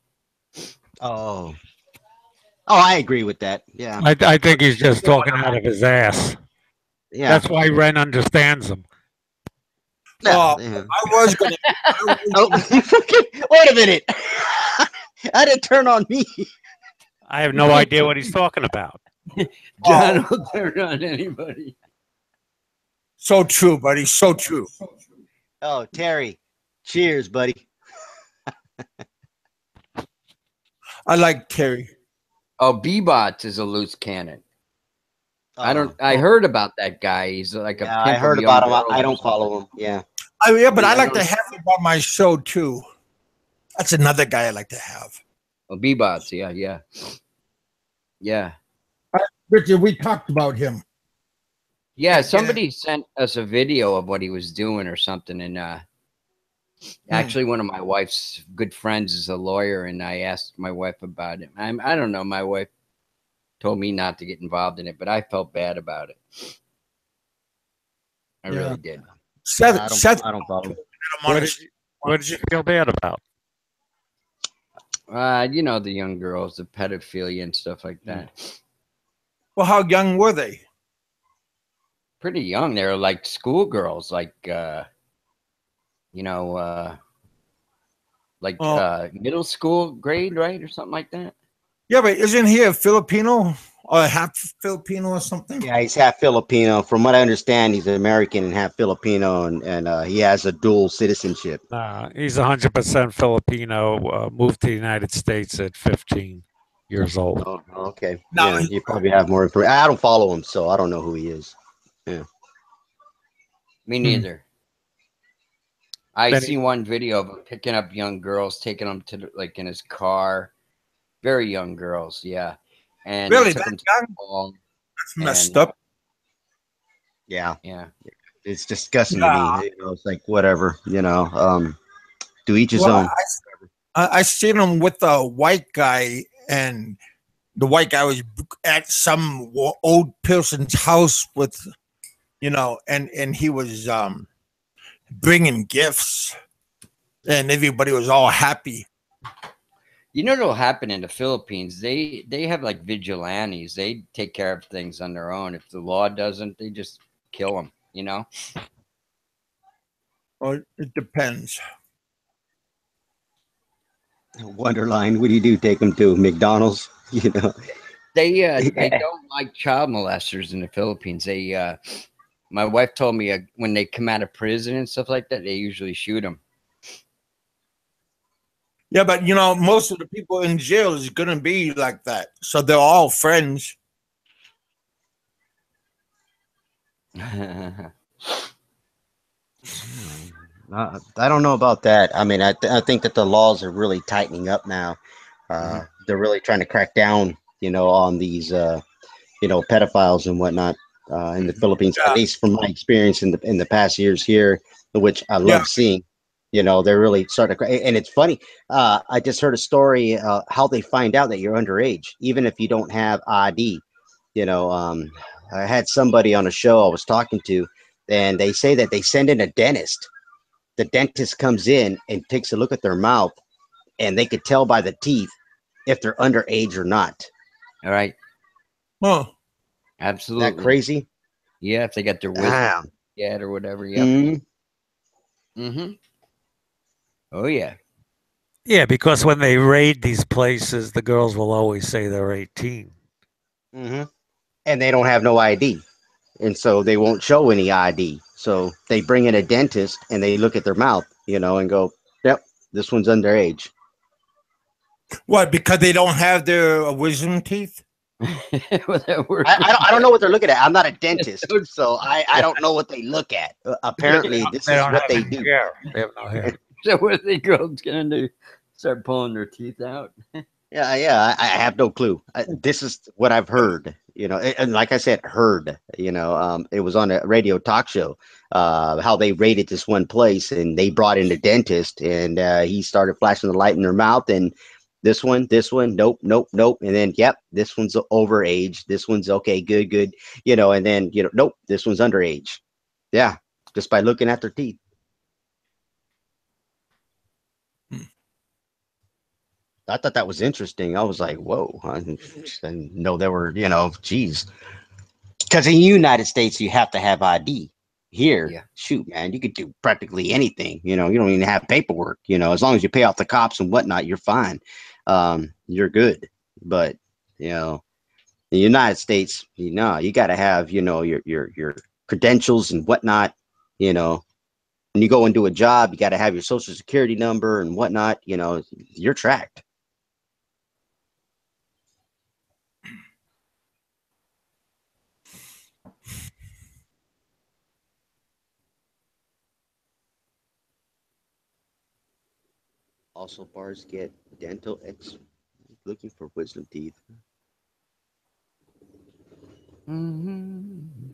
Speaker 4: Oh, I agree with that. Yeah.
Speaker 6: I think he's just talking out of his ass.
Speaker 4: Yeah.
Speaker 6: That's why Ren understands him.
Speaker 3: Oh,
Speaker 4: Yeah.
Speaker 3: I was gonna.
Speaker 4: Oh, wait a minute. I didn't turn on me.
Speaker 6: I have no idea what he's talking about.
Speaker 1: John will turn on anybody.
Speaker 3: So true, buddy. So true.
Speaker 4: Oh, Terry. Cheers, buddy.
Speaker 3: I like Terry.
Speaker 1: Oh, Bebots is a loose cannon. I
Speaker 4: Oh.
Speaker 1: heard about that guy. He's like a
Speaker 4: Yeah, I
Speaker 1: pimp of
Speaker 4: heard
Speaker 1: young
Speaker 4: about him.
Speaker 1: girls
Speaker 4: I
Speaker 1: or
Speaker 4: don't
Speaker 1: something.
Speaker 4: follow him. Yeah.
Speaker 3: Yeah, but I
Speaker 1: Yeah,
Speaker 3: like
Speaker 1: I
Speaker 3: to
Speaker 1: don't-
Speaker 3: have him on my show too. That's another guy I like to have.
Speaker 1: Oh, Bebots, yeah.
Speaker 3: Richard, we talked about him.
Speaker 1: Yeah,
Speaker 3: Can't get in.
Speaker 1: somebody sent us a video of what he was doing or something, and actually, one of my wife's good friends is a lawyer, and I asked my wife about it. I don't know. My wife told me not to get involved in it, but I felt bad about it. I
Speaker 3: Yeah.
Speaker 1: really did.
Speaker 3: Seth,
Speaker 4: I don't.
Speaker 3: Seth,
Speaker 4: I don't follow.
Speaker 6: What did you feel bad about?
Speaker 1: You know, the young girls, the pedophilia and stuff like that.
Speaker 3: Well, how young were they?
Speaker 1: Pretty young. They were like schoolgirls, like you know, like
Speaker 3: Oh,
Speaker 1: middle school grade, right, or something like that.
Speaker 3: yeah, but isn't he a Filipino or half Filipino or something?
Speaker 4: Yeah, he's half Filipino. From what I understand, he's American and half Filipino, and he has a dual citizenship.
Speaker 6: He's 100% Filipino. Moved to the United States at 15 years old.
Speaker 4: Oh, okay.
Speaker 3: No,
Speaker 4: Yeah, you probably have more information. I don't follow him, so I don't know who he is. Yeah.
Speaker 1: Me
Speaker 3: Hmm.
Speaker 1: neither. I
Speaker 6: Then he,
Speaker 1: seen one video of him picking up young girls, taking them to like in his car. Very young girls, yeah. And he
Speaker 3: really
Speaker 1: took
Speaker 3: that
Speaker 1: them to the
Speaker 3: young?
Speaker 1: mall,
Speaker 3: That's messed
Speaker 1: and
Speaker 3: up.
Speaker 4: Yeah,
Speaker 1: yeah.
Speaker 4: it's disgusting to
Speaker 3: Yeah.
Speaker 4: me. It's like whatever, to each his
Speaker 3: Well,
Speaker 4: own.
Speaker 3: I seen him with a white guy, and the white guy was at some old person's house with, and he was bringing gifts, and everybody was all happy.
Speaker 1: You know what'll happen in the Philippines? They have like vigilantes. They take care of things on their own. If the law doesn't, they just kill them. You know?
Speaker 3: Well, it depends.
Speaker 4: Wonderline, what do you do? Take him to McDonald's?
Speaker 1: They
Speaker 4: Yeah.
Speaker 1: don't like child molesters in the Philippines. My wife told me when they come out of prison and stuff like that, they usually shoot them.
Speaker 3: Yeah, but most of the people in jail is gonna be like that, so they're all friends.
Speaker 4: I don't know about that. I mean, I think that the laws are really tightening up now.
Speaker 1: Mhm.
Speaker 4: They're really trying to crack down, on these, pedophiles and whatnot in the
Speaker 1: Mhm.
Speaker 4: Philippines. At
Speaker 3: Yeah,
Speaker 4: least from my experience in the past years here, which I
Speaker 3: yeah.
Speaker 4: love seeing. They're really starting to, and it's funny. I just heard a story how they find out that you're underage, even if you don't have ID. You know, um, I had somebody on a show I was talking to, and they say that they send in a dentist. The dentist comes in and takes a look at their mouth, and they could tell by the teeth if they're underage or not.
Speaker 1: All right.
Speaker 3: Huh.
Speaker 4: Isn't that
Speaker 1: Absolutely.
Speaker 4: crazy?
Speaker 1: Yeah, if they got their wisdom
Speaker 4: Damn.
Speaker 1: yet or whatever. Yep.
Speaker 4: Mhm.
Speaker 1: Mm-hmm. Oh yeah.
Speaker 6: yeah, because when they raid these places, the girls will always say they're 18.
Speaker 4: Mhm. And they don't have no ID, and so they won't show any ID. So they bring in a dentist and they look at their mouth, and go, "Yep, this one's underage."
Speaker 3: What? Because they don't have their wisdom teeth?
Speaker 1: Well, that works.
Speaker 4: I don't know what they're looking at. I'm not a dentist,
Speaker 1: So-
Speaker 4: so I don't know what they look at. Apparently, this
Speaker 6: They
Speaker 4: is
Speaker 6: don't
Speaker 4: what
Speaker 6: have
Speaker 4: they
Speaker 6: any
Speaker 4: do.
Speaker 6: hair. They have no hair.
Speaker 1: So what are the girls gonna do? Start pulling their teeth out?
Speaker 4: Yeah. I have no clue. This is what I've heard. And like I said, heard. It was on a radio talk show. How they raided this one place, and they brought in a dentist, and he started flashing the light in their mouth, and this one, nope, nope, nope, and then yep, this one's overage. This one's okay, good. And then nope, this one's underage. Yeah, just by looking at their teeth. I thought that was interesting. I was like, whoa, I didn't know there were, geez. Because in the United States, you have to have ID. Here,
Speaker 1: Yeah.
Speaker 4: shoot, man, you could do practically anything. You don't even have paperwork. As long as you pay off the cops and whatnot, you're fine. You're good. But in the United States, you got to have, your credentials and whatnot. When you go and do a job, you got to have your social security number and whatnot. You're tracked. Also, bars get dental X looking for wisdom teeth.
Speaker 1: Mm-hmm.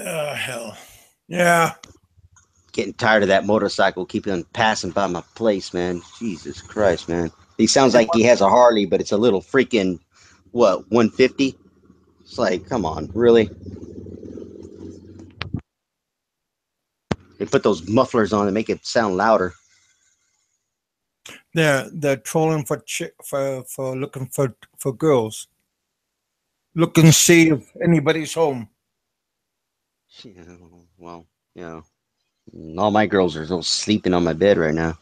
Speaker 3: Hell. Yeah.
Speaker 4: Getting tired of that motorcycle keeping passing by my place, man. Jesus Christ, man. He sounds like he has a Harley, but it's a little freaking, what, 150? It's like, come on, really? They put those mufflers on and make it sound louder.
Speaker 3: They're trolling for looking for girls. Look and see if anybody's home.
Speaker 4: Yeah, well, you know, all my girls are still sleeping on my bed right now.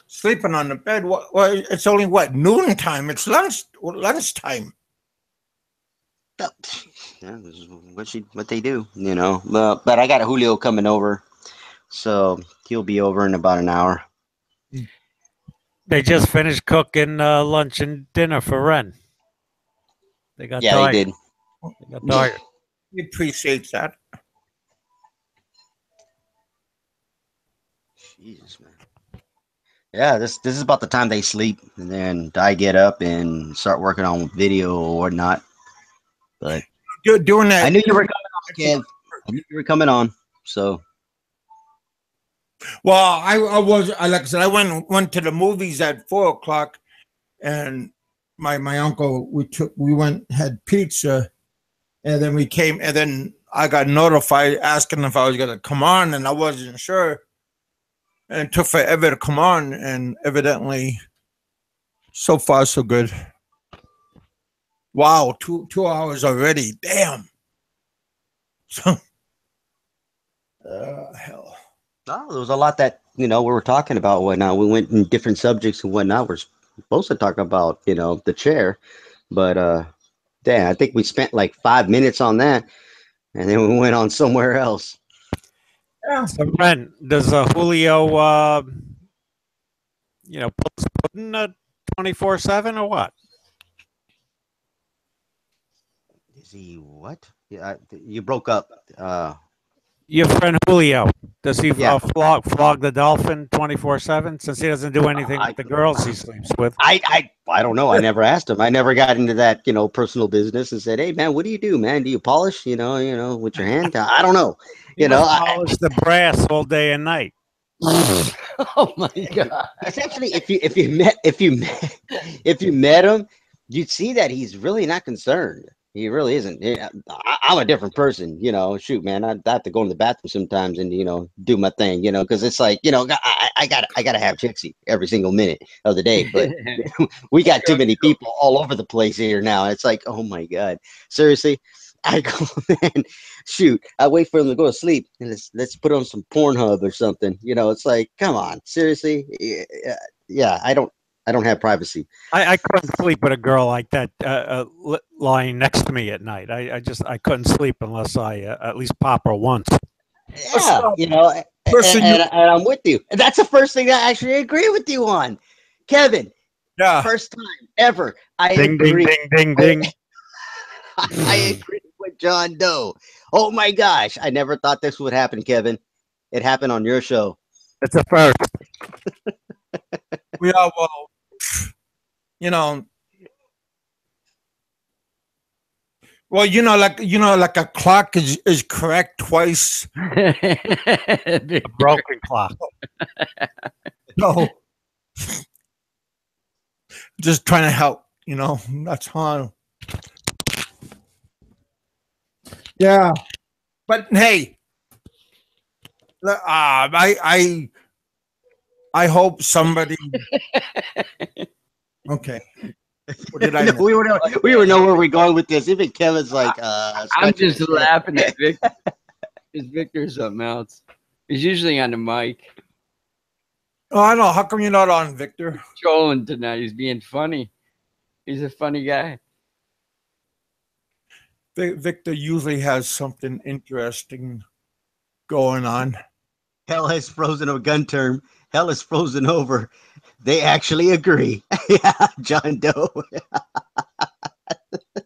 Speaker 3: Sleeping on the bed. Well, it's only what, noontime. It's lunchtime.
Speaker 4: Yeah, this is what they do, you know. But I got a Julio coming over, so he'll be over in about an hour.
Speaker 6: They just finished cooking lunch and dinner for Ren. They got
Speaker 4: Yeah,
Speaker 6: tired.
Speaker 4: they did.
Speaker 6: They got tired.
Speaker 3: We appreciate that.
Speaker 4: Jesus, man. Yeah, this is about the time they sleep, and then I get up and start working on video or whatnot. But
Speaker 3: Doing that.
Speaker 4: I knew you were coming on, Kev. I knew you were coming on. So
Speaker 3: Well, like I said, I went to the movies at 4:00, and my uncle, we went, had pizza, and then we came, and then I got notified asking if I was gonna come on, and I wasn't sure, and it took forever to come on, and evidently, so far so good. Wow, 2 hours already. Damn. So, hell.
Speaker 4: oh, there was a lot that we were talking about and whatnot. We went in different subjects and whatnot. We're supposed to talk about the chair, but damn, I think we spent like 5 minutes on that, and then we went on somewhere else.
Speaker 3: Yeah.
Speaker 6: So Ren, does Julio, post pudding 24/7 or what?
Speaker 4: Is he what? Yeah, you broke up.
Speaker 6: Your friend Julio, does he
Speaker 4: Yeah.
Speaker 6: flog the dolphin 24/7 since he doesn't do anything with the girls he sleeps with?
Speaker 4: I don't know. I never asked him. I never got into that personal business and said, "Hey, man, what do you do, man? Do you polish? With your hand?" I don't know.
Speaker 6: He must polish the brass all day and night.
Speaker 1: Oh my god!
Speaker 4: Essentially, if you met him, you'd see that he's really not concerned. He really isn't. I'm a different person, Shoot, man, I have to go in the bathroom sometimes and do my thing, because it's like I gotta have Chixie every single minute of the day. But we got too many people all over the place here now. It's like, oh my god, seriously. I go, man, shoot. I wait for him to go to sleep and let's put on some Pornhub or something. It's like, come on, seriously. Yeah, I don't have privacy.
Speaker 6: I couldn't sleep with a girl like that lying next to me at night. I couldn't sleep unless I at least pop her once.
Speaker 4: Yeah, and I'm with you. That's the first thing I actually agree with you on, Kevin.
Speaker 3: Yeah.
Speaker 4: First time ever. I
Speaker 6: Ding,
Speaker 4: agree.
Speaker 6: ding, ding, ding, ding.
Speaker 4: I agree with John Doe. Oh my gosh, I never thought this would happen, Kevin. It happened on your show.
Speaker 6: It's a first.
Speaker 3: We are, well, like a clock is correct twice.
Speaker 6: A broken clock.
Speaker 3: No. Just trying to help, that's how. Yeah. But hey, I hope somebody. Okay. What did I?
Speaker 4: We were know where we're going with this. Even Kevin's like,
Speaker 1: I'm just laughing at Victor. Because Victor's something else. He's usually on the mic.
Speaker 3: Oh, I know. How come you're not on, Victor?
Speaker 1: Trolling tonight. He's being funny. He's a funny guy.
Speaker 3: Victor usually has something interesting going on.
Speaker 4: Hell has frozen a gun term. Hell is frozen over. They actually agree. Yeah, John Doe.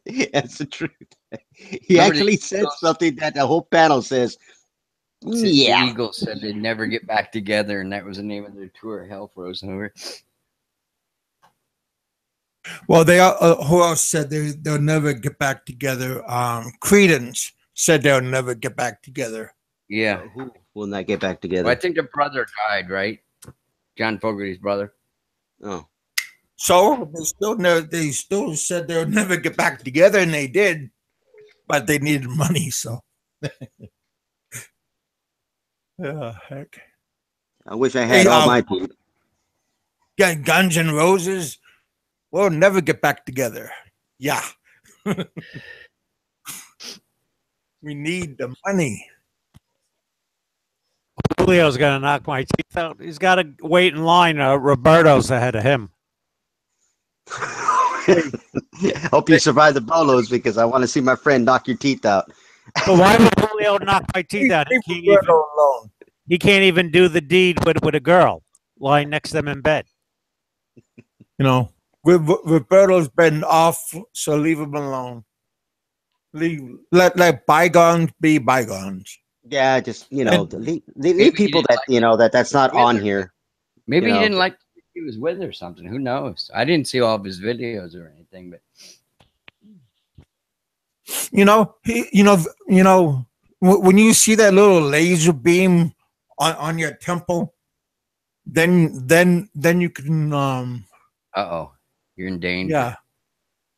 Speaker 4: That's the truth. He actually said something that the whole panel says. Yeah.
Speaker 1: The Eagles said they'd never get back together, and that was the name of their tour. Hell frozen over.
Speaker 3: Well, who else said they'll never get back together? Credence said they'll never get back together.
Speaker 1: Yeah.
Speaker 4: Who will not get back
Speaker 1: Well,
Speaker 4: together?
Speaker 1: I think the brother died, right? John Fogerty's brother.
Speaker 4: Oh,
Speaker 3: So they still said they'll never get back together, and they did, but they needed money. So, yeah, heck.
Speaker 4: I wish I
Speaker 3: Hey,
Speaker 4: had all my teeth.
Speaker 3: Guns N' Roses will never get back together. Yeah, we need the money.
Speaker 6: Julio's gonna knock my teeth out. He's got to wait in line. Roberto's ahead of him.
Speaker 4: Hope you survive the bolos because I want to see my friend knock your teeth out.
Speaker 6: But why would Julio knock my teeth out?
Speaker 3: Leave Roberto alone.
Speaker 6: He can't even do the deed with a girl lying next to him in bed.
Speaker 3: You know, Roberto's been off, so leave him alone. Let bygones be bygones.
Speaker 4: Yeah, just
Speaker 3: And
Speaker 4: leave
Speaker 1: Maybe
Speaker 4: people
Speaker 1: he
Speaker 4: that
Speaker 1: didn't
Speaker 4: that's not
Speaker 1: with
Speaker 4: on
Speaker 1: her.
Speaker 4: here.
Speaker 1: Maybe
Speaker 4: You
Speaker 1: he
Speaker 4: know.
Speaker 1: didn't like he was with or something. Who knows? I didn't see all of his videos or anything, but
Speaker 3: when you see that little laser beam on your temple, then you can
Speaker 1: oh, you're in danger.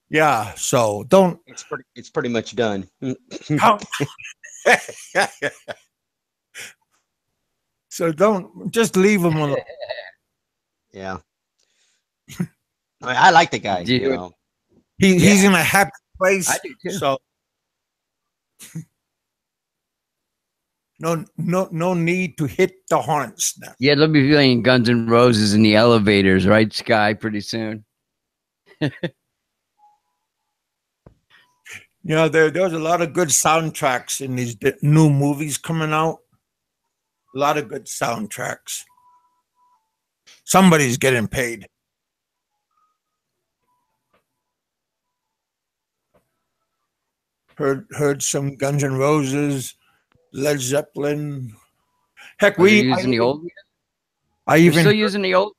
Speaker 3: yeah. So don't.
Speaker 4: It's pretty much done.
Speaker 3: So don't just leave him alone.
Speaker 4: Yeah. I like the guy.
Speaker 1: Dude.
Speaker 3: He's in a happy place.
Speaker 1: I do too.
Speaker 3: So no need to hit the hornet's nest.
Speaker 1: Yeah, they'll be playing Guns N' Roses in the elevators, right, Sky, pretty soon.
Speaker 3: There's a lot of good soundtracks in these new movies coming out. A lot of good soundtracks. Somebody's getting paid. Heard some Guns N' Roses, Led Zeppelin. Heck,
Speaker 1: Are they using the old? They're still using the old.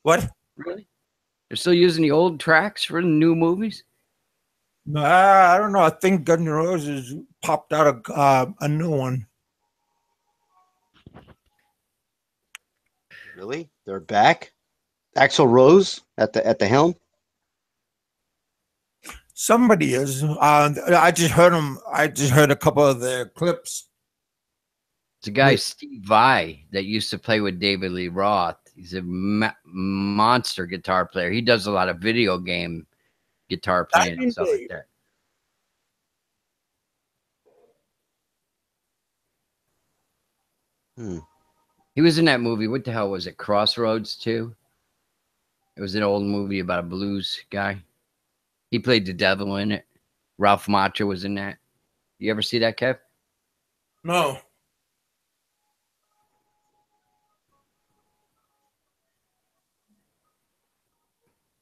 Speaker 3: What?
Speaker 1: Really? They're still using the old tracks for the new movies.
Speaker 3: No, I don't know. I think Guns N' Roses popped out a new one.
Speaker 4: Really? They're back? Axl Rose at the helm?
Speaker 3: Somebody is. I just heard him. I just heard a couple of their clips.
Speaker 1: It's a guy, Steve Vai, that used to play with David Lee Roth. He's a monster guitar player. He does a lot of video game guitar playing and stuff like that. He was in that movie. What the hell was it? Crossroads too. It was an old movie about a blues guy. He played the devil in it. Ralph Macchio was in that. You ever see that, Kev?
Speaker 3: No.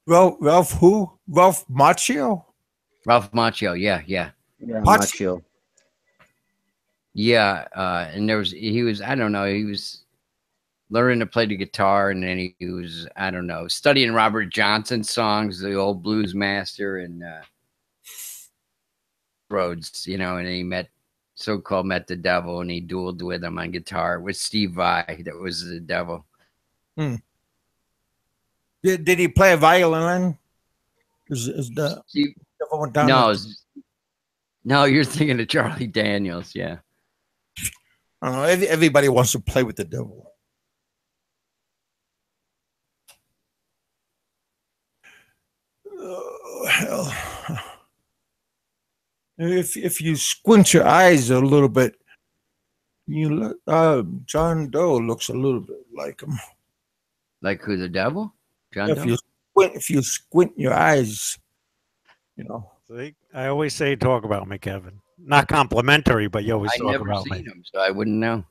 Speaker 3: Ralph who? Ralph Macchio?
Speaker 1: Ralph Macchio, yeah.
Speaker 4: Yeah, Macchio.
Speaker 1: Yeah, and he was learning to play the guitar, and then he was, I don't know, studying Robert Johnson songs, the old blues master, and Rhodes, and he met the devil, and he dueled with him on guitar with Steve Vai. That was the devil.
Speaker 3: Did he play a violin?
Speaker 1: No, you're thinking of Charlie Daniels, yeah.
Speaker 3: I don't know. Everybody wants to play with the devil. Oh, hell. If you squint your eyes a little bit, you look. John Doe looks a little bit like him.
Speaker 1: Like who? The devil? John Doe?
Speaker 3: If you squint your eyes,
Speaker 6: See, I always say talk about me, Kevin. Not complimentary, but you always talk about me.
Speaker 1: I've never seen him, so I wouldn't know.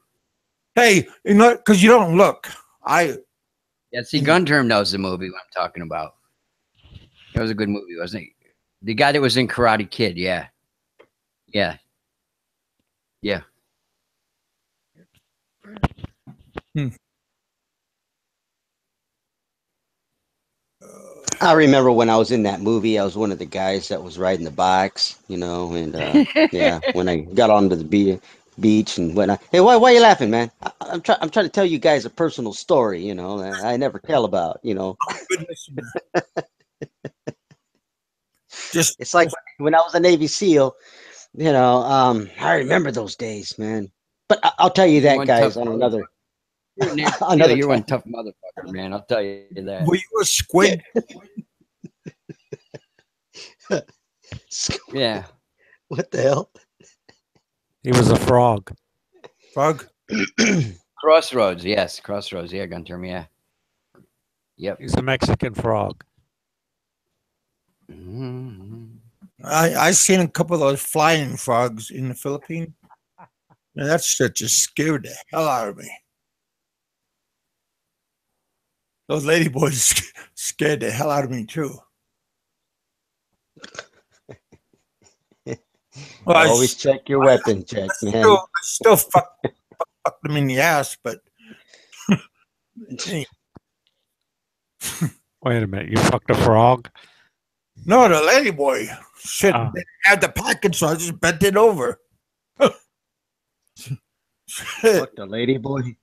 Speaker 3: Hey, because you don't look.
Speaker 1: Gun Term knows the movie I'm talking about. It was a good movie, wasn't it? The guy that was in Karate Kid, yeah.
Speaker 4: I remember when I was in that movie, I was one of the guys that was riding the bikes, and yeah, when I got onto the beach and whatnot. Hey, why are you laughing, man? I'm trying to tell you guys a personal story, that I never tell about,
Speaker 3: Good listener. Just
Speaker 4: It's like when I was a Navy SEAL, I remember those days, man. But I'll tell you
Speaker 1: You're
Speaker 4: that,
Speaker 1: one
Speaker 4: guys,
Speaker 1: tough
Speaker 4: on
Speaker 1: motherfucker. You're, an Navy SEAL,
Speaker 4: another
Speaker 1: you're one
Speaker 4: time.
Speaker 1: tough motherfucker, man. I'll tell you that.
Speaker 3: were you a squid?
Speaker 1: Yeah.
Speaker 4: What the hell?
Speaker 6: He was a frog.
Speaker 3: Frog?
Speaker 1: Crossroads, yes. Crossroads, yeah, gun term, yeah. Yep.
Speaker 6: He's a Mexican frog.
Speaker 1: Mhm.
Speaker 3: I seen a couple of those flying frogs in the Philippines. Man, that shit just scared the hell out of me. Those ladyboys scared the hell out of me too. Well,
Speaker 4: Always check your weapon check, man.
Speaker 3: I still fucked them in the ass, but
Speaker 6: Wait a minute. You fucked a frog?
Speaker 3: no, the ladyboy shit
Speaker 6: Oh.
Speaker 3: they had the package, so I just bent it over. Shit.
Speaker 4: Fuck the lady boy.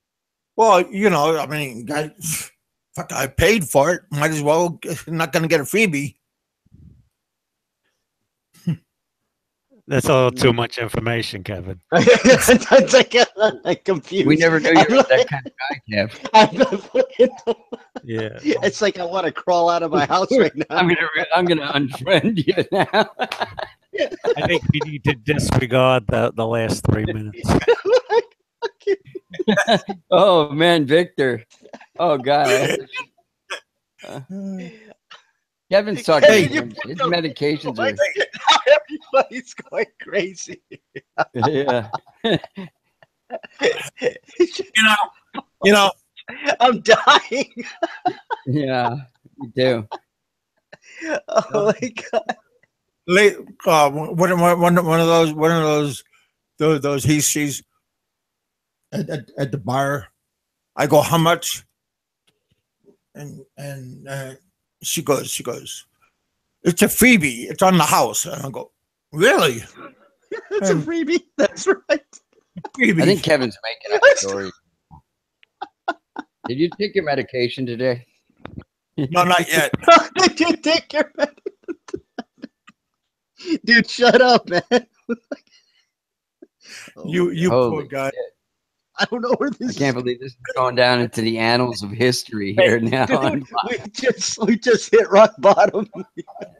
Speaker 3: Well, I mean, I paid for it. Might as well. Not gonna get a freebie.
Speaker 6: That's a little too much information, Kevin.
Speaker 4: I'm confused.
Speaker 1: We never knew you were that kind of guy, Kev.
Speaker 6: Yeah.
Speaker 4: It's like I want to crawl out of my house right now.
Speaker 1: I'm gonna unfriend you now.
Speaker 6: I think we need to disregard the last 3 minutes.
Speaker 1: Oh man, Victor. Oh god. Kevin's talking.
Speaker 4: Hey,
Speaker 1: His medications are.
Speaker 4: Everybody's going crazy.
Speaker 1: Yeah.
Speaker 4: I'm dying.
Speaker 1: Yeah. Me too.
Speaker 4: Oh my god.
Speaker 3: One of those he sees at the bar. I go, how much? And she goes, it's a freebie. It's on the house. And I go, really?
Speaker 4: That's a freebie. That's right.
Speaker 3: Freebie.
Speaker 1: I think Kevin's making up stories. Did you take your medication today?
Speaker 3: No, not yet.
Speaker 4: Did you take your medicine? Dude, shut up, man.
Speaker 3: You
Speaker 1: Holy
Speaker 3: poor guy.
Speaker 1: shit.
Speaker 4: I don't know where this
Speaker 1: I
Speaker 4: is.
Speaker 1: can't believe this is going down into the annals of history here now.
Speaker 4: Dude, we just hit rock bottom.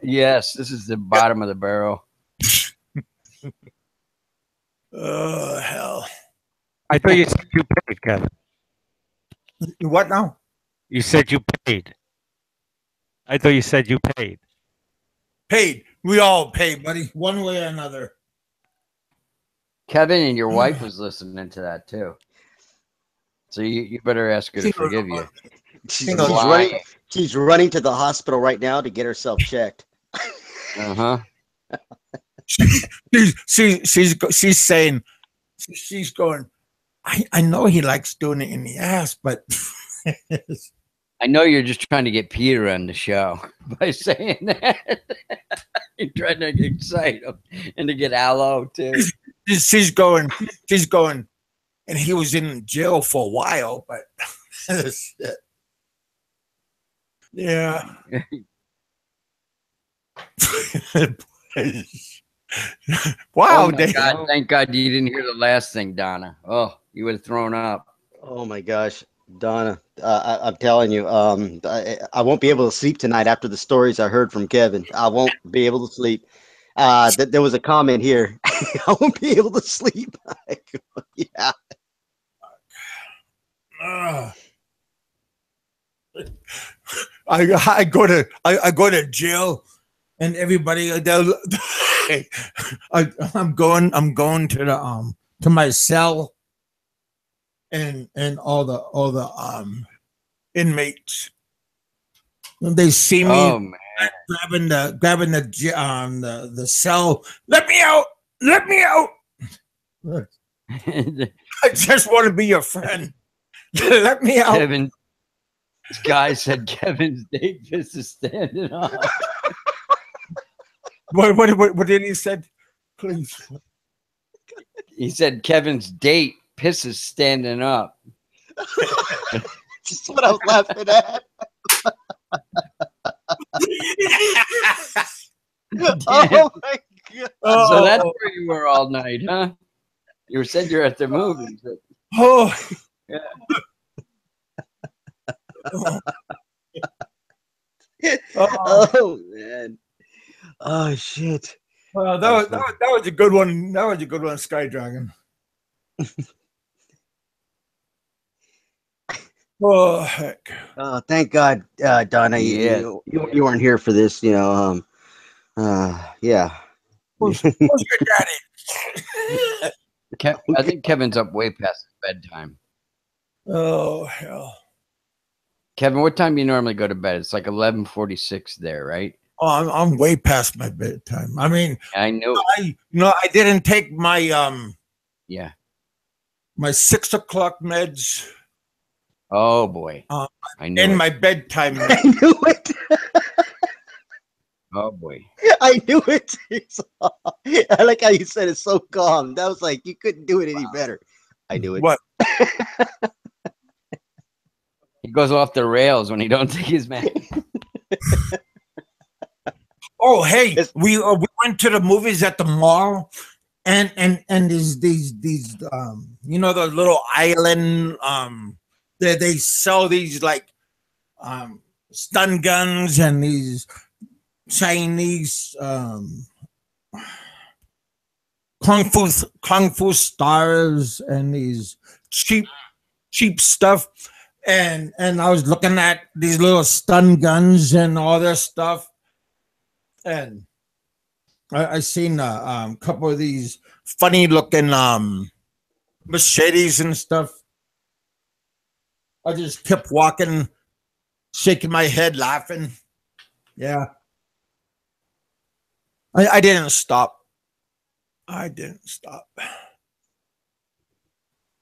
Speaker 1: Yes, this is the bottom of the barrel.
Speaker 3: Oh, hell.
Speaker 6: I thought you said you paid, Kevin.
Speaker 3: What now?
Speaker 6: You said you paid. I thought you said you paid.
Speaker 3: Paid. We all pay, buddy, one way or another.
Speaker 1: Kevin and your wife was listening to that too. So you better ask her to forgive you.
Speaker 4: She's
Speaker 1: Lying.
Speaker 4: running to the hospital right now to get herself checked.
Speaker 1: Uh-huh.
Speaker 3: She's saying, she's going, I know he likes doing it in the ass, but
Speaker 1: I know you're just trying to get Peter on the show by saying that. You're trying to excite him and to get Aloe too.
Speaker 3: she's going, and he was in jail for a while, but shit. Yeah. Wow,
Speaker 1: Oh my God, thank God you didn't hear the last thing, Donna. Oh, you would have thrown up.
Speaker 4: Oh my gosh, Donna, I'm telling you, I won't be able to sleep tonight after the stories I heard from Kevin. I won't be able to sleep. There was a comment here. I won't be able to sleep. Yeah.
Speaker 3: I go to jail, and everybody I'm going to my cell, and all the inmates, when they see me,
Speaker 1: Oh man.
Speaker 3: grabbing the cell, let me out. I just want to be your friend. Let me out.
Speaker 1: This guy said Kevin's date pisses standing up.
Speaker 3: What did he said? Please.
Speaker 1: He said Kevin's date pisses standing up.
Speaker 4: Just what I was laughing at. Oh my god!
Speaker 1: So that's where you were all night, huh? You said you're at the movies. But
Speaker 3: Oh.
Speaker 1: Yeah.
Speaker 4: Oh man! Oh shit!
Speaker 3: Well, that was a good one. That was a good one, Sky Dragon. Oh heck!
Speaker 4: Oh, thank God, Donna,
Speaker 1: Yeah.
Speaker 4: you weren't here for this. You know, yeah.
Speaker 3: Who's your daddy?
Speaker 1: I think Kevin's up way past his bedtime.
Speaker 3: Oh hell!
Speaker 1: Kevin, what time do you normally go to bed? It's like 11:46 there, right?
Speaker 3: Oh, I'm way past my bedtime. I mean,
Speaker 1: I know.
Speaker 3: I didn't take my
Speaker 1: Yeah.
Speaker 3: my 6 o'clock meds
Speaker 1: Oh boy. I know.
Speaker 3: and my bedtime
Speaker 4: I
Speaker 3: meds.
Speaker 4: knew it.
Speaker 1: Oh boy.
Speaker 4: I knew it. I like how you said it so calm. That was like you couldn't do it any better. I knew it.
Speaker 3: What?
Speaker 1: He goes off the rails when he don't take his meds.
Speaker 3: Oh, hey, we went to the movies at the mall, and these you know, the little island they sell these like stun guns and these Chinese kung fu stars and these cheap stuff. And I was looking at these little stun guns and all this stuff, and I seen a couple of these funny looking machetes and stuff. I just kept walking, shaking my head, laughing. Yeah, I didn't stop. I didn't stop.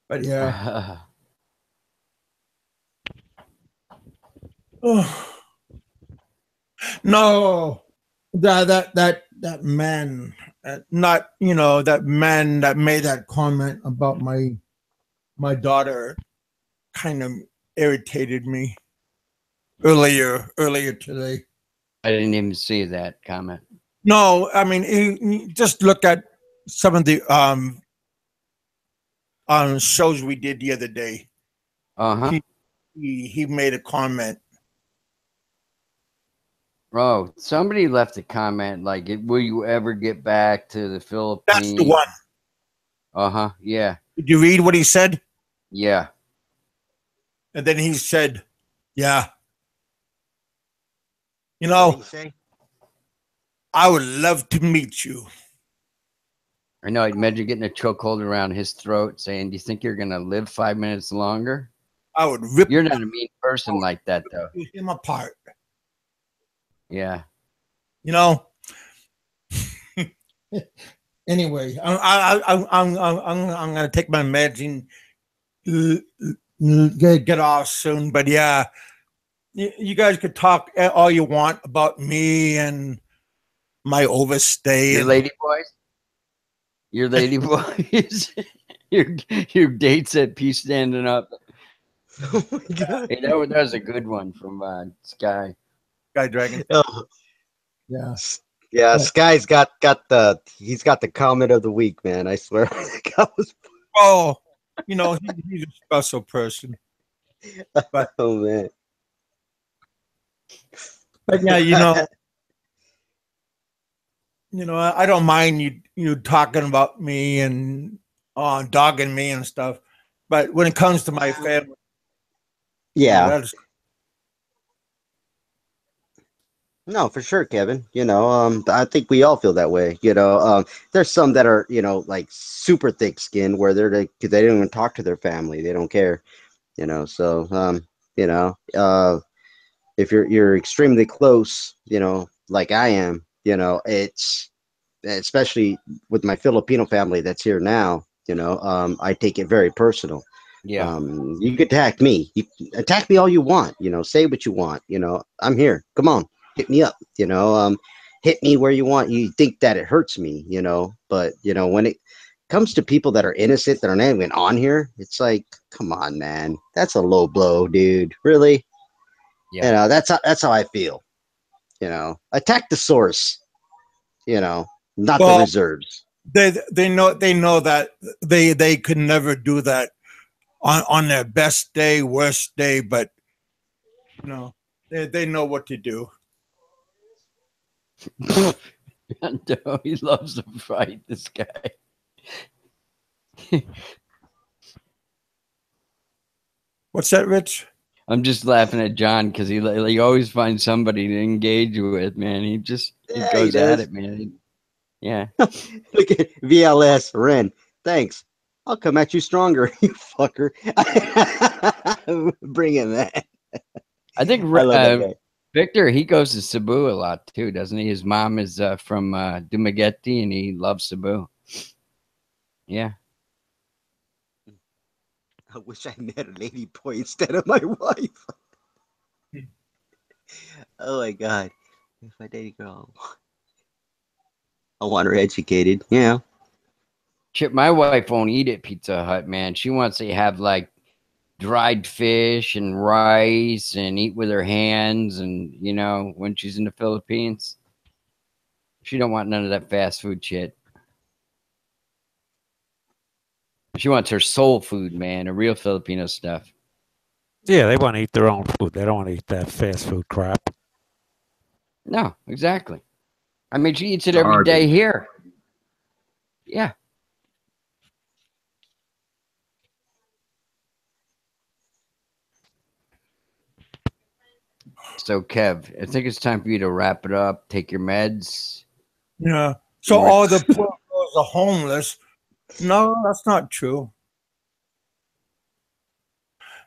Speaker 3: But yeah. Oh. No, that man, not, you know, that man that made that comment about my daughter kind of irritated me earlier today.
Speaker 1: I didn't even see that comment.
Speaker 3: No, I mean, you just look at some of the shows we did the other day.
Speaker 1: Uh-huh.
Speaker 3: He made a comment.
Speaker 1: Oh, somebody left a comment like, "Will you ever get back to the Philippines?"
Speaker 3: That's the one.
Speaker 1: Uh-huh. Yeah.
Speaker 3: Did you read what he said?
Speaker 1: Yeah.
Speaker 3: And then he said, "Yeah, you know, I would love to meet you."
Speaker 1: I know. Imagine getting a chokehold around his throat, saying, "Do you think you're gonna live 5 minutes longer?"
Speaker 3: I would rip
Speaker 1: You're not a mean person like that, though.
Speaker 3: him apart.
Speaker 1: Yeah.
Speaker 3: You know. Anyway, I'm gonna take my meds and get off soon. But yeah, you guys could talk all you want about me and my overstay.
Speaker 1: Your lady boys. Your lady boys. your dates at Peace standing up.
Speaker 4: Oh my god!
Speaker 1: Hey, that was a good one from Sky.
Speaker 3: Sky Dragon.
Speaker 4: Oh,
Speaker 3: Yeah.
Speaker 4: yeah. Sky's got he's got the comment of the week, man. I swear. That was.
Speaker 3: Oh, you know, he's a special person. But
Speaker 4: Oh man.
Speaker 3: But yeah, you know, I don't mind you talking about me and dogging me and stuff. But when it comes to my family,
Speaker 4: Yeah.
Speaker 3: that's-
Speaker 4: No, for sure, Kevin. You know, I think we all feel that way. You know, there's some that are, you know, like super thick skinned where they're like, they don't even talk to their family. They don't care. You know, so you know, if you're extremely close, you know, like I am, you know, it's especially with my Filipino family that's here now. You know, I take it very personal.
Speaker 1: Yeah.
Speaker 4: You can attack me. You attack me all you want. Say what you want. I'm here. Come on, hit me up. Hit me where you want. You think that it hurts me. But when it comes to people that are innocent that are not even on here, it's like, come on, man, that's a low blow, dude. Really?
Speaker 1: Yeah.
Speaker 4: That's how I feel. Attack the source. Not the
Speaker 3: Well,
Speaker 4: reserves.
Speaker 3: they know that they could never do that on their best day, worst day, but they know what to do.
Speaker 1: No, he loves to fight, this guy.
Speaker 3: What's that, Rich?
Speaker 1: I'm just laughing at John because he always finds somebody to engage with, man. He
Speaker 4: Yeah,
Speaker 1: goes
Speaker 4: he
Speaker 1: at
Speaker 4: does.
Speaker 1: it, man. Yeah.
Speaker 4: Look at VLS Ren. Thanks. I'll come at you stronger, you fucker. Bring him, man.
Speaker 1: I think
Speaker 4: I love that guy.
Speaker 1: Victor, he goes to Cebu a lot too, doesn't he? His mom is from Dumaguete, and he loves Cebu. Yeah.
Speaker 4: I wish I met a lady boy instead of my wife. Oh my god. If I date a girl, I want her educated. Yeah.
Speaker 1: Chip, my wife won't eat at Pizza Hut, man. She wants to have like dried fish and rice and eat with her hands, and when she's in the Philippines, she don't want none of that fast food shit. She wants her soul food, man, a real Filipino stuff.
Speaker 6: Yeah, they want to eat their own food. They don't want to eat that fast food crap.
Speaker 1: No, exactly. I mean, she eats it every day here. Yeah. So, Kev, I think it's time for you to wrap it up. Take your meds.
Speaker 3: Yeah. So all the poor girls are homeless. No, that's not true.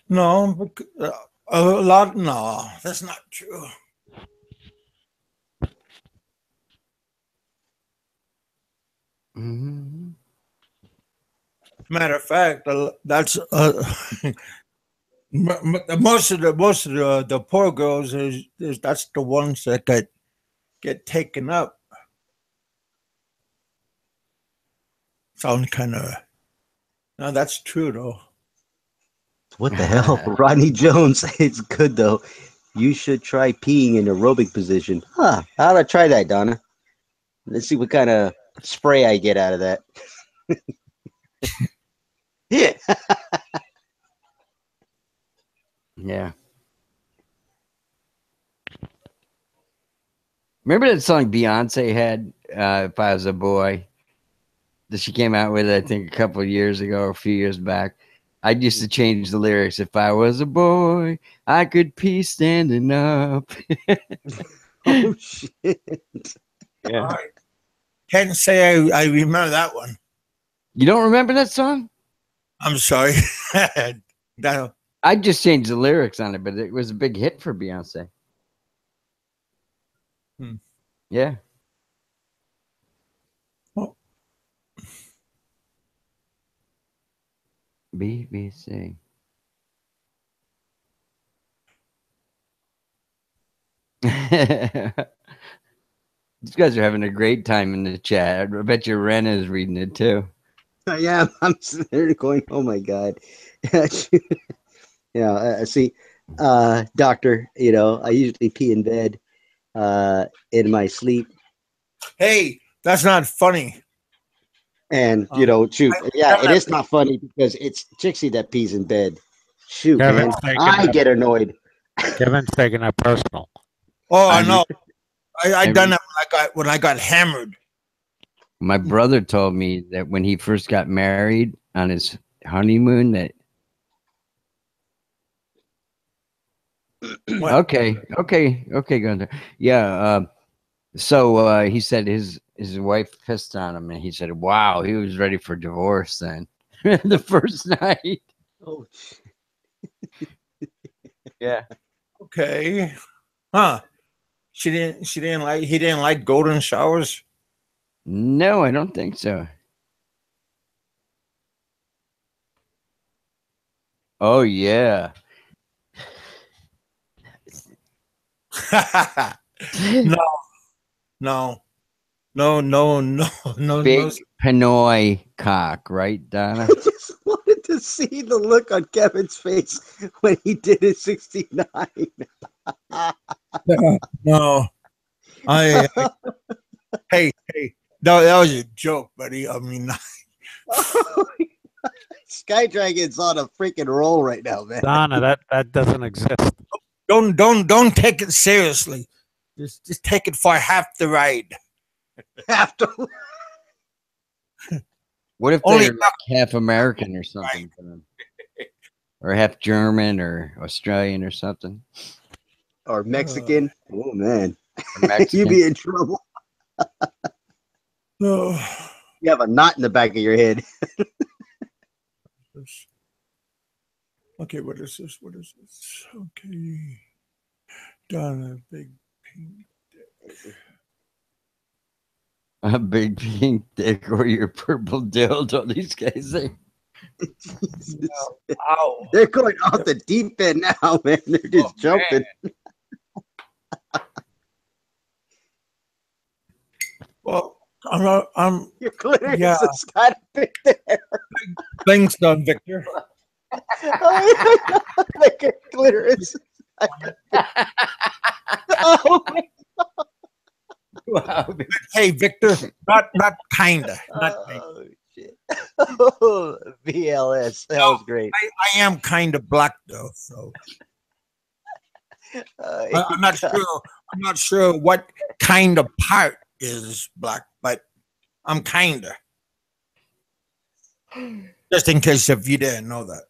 Speaker 3: No, a lot. No, that's not true.
Speaker 1: Mm-hmm.
Speaker 3: Matter of fact, that's most of the poor girls is that's the ones that get taken up. Sounds kind of. No, that's true though.
Speaker 4: What the hell? Rodney Jones. It's good though. You should try peeing in aerobic position. Huh. How'd I try that, Donna? Let's see what kind of spray I get out of that. Yeah.
Speaker 1: Yeah. Remember that song Beyonce had, If I Was a Boy? That she came out with, I think, a couple of years ago or a few years back. I used to change the lyrics. If I was a boy, I could pee standing up.
Speaker 4: Oh, shit.
Speaker 1: Yeah.
Speaker 3: I can't say I remember that one.
Speaker 1: You don't remember that song?
Speaker 3: I'm sorry. That,
Speaker 1: I just changed the lyrics on it, but it was a big hit for Beyonce. Yeah.
Speaker 3: oh,
Speaker 1: BBC. These guys are having a great time in the chat. I bet you Ren is reading it too.
Speaker 4: I am. I'm sitting there going, oh my God. See, doctor, I usually pee in bed in my sleep.
Speaker 3: hey, that's not funny.
Speaker 4: And, shoot, it is not funny because it's Trixie that pees in bed. Shoot, man. I get annoyed.
Speaker 6: Kevin's taking that personal.
Speaker 3: Oh, I know. I done that when I got hammered.
Speaker 1: My brother told me that when he first got married on his honeymoon, that okay, Gunther. Yeah. So he said his wife pissed on him, and he said, "Wow, he was ready for divorce then." The first night.
Speaker 4: Oh,
Speaker 1: yeah.
Speaker 3: Okay. Huh. He didn't like golden showers.
Speaker 1: No, I don't think so. Oh yeah.
Speaker 3: No, no, no, no, no, no,
Speaker 1: Big
Speaker 3: no.
Speaker 1: Pinoy cock, right, Donna?
Speaker 4: I just wanted to see the look on Kevin's face when he did his 69.
Speaker 3: No. I hey, no, that was a joke, buddy. I mean,
Speaker 4: Sky Dragon's on a freaking roll right now, man.
Speaker 6: Donna, that doesn't exist.
Speaker 3: don't take it seriously. Just take it for half the ride.
Speaker 4: Have to.
Speaker 1: What if
Speaker 3: Only
Speaker 1: they're like half American or something? Or half German or Australian or something?
Speaker 4: Or Mexican. Oh, man.
Speaker 1: Or
Speaker 4: You'd
Speaker 1: Mexican?
Speaker 4: be in trouble.
Speaker 3: Oh.
Speaker 4: You have a knot in the back of your head.
Speaker 3: Okay, what is this? What is this? Okay. Donna, big pink dick.
Speaker 1: A big pink dick or your purple dildo, these guys say.
Speaker 3: Ow.
Speaker 4: They're going off the deep end now, man. They're just jumping.
Speaker 3: Well, I'm
Speaker 4: Your clitoris
Speaker 3: Yeah.
Speaker 4: has got a big there.
Speaker 3: thanks, Don Victor.
Speaker 4: Like a clitoris. Oh, my
Speaker 1: Wow.
Speaker 3: Hey, Victor, not kinda, not kinda.
Speaker 4: Oh, shit. Oh, VLS. That was great.
Speaker 3: I am kind of black though, so I'm not sure. I'm not sure what kind of part is black, but I'm kinda. Just in case if you didn't know that.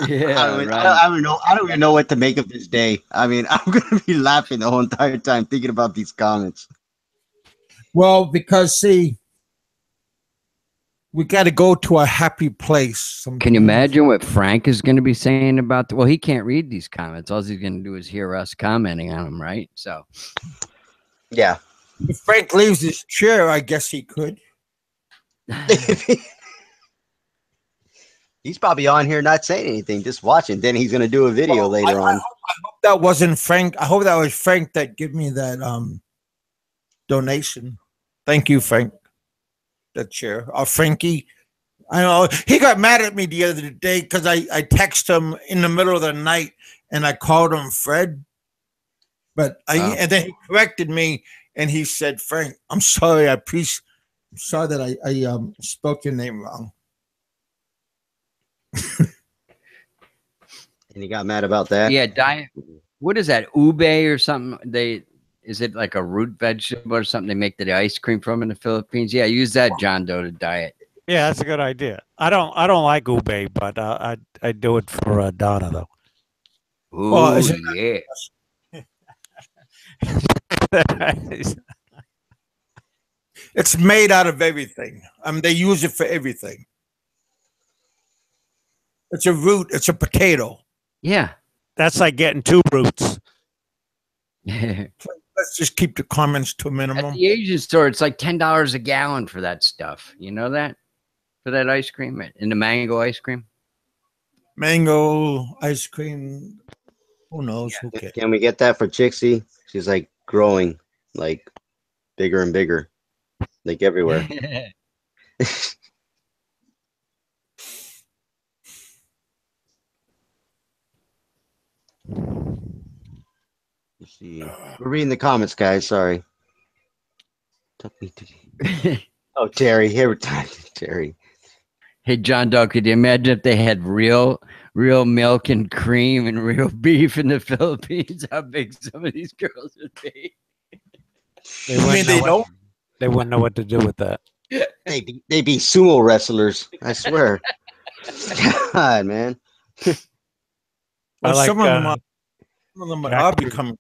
Speaker 1: Yeah,
Speaker 4: I don't even know what to make of this day. I mean, I'm gonna be laughing the whole entire time thinking about these comments.
Speaker 3: Well, because see, we got to go to a happy place.
Speaker 1: Can you imagine what Frank is going to be saying about well, he can't read these comments. All he's going to do is hear us commenting on them, right? So,
Speaker 4: Yeah.
Speaker 3: If Frank leaves his chair, I guess he could.
Speaker 4: He's probably on here not saying anything, just watching. Then he's gonna do a video later on.
Speaker 3: I hope that wasn't Frank. I hope that was Frank that gave me that donation. Thank you, Frank. That chair. Frankie. I know he got mad at me the other day because I texted him in the middle of the night and I called him Fred. But and then he corrected me and he said, Frank, I'm sorry. I'm sorry that I spoke your name wrong.
Speaker 4: And he got mad about that.
Speaker 1: yeah, diet. What is that? Ube or something? Is it like a root vegetable or something they make the ice cream from in the Philippines? Yeah, use that, John Doe, to diet.
Speaker 6: Yeah, that's a good idea. I don't like ube, but I do it for Donna though.
Speaker 1: Ooh,
Speaker 3: Well,
Speaker 1: yeah.
Speaker 3: It's made out of everything. They use it for everything. It's a root. It's a potato.
Speaker 1: Yeah.
Speaker 6: That's like getting two roots.
Speaker 3: Let's just keep the comments to a
Speaker 1: At
Speaker 3: minimum.
Speaker 1: the Asian store, it's like $10 a gallon for that stuff. You know that? For that ice cream in the mango ice cream.
Speaker 3: Mango ice cream. Who knows? Okay.
Speaker 4: Can we get that for Chixie? She's like growing, like bigger and bigger, like everywhere. Let's see. We're reading the comments, guys. Sorry. Took me to. Oh, Terry. Here, Terry.
Speaker 1: Hey, John Doe, could you imagine if they had real milk and cream and real beef in the Philippines? How big some of these girls would be.
Speaker 6: They wouldn't know what to do with that.
Speaker 4: They be sumo wrestlers. I swear. God, man.
Speaker 6: I like
Speaker 3: some of them are becoming.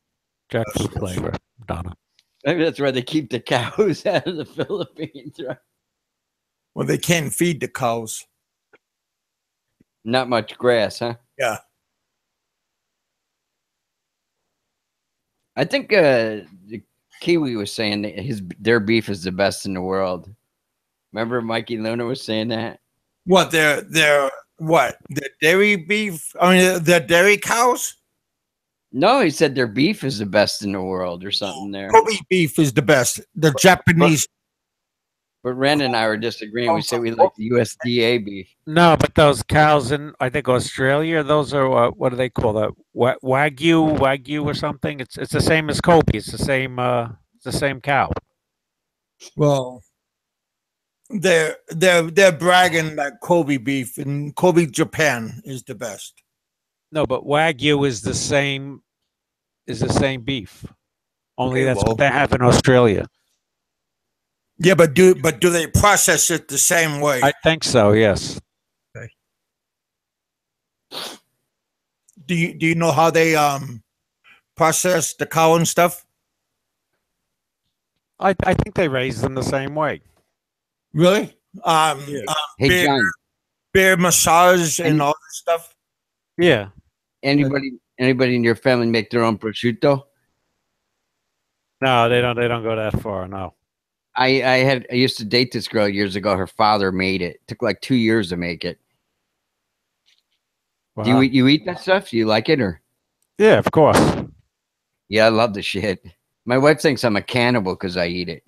Speaker 6: jackfruit flavor, Donna.
Speaker 1: Maybe that's why they keep the cows out of the Philippines, right?
Speaker 3: Well, they can't feed the cows.
Speaker 1: Not much grass, huh?
Speaker 3: Yeah.
Speaker 1: I think the Kiwi was saying that their beef is the best in the world. Remember Mikey Luna was saying that?
Speaker 3: What their What? The dairy beef? I mean, the dairy cows?
Speaker 1: No, he said their beef is the best in the world or something there.
Speaker 3: Kobe beef is the best. The Japanese.
Speaker 1: But Ren and I were disagreeing. We say we like the USDA beef.
Speaker 6: No, but those cows in I think Australia, those are what do they call that? Wagyu or something. It's the same as Kobe. It's the same cow.
Speaker 3: Well, they're bragging that Kobe beef in Kobe, Japan is the best.
Speaker 6: No, but Wagyu is the same beef. Only
Speaker 3: Okay,
Speaker 6: that's
Speaker 3: well.
Speaker 6: what they have in Australia.
Speaker 3: Yeah, but do they process it the same way?
Speaker 6: I think so. Yes.
Speaker 3: Do you know how they process the cow and stuff?
Speaker 6: I think they raise them the same way.
Speaker 3: Really?
Speaker 1: Hey,
Speaker 3: beer,
Speaker 1: John,
Speaker 3: beer massage and all this stuff.
Speaker 6: Yeah.
Speaker 1: anybody in your family make their own prosciutto?
Speaker 6: No, they don't. They don't go that far. No.
Speaker 1: I used to date this girl years ago. Her father made it. Took like 2 years to make it.
Speaker 6: Wow.
Speaker 1: Do you eat that stuff? Do you like it or?
Speaker 6: Yeah, of course.
Speaker 1: Yeah, I love the shit. My wife thinks I'm a cannibal because I eat it.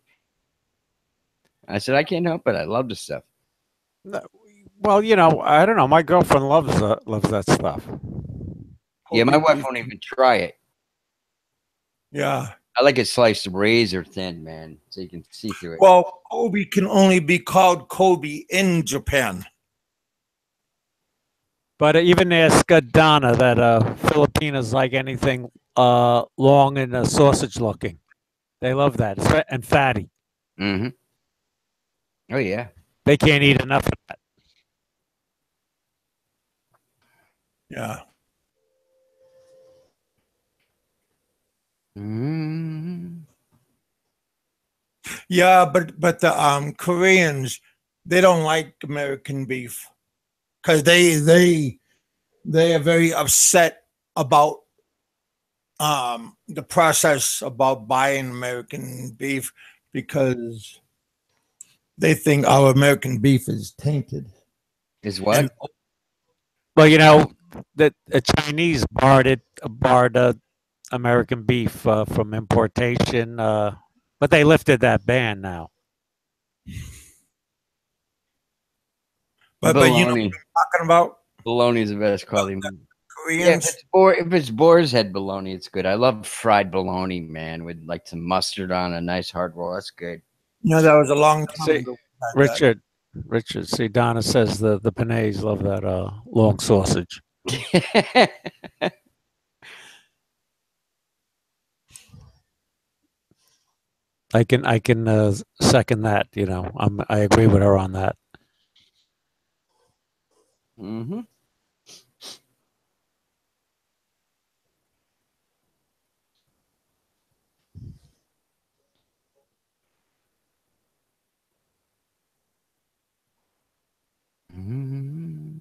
Speaker 1: I said I can't help it. I love the stuff.
Speaker 6: Well, I don't know. My girlfriend loves that stuff.
Speaker 1: Yeah, my wife won't even try it.
Speaker 3: Yeah.
Speaker 1: I like it sliced razor thin, man, so you can see through it.
Speaker 3: Well, Kobe can only be called Kobe in Japan.
Speaker 6: But even ask Donna that Philippine is like anything long and sausage looking. They love that and fatty.
Speaker 1: Mm-hmm. Oh yeah.
Speaker 6: They can't eat enough of that.
Speaker 3: Yeah.
Speaker 1: Mm-hmm.
Speaker 3: Yeah, but the Koreans, they don't like American beef because they are very upset about the process about buying American beef because they think our American beef is tainted.
Speaker 1: Is what?
Speaker 3: And
Speaker 6: Well, the Chinese barred American beef from importation, but they lifted that ban now.
Speaker 3: but you know what I'm talking about?
Speaker 1: Bologna is the best quality. Yeah,
Speaker 3: Koreans.
Speaker 1: if it's boar's head bologna, it's good. I love fried bologna, man, with like some mustard on a nice hard roll. That's good.
Speaker 3: You know, that was a long time
Speaker 6: See,
Speaker 3: ago. we had that.
Speaker 6: Richard, see, Donna says the Panays love that long sausage. I can second that. I agree with her on that.
Speaker 1: Mm-hmm. Mm-hmm.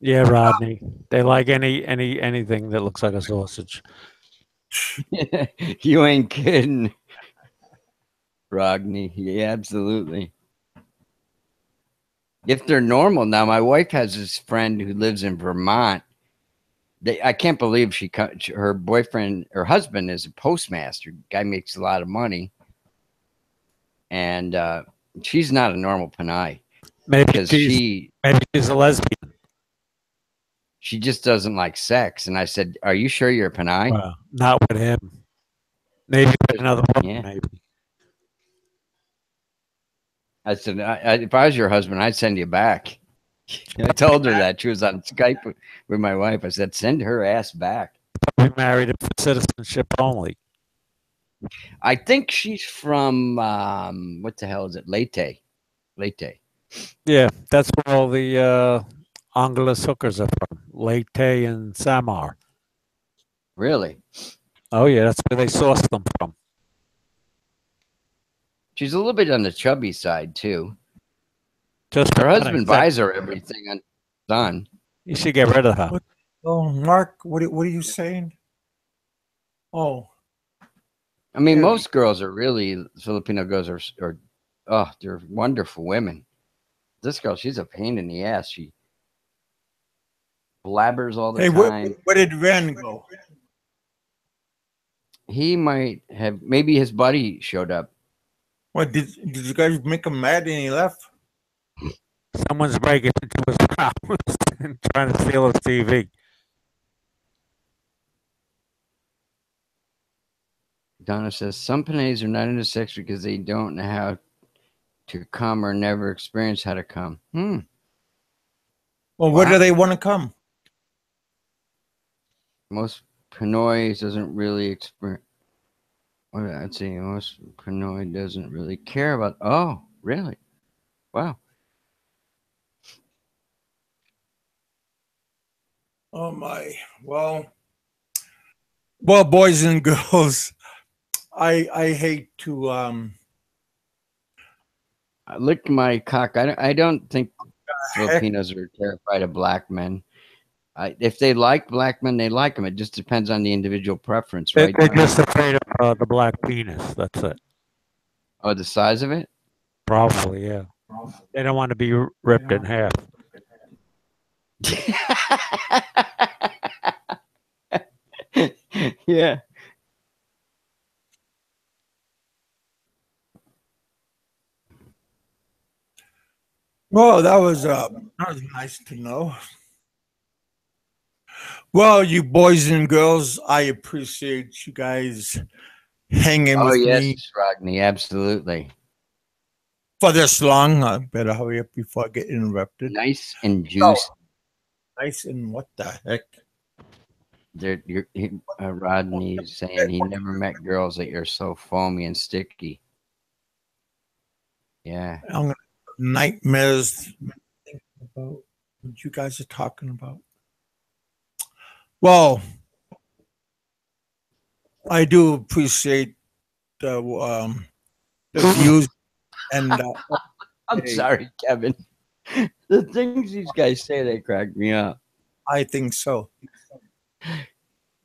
Speaker 6: Yeah, Rodney. They like anything that looks like a sausage.
Speaker 1: You ain't kidding, Rodney. Yeah, absolutely. If they're normal now, my wife has this friend who lives in Vermont. I can't believe her boyfriend, her husband, is a postmaster. Guy makes a lot of money, and she's not a normal Panay
Speaker 6: Maybe she's a lesbian.
Speaker 1: She just doesn't like sex. And I said, "Are you sure you're a Panay?"
Speaker 6: Well, not with him. Maybe with another woman.
Speaker 1: Yeah.
Speaker 6: Maybe.
Speaker 1: I said, if I was your husband, I'd send you back. I told her that. She was on Skype with my wife. I said, send her ass back.
Speaker 6: We married him for citizenship only.
Speaker 1: I think she's from, what the hell is it? Leyte.
Speaker 6: Yeah, that's where all the Angeles hookers are from. Leyte and Samar.
Speaker 1: Really?
Speaker 6: Oh, yeah, that's where they source them from.
Speaker 1: She's a little bit on the chubby side, too.
Speaker 6: Just
Speaker 1: Her husband buys her everything on Sun.
Speaker 6: You should get rid of her.
Speaker 3: Oh, Mark, what are you saying? Oh,
Speaker 1: I mean, most girls are really, Filipino girls are oh, they're wonderful women. This girl, she's a pain in the ass. blabbers all the
Speaker 3: Hey,
Speaker 1: time.
Speaker 3: where did Ren go?
Speaker 1: He might have, maybe his buddy showed up.
Speaker 3: What did you guys make him mad and he left?
Speaker 6: Someone's breaking into his house and trying to steal his TV.
Speaker 1: Donna says some Panays are not into sex because they don't know how to come or never experience how to come.
Speaker 3: Well, where do they want to come?
Speaker 1: Most Pinoys doesn't really experience. What I'd say most Pinoy doesn't really care about. Oh, really? Wow.
Speaker 3: Oh my. Well, boys and girls, I hate to
Speaker 1: I lick my cock. I don't think Filipinos are terrified of black men. If they like black men, they like them. It just depends on the individual preference, right?
Speaker 6: They're just afraid of the black penis. That's it.
Speaker 1: Oh, the size of it?
Speaker 6: Probably, yeah. They don't want to be ripped in half.
Speaker 1: Yeah.
Speaker 3: well, that was nice to know. Well, you boys and girls, I appreciate you guys hanging
Speaker 1: Oh,
Speaker 3: with
Speaker 1: yes,
Speaker 3: me
Speaker 1: Rodney, absolutely.
Speaker 3: for this long. I better hurry up before I get interrupted.
Speaker 1: Nice and juicy.
Speaker 3: Nice and what the heck?
Speaker 1: Rodney's saying he never met girls that are so foamy and sticky. Yeah.
Speaker 3: I'm gonna nightmares about what you guys are talking about. Well, I do appreciate the views and
Speaker 1: I'm sorry, Kevin. The things these guys say, they crack me up.
Speaker 3: I think so.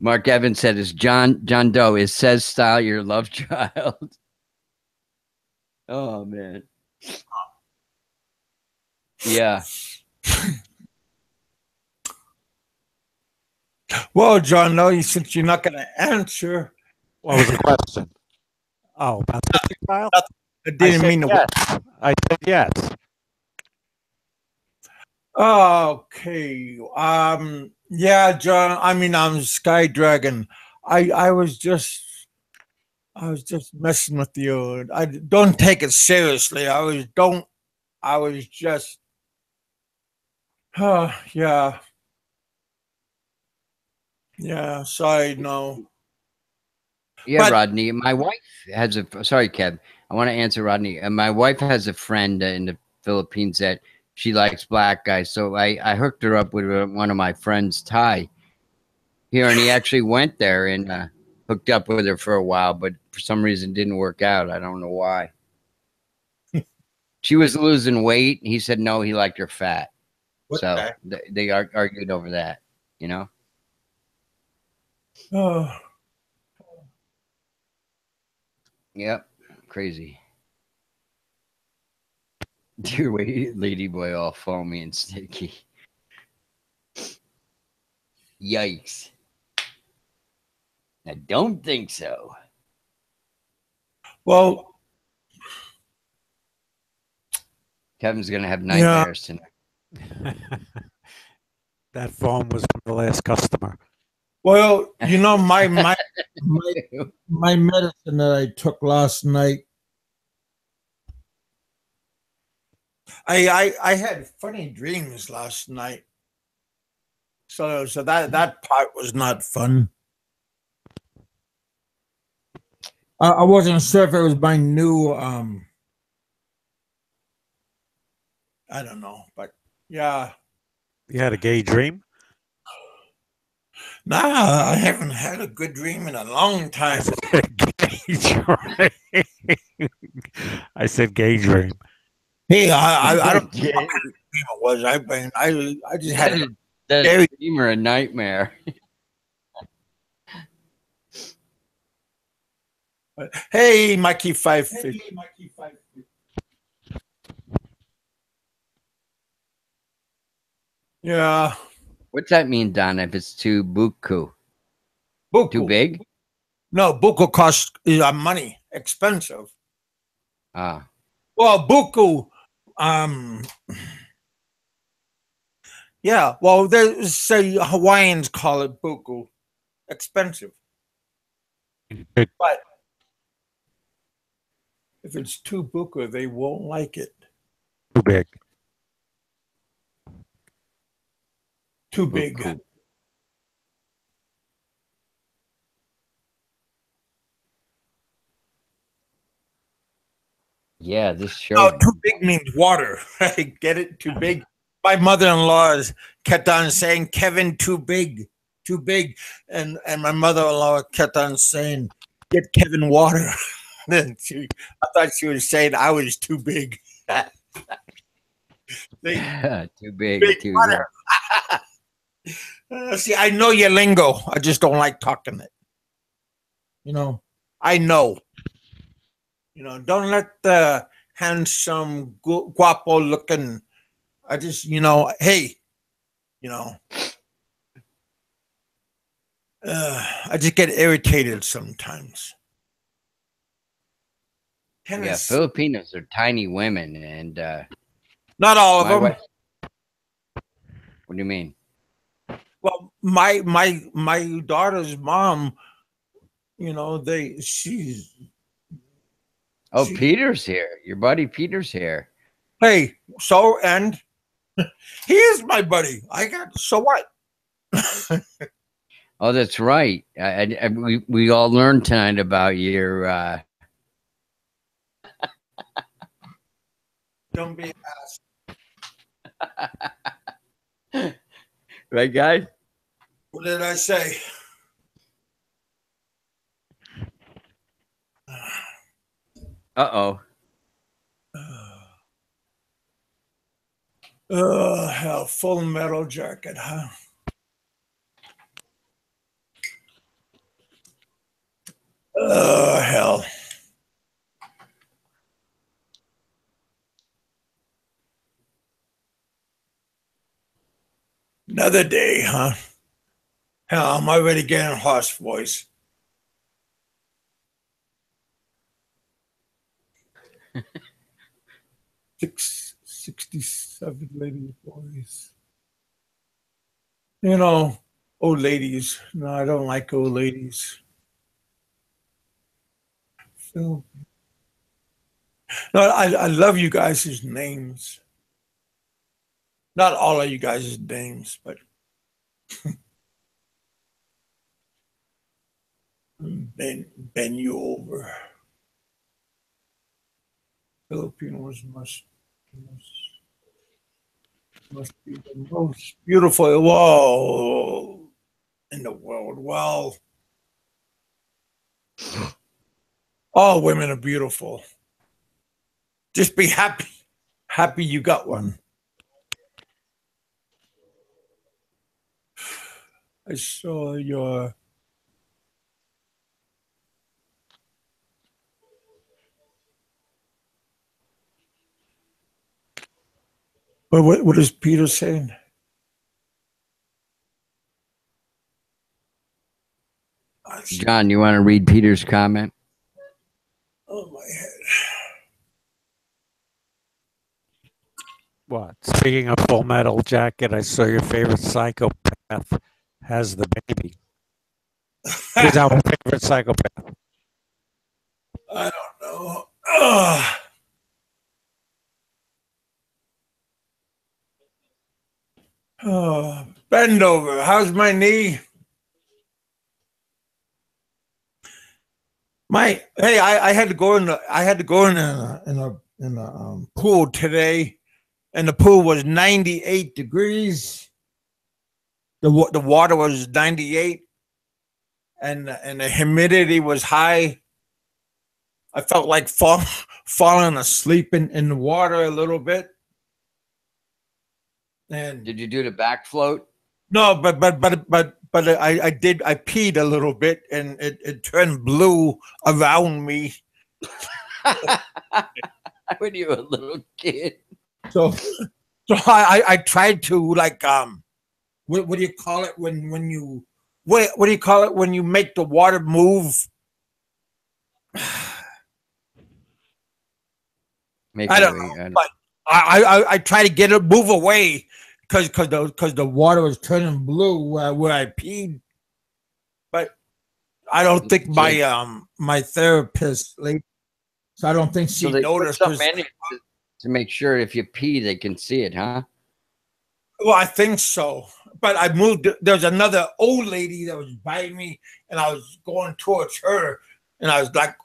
Speaker 1: Mark Evans said, "Is John Doe is says style your love child?" Oh man, yeah.
Speaker 3: Well, John, no, since you're not going to answer,
Speaker 6: What was the question? Oh, about the style?
Speaker 3: I didn't mean to.
Speaker 6: Yes. I said yes.
Speaker 3: Okay. Yeah, John. I mean, I'm Sky Dragon. I was just messing with you. I don't take it seriously. I was just. Yeah. Yeah. Sorry. No.
Speaker 1: Yeah,
Speaker 3: But-
Speaker 1: Rodney. My wife has a. Sorry, Kev. I want to answer Rodney. My wife has a friend in the Philippines that she likes black guys. So I hooked her up with one of my friends, Ty, here, and he actually went there and hooked up with her for a while, but for some reason didn't work out. I don't know why. She was losing weight. He said no, he liked her fat.
Speaker 3: What
Speaker 1: So
Speaker 3: the-
Speaker 1: they argued over that, you know?
Speaker 3: Oh.
Speaker 1: Yep. Crazy. Dear lady boy, all foamy and sticky. Yikes. I don't think so.
Speaker 3: Well,
Speaker 1: Kevin's going to have nightmares tonight.
Speaker 6: That phone was from the last customer.
Speaker 3: well, you know, my medicine that I took last night. I had funny dreams last night. So that part was not fun. I wasn't sure if it was my new I don't know, but yeah.
Speaker 6: You had a gay dream?
Speaker 3: Nah, I haven't had a good dream in a long time.
Speaker 6: Gay dream. I said gay dream.
Speaker 3: Hey, I don't know what kind of dream it was. I just had a
Speaker 1: That
Speaker 3: very-
Speaker 1: dream or a nightmare.
Speaker 3: hey, Mikey 550. Yeah.
Speaker 1: What's that mean, Don? If it's too buku,
Speaker 3: Buku.
Speaker 1: too big?
Speaker 3: No, buku costs money, expensive.
Speaker 1: Ah,
Speaker 3: Well, buku, yeah. Well, they say Hawaiians call it buku, expensive.
Speaker 6: Big.
Speaker 3: But if it's too buku, they won't like it.
Speaker 6: Too big.
Speaker 3: Too big.
Speaker 1: buku. Yeah, this show.
Speaker 3: Oh, too big means water. I get it? Too big. My mother-in-law kept on saying, Kevin, too big, too big. And my mother-in-law kept on saying, get Kevin water. Then I thought she was saying I was too big.
Speaker 1: Too big.
Speaker 3: Big
Speaker 1: Too
Speaker 3: water. See, I know your lingo. I just don't like talking it. I know. Don't let the handsome, guapo looking. I just, hey, I just get irritated sometimes.
Speaker 1: Yeah, Filipinos are tiny women, and
Speaker 3: not all of them.
Speaker 1: wife. What do you mean?
Speaker 3: Well, my daughter's mom, she's.
Speaker 1: Oh, Peter's here. Your buddy Peter's here.
Speaker 3: Hey, and he is my buddy. So what?
Speaker 1: Oh, that's right. We all learned tonight about your.
Speaker 3: Don't be asked.
Speaker 1: Right, guys?
Speaker 3: What did I say?
Speaker 1: Uh-oh.
Speaker 3: Oh, hell, Full Metal Jacket, huh? Oh, hell. Another day, huh? Hell, I'm already getting hoarse voice. Six 67 lady boys. Old ladies. No, I don't like old ladies. No, I love you guys' names. Not all of you guys' names, but bend you over. Filipinos must be the most beautiful wall in the world. Well, all women are beautiful. Just be happy. Happy you got one. I saw your what is Peter saying?
Speaker 1: John, you want to read Peter's comment?
Speaker 3: Oh, my head.
Speaker 6: What? Speaking of Full Metal Jacket, I saw your favorite psychopath has the baby. Who's our favorite psychopath?
Speaker 3: I don't know. Ugh. Oh, bend over. How's my knee? I had to go in a pool today, and the pool was 98 degrees. The water was 98, and the humidity was high. I felt like falling asleep in the water a little bit. And
Speaker 1: Did you do the back float?
Speaker 3: no, but I did. I peed a little bit, and it turned blue around me.
Speaker 1: When you were a little kid.
Speaker 3: So I tried to what do you call it when you what do you call it when you make the water move?
Speaker 1: Make
Speaker 3: I
Speaker 1: it
Speaker 3: don't
Speaker 1: away.
Speaker 3: know, but I try to get it move away because the water was turning blue where I peed. But I don't think my therapist, like, so I don't think she
Speaker 1: So they put
Speaker 3: noticed.
Speaker 1: something in it to make sure if you pee, they can see it, huh?
Speaker 3: Well, I think so. But I moved. There was another old lady that was by me, and I was going towards her, and I was like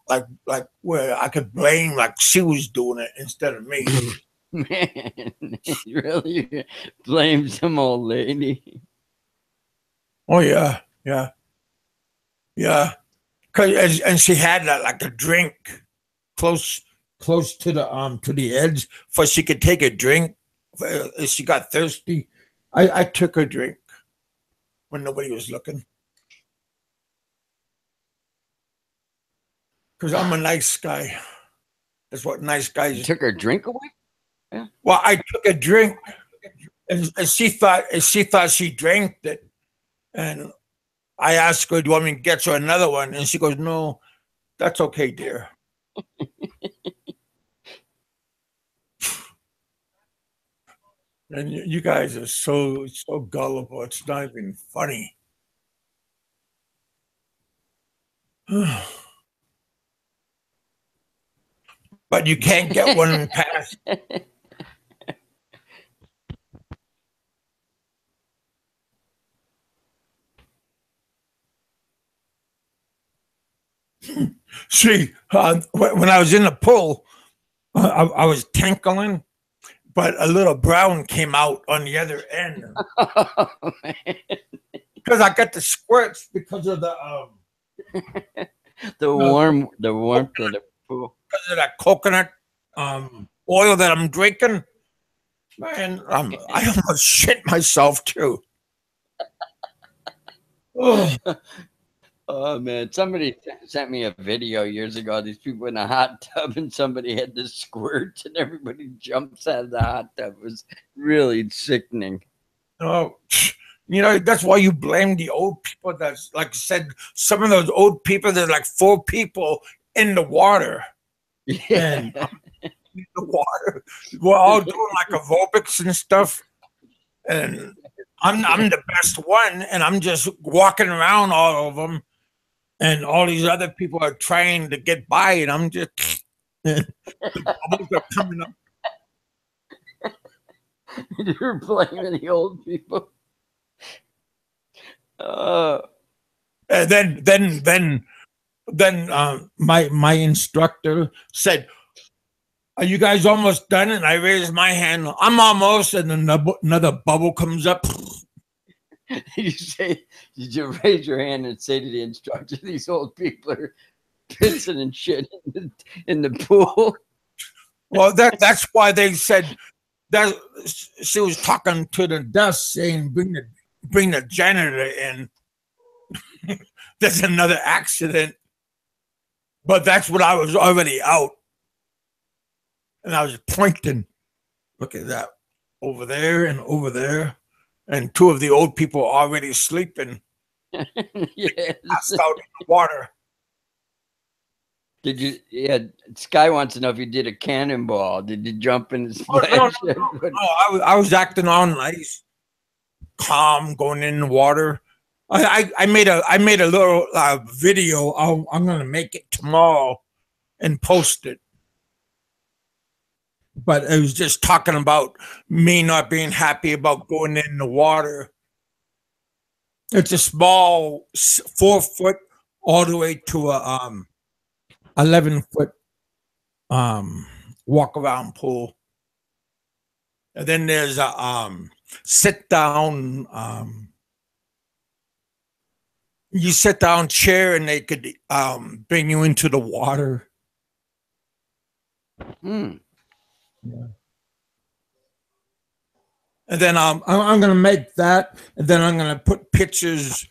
Speaker 3: where I could blame like she was doing it instead of me.
Speaker 1: Man, you really blame some old lady.
Speaker 3: Oh yeah, yeah, yeah. And she had like a drink close to the edge, for she could take a drink. If she got thirsty, I took her drink when nobody was looking. Because I'm a nice guy. That's what nice guys.
Speaker 1: You took her drink away?
Speaker 3: Yeah. Well, I took a drink, and she thought she drank it, and I asked her, "Do you want me to get you another one?" And she goes, "No, that's okay, dear." And you guys are so gullible. It's not even funny. But you can't get one past. See, when I was in the pool, I was tinkling, but a little brown came out on the other end. Because I got the squirts because of the
Speaker 1: warmth of the pool.
Speaker 3: Because of that coconut oil that I'm drinking. Man, I almost shit myself too. Oh.
Speaker 1: Oh man, somebody sent me a video years ago. These people in a hot tub, and somebody had the squirt, and everybody jumps out of the hot tub. It was really sickening.
Speaker 3: Oh, that's why you blame the old people. That's like I said, some of those old people. There's like 4 people in the water.
Speaker 1: Yeah.
Speaker 3: And in the water, we're all doing like aerobics and stuff, and I'm the best one, and I'm just walking around all of them. And all these other people are trying to get by, and I'm just the bubbles are coming up.
Speaker 1: You're blaming the old people.
Speaker 3: And then my instructor said, "Are you guys almost done?" And I raised my hand. I'm almost, and then another bubble comes up.
Speaker 1: Did you raise your hand and say to the instructor, "These old people are pissing and shit in the pool"?
Speaker 3: Well, that's why they said that she was talking to the desk, saying, "Bring the janitor in." There's another accident, but that's when I was already out, and I was pointing. Look at that, over there and over there. And 2 of the old people are already sleeping.
Speaker 1: Yes.
Speaker 3: Passed out in the water.
Speaker 1: Did you? Yeah, Sky wants to know if you did a cannonball. Did you jump in his flesh?
Speaker 3: No, I was acting all nice, calm, going in the water. I made a little video. I'm gonna make it tomorrow and post it. But it was just talking about me not being happy about going in the water. It's a small 4 foot all the way to a 11-foot walk around pool. And then there's a sit down you sit down chair, and they could bring you into the water. Yeah. And then I'm going to make that, and then I'm going to put pictures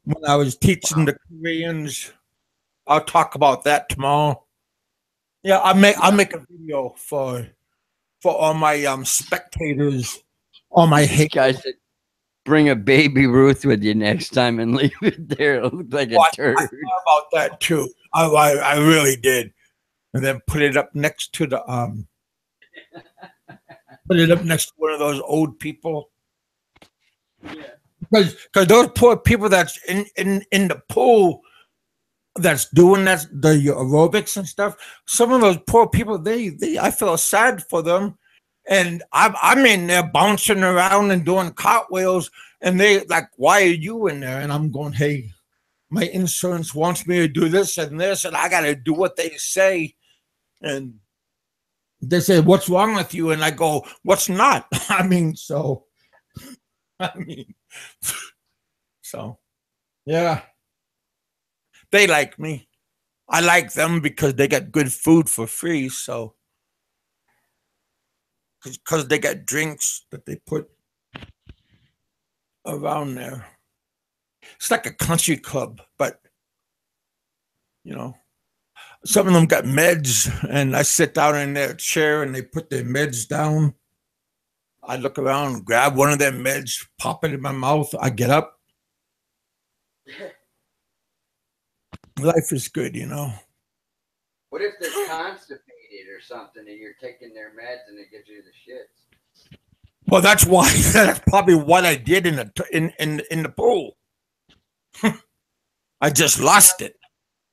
Speaker 3: when I was teaching the Koreans. I'll talk about that tomorrow. Yeah, I'll make a video for all my spectators, all my hate.
Speaker 1: Guys bring a baby Ruth with you next time and leave it there. It'll look like a
Speaker 3: I
Speaker 1: turd.
Speaker 3: thought about that too. I really did. And then put it up next to the put it up next to one of those old people. Because those poor people that's in the pool that's doing the aerobics and stuff, some of those poor people, they I feel sad for them. And I'm in there bouncing around and doing cartwheels, and they like, why are you in there? And I'm going, hey, my insurance wants me to do this, and I got to do what they say. And they say, what's wrong with you? And I go, what's not? I mean, so, yeah. They like me. I like them because they got good food for free. So, because they got drinks that they put around there. It's like a country club, but, you know, some of them got meds, and I sit down in their chair and they put their meds down. I look around, grab one of their meds, pop it in my mouth. I get up. Life is good, you know.
Speaker 1: What if they're constipated or something and you're taking their meds and it gives you the shits?
Speaker 3: Well, that's why. That's probably what I did in the pool. I just lost it.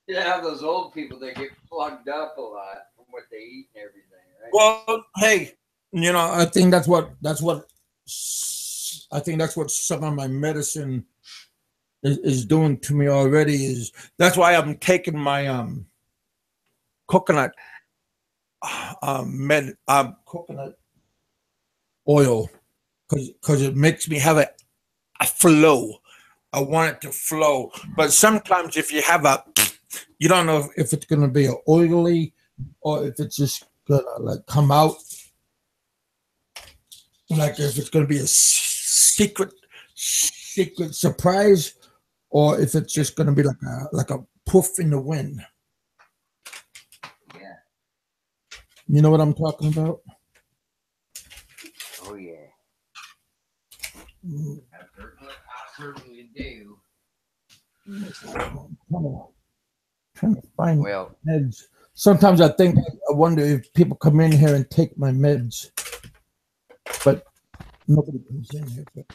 Speaker 1: You have those old people that get plugged up a lot from what they eat and everything, right?
Speaker 3: Well, hey, you know, I think that's what some of my medicine is doing to me already. That's why I'm taking my coconut coconut oil, because it makes me have a flow. I want it to flow, but sometimes if you have you don't know if it's going to be oily or if it's just gonna like come out, like if it's going to be a secret surprise, or if it's just going to be like a poof in the wind.
Speaker 1: Yeah.
Speaker 3: You know what I'm talking about?
Speaker 1: Oh yeah. I certainly do.
Speaker 3: Trying to find
Speaker 1: Well,
Speaker 3: meds. Sometimes I wonder if people come in here and take my meds, but nobody comes in here. But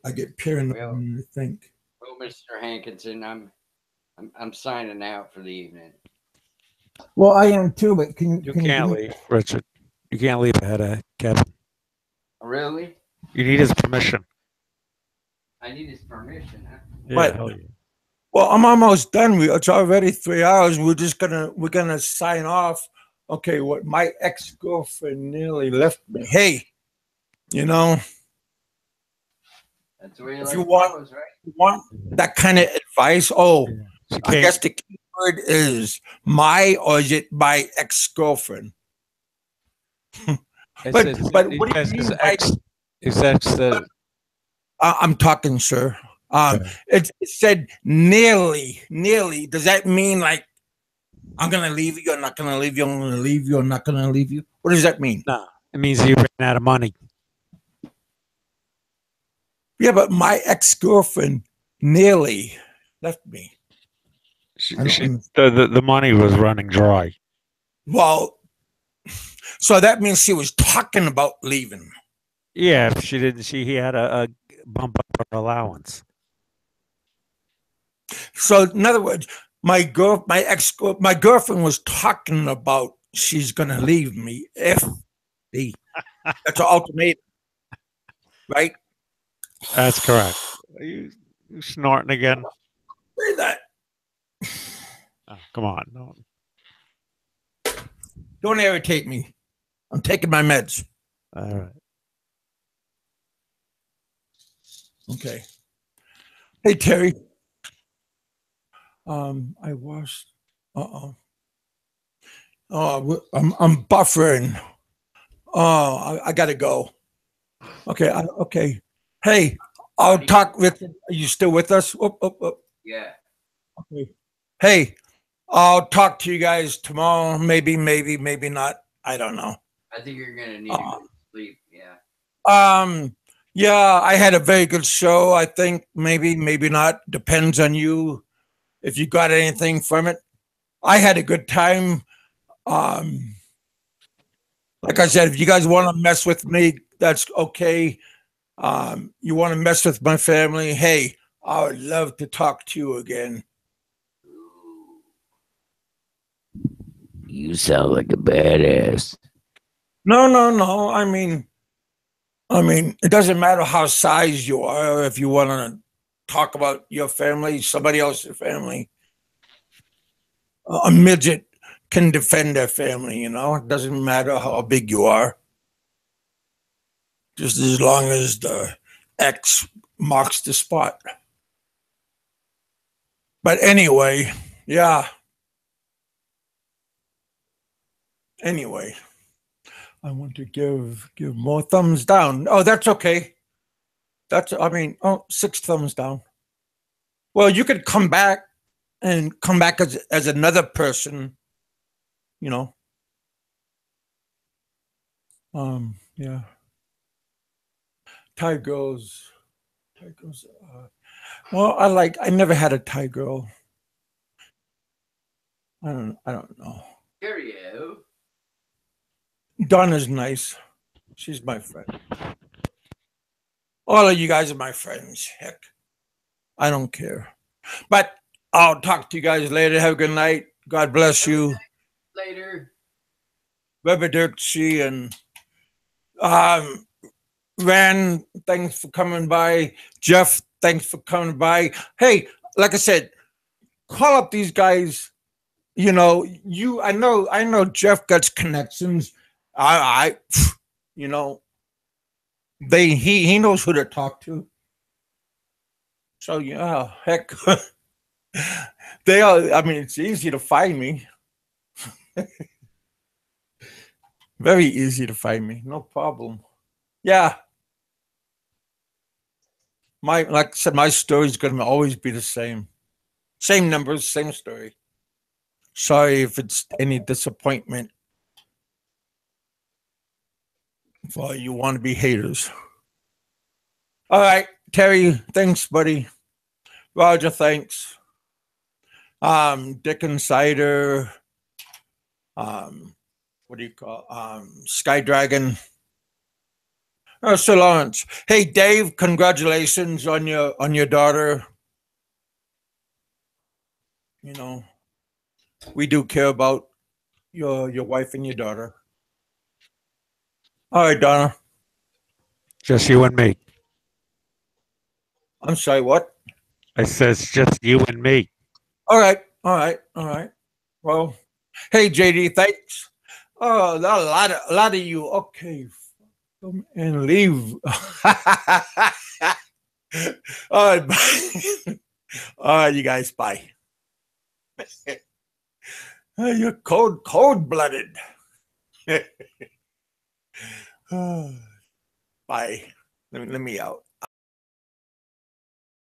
Speaker 3: I get paranoid when I think.
Speaker 1: Well, Mr. Hankinson, I'm signing out for the evening.
Speaker 3: Well, I am too, but
Speaker 6: You can't leave, Richard. You can't leave ahead of Kevin.
Speaker 1: Really?
Speaker 6: You need his permission.
Speaker 1: I need his permission, huh?
Speaker 6: Yeah,
Speaker 3: But-
Speaker 6: hell yeah.
Speaker 3: Well, I'm almost done. It's already 3 hours. We're gonna sign off. Okay, what my ex-girlfriend nearly left me. Hey, you know,
Speaker 1: That's the way
Speaker 3: If
Speaker 1: life
Speaker 3: you want-
Speaker 1: goes, right?
Speaker 3: you want that kind of advice? Oh,
Speaker 6: She
Speaker 3: I
Speaker 6: can't-
Speaker 3: guess the key word is my, or is it my ex-girlfriend?
Speaker 6: It
Speaker 3: but-
Speaker 6: says-
Speaker 3: but
Speaker 6: it
Speaker 3: what do you
Speaker 6: says
Speaker 3: mean
Speaker 6: his
Speaker 3: by-
Speaker 6: ex? His ex said,
Speaker 3: I'm talking, sir. It said nearly. Does that mean like I'm gonna leave you? I'm not gonna leave you. I'm gonna leave you. I'm not gonna leave you. What does that mean?
Speaker 6: "No, it means he ran out of money."
Speaker 3: Yeah, but my ex-girlfriend nearly left me. I don't
Speaker 6: The money was running dry.
Speaker 3: Well, so that means she was talking about leaving.
Speaker 6: Yeah, if she didn't. He had a bump up her allowance.
Speaker 3: So in other words, my girlfriend was talking about she's gonna leave me if that's an ultimatum, right?
Speaker 6: That's correct. Are you snorting again?
Speaker 3: Say that.
Speaker 6: Oh, come on. No.
Speaker 3: Don't irritate me. I'm taking my meds.
Speaker 6: All right.
Speaker 3: Okay. Hey Terry. I washed. Oh, I'm buffering. Oh, I gotta go. Okay. Okay. Hey, I'll talk with. Are you still with us?
Speaker 1: Yeah.
Speaker 3: Okay. Hey, I'll talk to you guys tomorrow. Maybe not. I don't know.
Speaker 1: I think you're gonna need a good sleep. Yeah.
Speaker 3: Yeah, I had a very good show. I think maybe, maybe not. Depends on you if you got anything from it. I had a good time. Um, like I said, if you guys want to mess with me, that's okay. You want to mess with my family? Hey, I would love to talk to you again.
Speaker 1: You sound like a badass.
Speaker 3: No, no, no. I mean, it doesn't matter how size you are. If you want to talk about your family, somebody else's family, a midget can defend their family. You know, it doesn't matter how big you are, just as long as the X marks the spot. But anyway, yeah. Anyway, I want to give more thumbs down. Oh, that's okay. That's I mean, oh, 6 thumbs down. Well, you could come back and come back as another person, you know. Yeah. Thai girls. Thai girls. Well, I never had a Thai girl. I don't know.
Speaker 1: Cheerio.
Speaker 3: Donna's nice. She's my friend. All of you guys are my friends. Heck, I don't care. But I'll talk to you guys later. Have a good night. God bless you.
Speaker 1: Later.
Speaker 3: Reverdirksy and um Ran, thanks for coming by. Jeff, thanks for coming by. Hey, like I said, call up these guys. You know, I know Jeff gets connections. I you know, he knows who to talk to. So yeah, heck. They are, I mean, it's easy to find me. Very easy to find me, no problem. Yeah. My like I said, my story's gonna always be the same. Same numbers, same story. Sorry if it's any disappointment for you want to be haters. All right, Terry, thanks, buddy. Roger, thanks. Dick Insider, what do you call Sky Dragon. Oh, Sir Lawrence. Hey Dave, congratulations on your daughter. You know, we do care about your wife and your daughter. All right, Donna.
Speaker 6: Just you and me.
Speaker 3: I'm sorry, what?
Speaker 6: I says just you and me.
Speaker 3: All right, all right, all right. Well, hey JD, thanks. Oh, a lot of you. Okay, come and leave. All right, bye. All right, you guys, bye. You're cold blooded. Bye. Let me out.